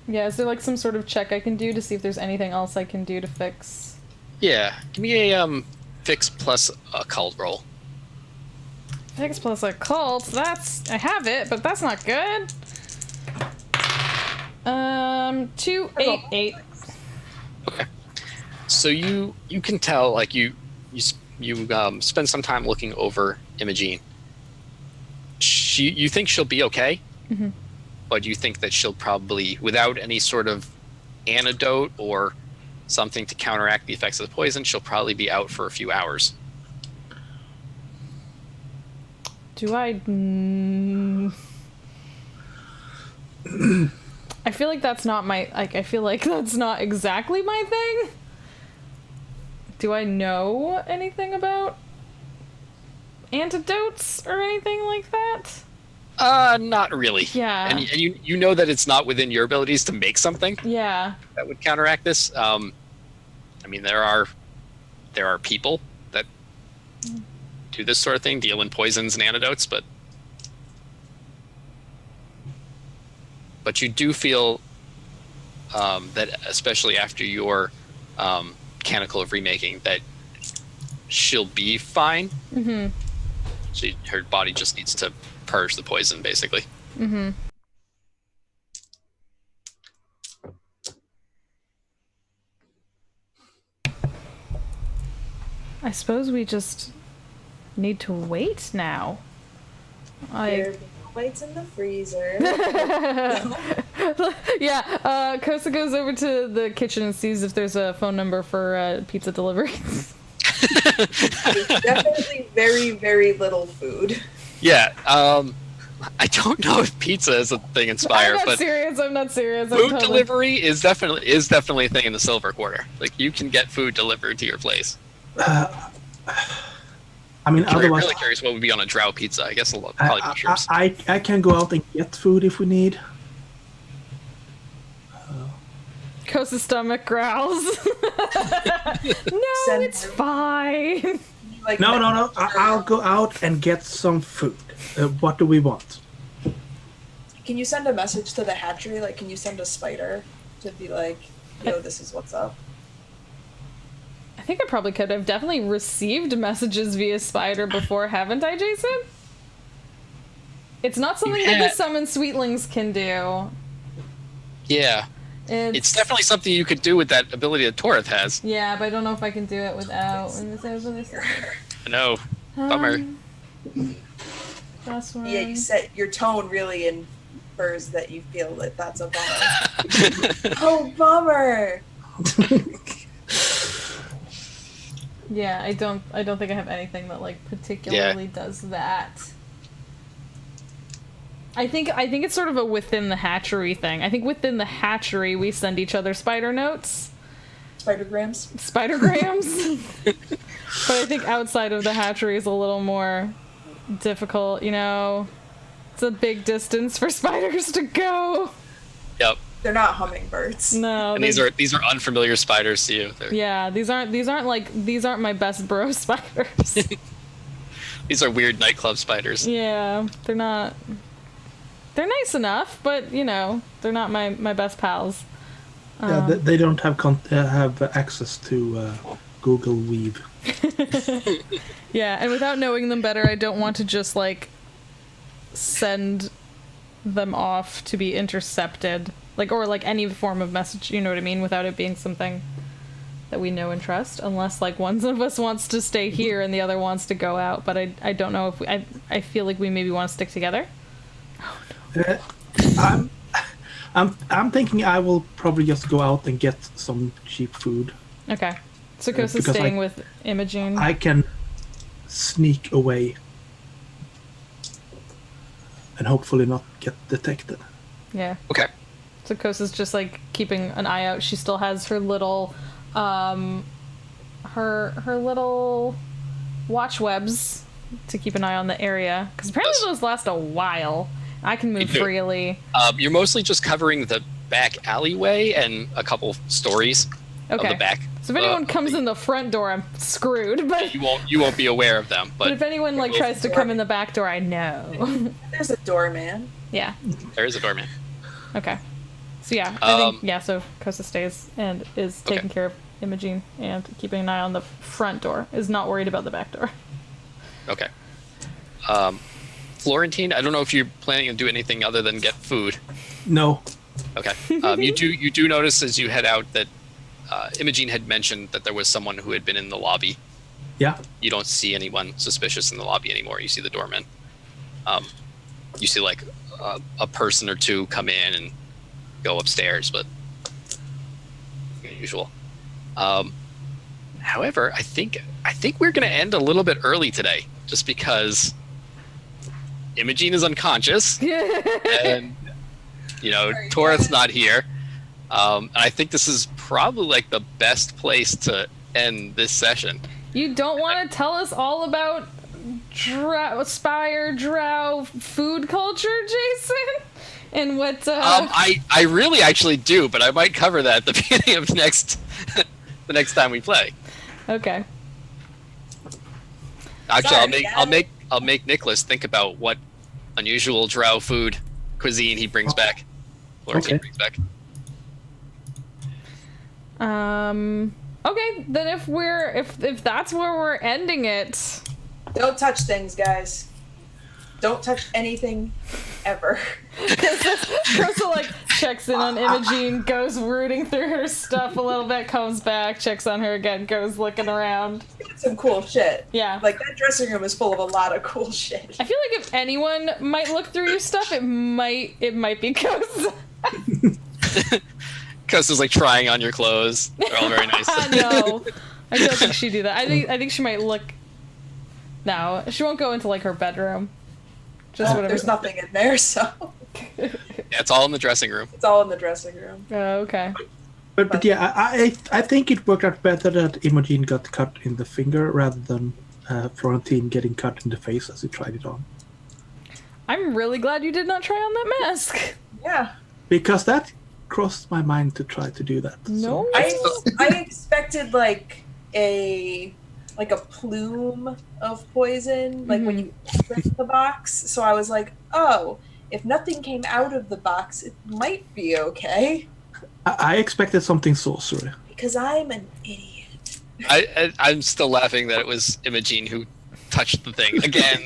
Yeah, is there like some sort of check I can do to see if there's anything else I can do to fix? yeah. Give me a fix plus a cult roll. Fix plus a cult, I have it, but that's not good. 2, 8, 8. Okay. So you can tell, like you spend some time looking over Imogene. You think she'll be okay, but you think that she'll probably, without any sort of antidote or something to counteract the effects of the poison, she'll probably be out for a few hours. Do I? I feel like that's not my, like, I feel like that's not exactly my thing. Do I know anything about antidotes or anything like that? Not really. Yeah. And you know that it's not within your abilities to make something Yeah. that would counteract this. I mean, there are people that do this sort of thing, deal in poisons and antidotes, but you do feel that, especially after your mechanical of remaking, that she'll be fine. Mm-hmm. Her body just needs to purge the poison, basically. Mm-hmm. I suppose we just need to wait now. There are lights in the freezer. Yeah, Kosa goes over to the kitchen and sees if there's a phone number for pizza delivery. There's definitely very, very little food. Yeah, I don't know if pizza is a thing in Spire, I'm but not serious. food delivery is definitely a thing in the Silver Quarter. Like, you can get food delivered to your place. I mean, I'm otherwise, really curious what would be on a drow pizza. I guess probably mushrooms. I can go out and get food if we need. Kosa's stomach growls. No, it's fine. Like, No. I'll go out and get some food. What do we want? Can you send a message to the hatchery? Like, can you send a spider to be like, yo, this is what's up? I think I probably could. I've definitely received messages via Spider before, haven't I, Jason? It's not something that the summon sweetlings can do. Yeah. It's definitely something you could do with that ability that Torith has. Yeah, but I don't know if I can do it without. I know. Bummer. Password. Yeah, you set your tone really infers that you feel that that's a bummer. Oh, bummer. Yeah, I don't think I have anything that like particularly does that. I think it's sort of a within the hatchery thing. I think within the hatchery we send each other spider notes. Spidergrams. But I think outside of the hatchery is a little more difficult, you know. It's a big distance for spiders to go. Yep. They're not hummingbirds. No. And these are unfamiliar spiders to you. Yeah, these aren't my best bro spiders. These are weird nightclub spiders. Yeah, they're not. They're nice enough, but you know, they're not my best pals. Yeah, they don't have access to Google Weave. Yeah, and without knowing them better, I don't want to just like send them off to be intercepted, like, or like any form of message, you know what I mean, without it being something that we know and trust, unless like one of us wants to stay here and the other wants to go out. But I don't know if I feel like we maybe want to stick together. I'm thinking I will probably just go out and get some cheap food. Okay. So Kosa's staying with Imogen. I can sneak away and hopefully not get detected. Yeah. Okay. So Kosa's just like keeping an eye out. She still has her little her little watch webs to keep an eye on the area, because apparently those last a while. I can move freely. You're mostly just covering the back alleyway and a couple stories of the back. So if anyone comes in the front door, I'm screwed. But you won't be aware of them. But if anyone like tries to come in the back door, I know. There's a doorman. Yeah. There is a doorman. Okay. So yeah, I think so Kosa stays and is taking care of Imogene and keeping an eye on the front door. Is not worried about the back door. Okay. Florentine, I don't know if you're planning to do anything other than get food. No. Okay. You do notice as you head out that Imogene had mentioned that there was someone who had been in the lobby. Yeah. You don't see anyone suspicious in the lobby anymore. You see the doorman. You see like a person or two come in and go upstairs, but usual. However, I think we're going to end a little bit early today, just because Imogene is unconscious, and Torith's not here. And I think this is probably like the best place to end this session. You don't want to tell us all about Spire Drow food culture, Jason? And what? I really actually do, but I might cover that at the beginning of the next time we play. Okay. Actually, I'll make Nicholas think about what unusual Drow food cuisine he brings back. Florentine brings back. Okay, then if that's where we're ending it. Don't touch things, guys. Don't touch anything ever. Kosa like checks in on Imogene, goes rooting through her stuff a little bit, comes back, checks on her again, goes looking around. Some cool shit. Yeah. Like that dressing room is full of a lot of cool shit. I feel like if anyone might look through your stuff, it might be Kosa. Kosa's like trying on your clothes. They're all very nice. No, I don't think she'd do that. I think she might look. No, she won't go into like her bedroom. Just whatever. There's nothing in there, so. Yeah, it's all in the dressing room. It's all in the dressing room. Oh, okay. But yeah, I think it worked out better that Imogene got cut in the finger rather than Florentine getting cut in the face as he tried it on. I'm really glad you did not try on that mask. Yeah. Because that crossed my mind to try to do that. No. So. I expected like a plume of poison, like when you open the box. So I was like, oh, if nothing came out of the box, it might be okay. I expected something sorcery. Because I'm an idiot. I'm still laughing that it was Imogene who touched the thing again.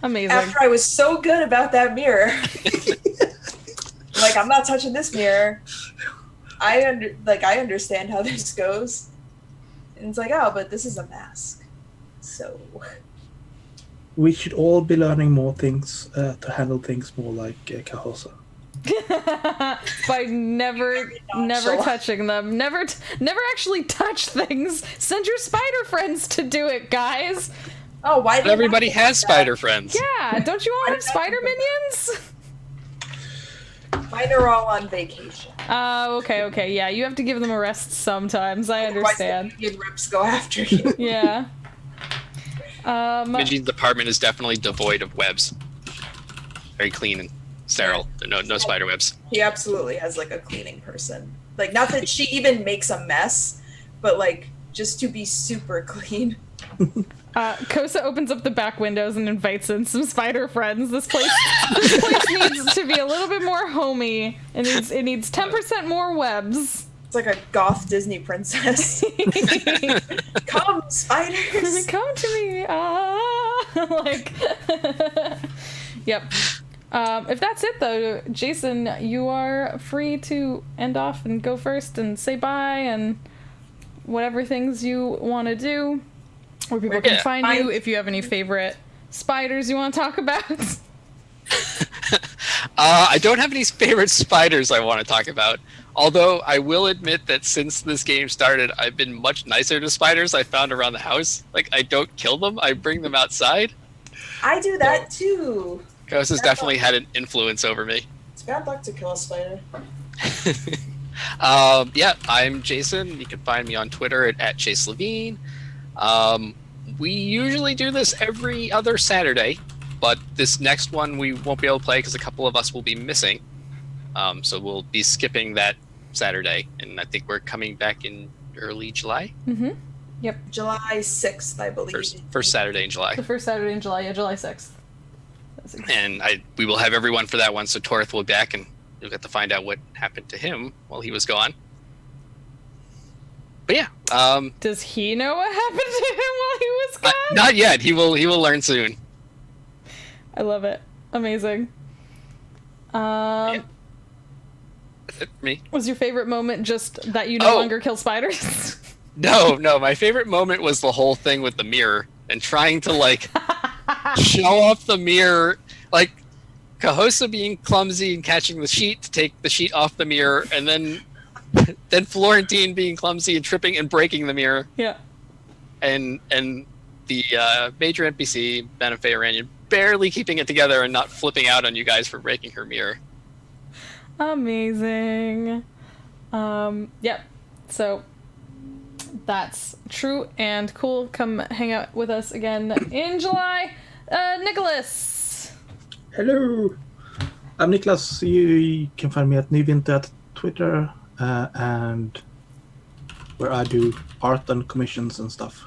Amazing. After I was so good about that mirror. Like, I'm not touching this mirror. I understand how this goes. And it's like, oh, but this is a mask. So we should all be learning more things to handle things more like Kahosa. By never touching them. Never actually touch things. Send your spider friends to do it, guys. Oh, why? But everybody has spider friends. Yeah, don't you all have spider minions? Mine are all on vacation. Oh, okay. Yeah, you have to give them a rest sometimes. I understand. Otherwise, the rips go after you. Yeah. Imogene's apartment is definitely devoid of webs. Very clean and sterile. No spider webs. He absolutely has like a cleaning person. Like, not that she even makes a mess, but like just to be super clean. Kosa opens up the back windows and invites in some spider friends. This place needs to be a little bit more homey. It needs 10% more webs. It's like a goth Disney princess. Come, spiders! Come to me! Yep. If that's it, though, Jason, you are free to end off and go first and say bye and whatever things you want to do. Where people can find you, if you have any favorite spiders you want to talk about. I don't have any favorite spiders I want to talk about. Although I will admit that since this game started, I've been much nicer to spiders I found around the house. Like, I don't kill them, I bring them outside. I do that too. Ghost has definitely had an influence over me. It's bad luck to kill a spider. Yeah, I'm Jason. You can find me on Twitter at Chase Levine. We usually do this every other Saturday, but this next one we won't be able to play because a couple of us will be missing. So we'll be skipping that Saturday, and I think we're coming back in early July. Mm-hmm. Yep. July 6th, I believe. First Saturday in July. The first Saturday in July, yeah, July 6th. And we will have everyone for that one, so Torth will be back, and you'll get to find out what happened to him while he was gone. But yeah. Does he know what happened to him while he was gone? Not yet. He will learn soon. I love it. Amazing. Yeah. That's it for me. Was your favorite moment just that you no longer kill spiders? No. My favorite moment was the whole thing with the mirror and trying to, like, show off the mirror. Like, Cahosa being clumsy and catching the sheet to take the sheet off the mirror, and then Florentine being clumsy and tripping and breaking the mirror. Yeah. And the major NPC, Benefay Iranian, barely keeping it together and not flipping out on you guys for breaking her mirror. Amazing. Yep. So that's true and cool. Come hang out with us again in July. Nicholas. Hello. I'm Nicholas. You can find me at Nivint at Twitter, and where I do art and commissions and stuff.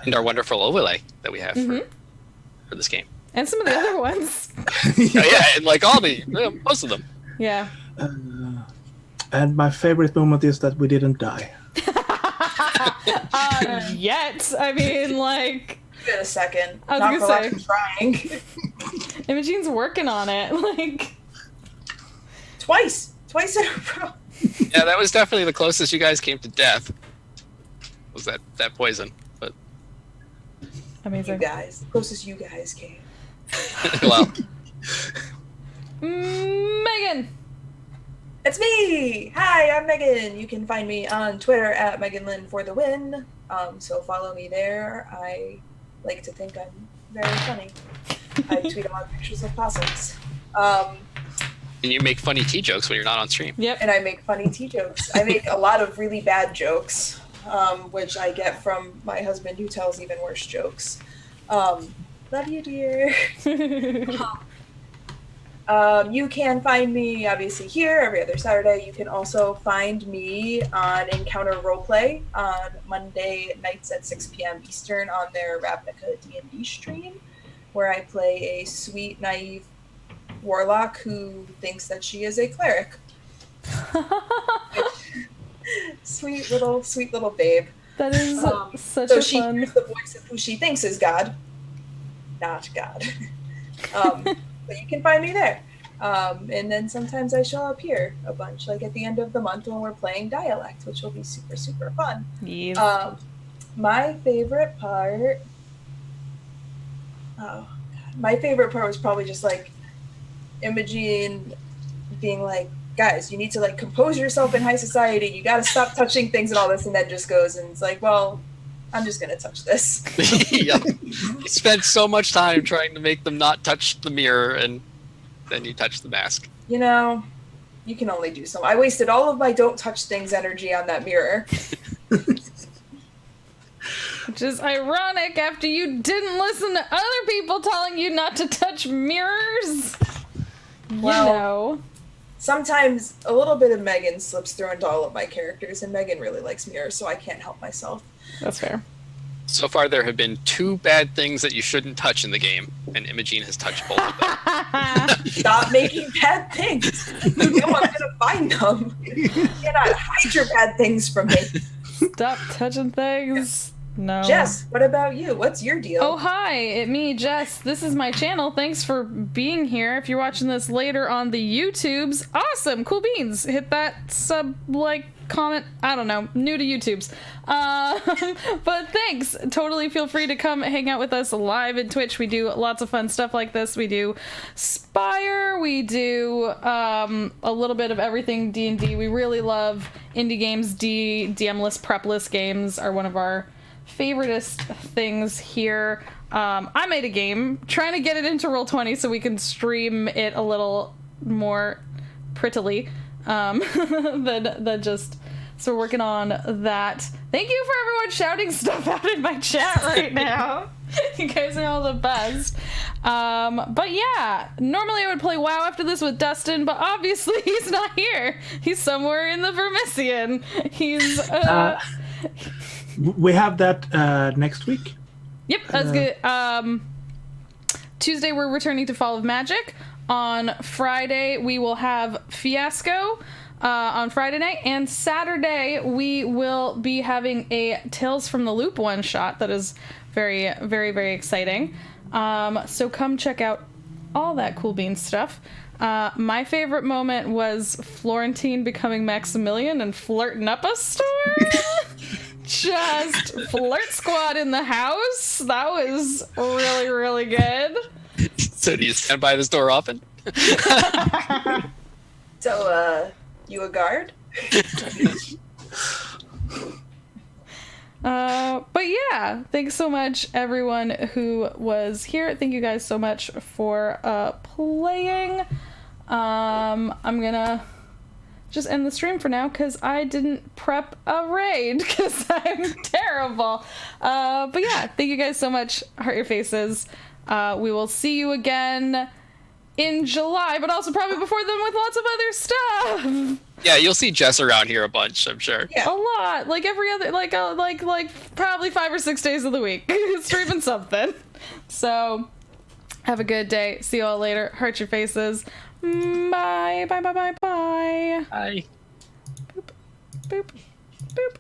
And our wonderful overlay that we have for this game. And some of the other ones. Yeah, and like most of them. Yeah. And my favorite moment is that we didn't die. Yet. I mean, like... Give it a second. I was Not for gonna lack of trying. Imogene's working on it. Like... Twice in a row. Yeah, that was definitely the closest you guys came to death. Was that poison? But amazing. You guys, closest you guys came. well, Megan. It's me. Hi, I'm Megan. You can find me on Twitter at MeganLynn for the win. So follow me there. I like to think I'm very funny. I tweet a lot of pictures of possums. and you make funny tea jokes when you're not on stream. Yep. And I make funny tea jokes. I make a lot of really bad jokes, which I get from my husband, who tells even worse jokes. Love you, dear. You can find me, obviously, here every other Saturday. You can also find me on Encounter Roleplay on Monday nights at 6 p.m. Eastern on their Ravnica D&D stream, where I play a sweet, naive warlock who thinks that she is a cleric. sweet little babe. That is such so a she fun. hears the voice of who she thinks is God, not God. But you can find me there. And then sometimes I show up here a bunch, like at the end of the month when we're playing Dialect, which will be super, super fun. Yes. My favorite part... Oh, God. My favorite part was probably just like Imogen being like, guys, you need to like compose yourself in high society. You got to stop touching things and all this. And then just goes and it's like, well, I'm just going to touch this. Yeah. You spent so much time trying to make them not touch the mirror, and then you touch the mask. You know, you can only do so. I wasted all of my don't touch things energy on that mirror. Which is ironic after you didn't listen to other people telling you not to touch mirrors. Well, you know. Sometimes a little bit of Megan slips through into all of my characters, and Megan really likes mirrors, so I can't help myself. That's fair. So far, there have been 2 bad things that you shouldn't touch in the game, and Imogen has touched both of them. Stop making bad things. You know I'm gonna find them. You cannot hide your bad things from me. Stop touching things. No. Jess, what about you? What's your deal? Oh, hi, it's me, Jess. This is my channel. Thanks for being here. If you're watching this later on the YouTubes, awesome, cool beans. Hit that sub, like, comment, I don't know, new to YouTubes. But thanks. Totally feel free to come hang out with us live in Twitch. We do lots of fun stuff like this. We do Spire. We do a little bit of everything D&D. We really love indie games. DM-less, prep-less games are one of our favoritist things here. I made a game trying to get it into Roll20 so we can stream it a little more prettily than just So we're working on that. Thank you for everyone shouting stuff out in my chat right now. You guys are all the best. But yeah, normally I would play WoW after this with Dustin, but obviously he's not here. He's somewhere in the Vermissian. He's we have that next week. Yep, that's good. Tuesday we're returning to Fall of Magic. On Friday we will have Fiasco on Friday night, and Saturday we will be having a Tales from the Loop one shot that is very, very, very exciting. So come check out all that cool beans stuff. My favorite moment was Florentine becoming Maximilian and flirting up a storm. Just flirt squad in the house. That was really, really good. So do you stand by this door often? So, you a guard? But yeah, thanks so much everyone who was here. Thank you guys so much for playing. I'm gonna just end the stream for now because I didn't prep a raid because I'm terrible. But yeah, thank you guys so much. Heart your faces. We will see you again in July, but also probably before then with lots of other stuff. Yeah, you'll see Jess around here a bunch, I'm sure. Yeah. A lot, like every other, like probably 5 or 6 days of the week, streaming something. So, have a good day. See you all later. Heart your faces. Bye. Bye. Bye. Bye. Bye. Bye. Boop. Boop. Boop.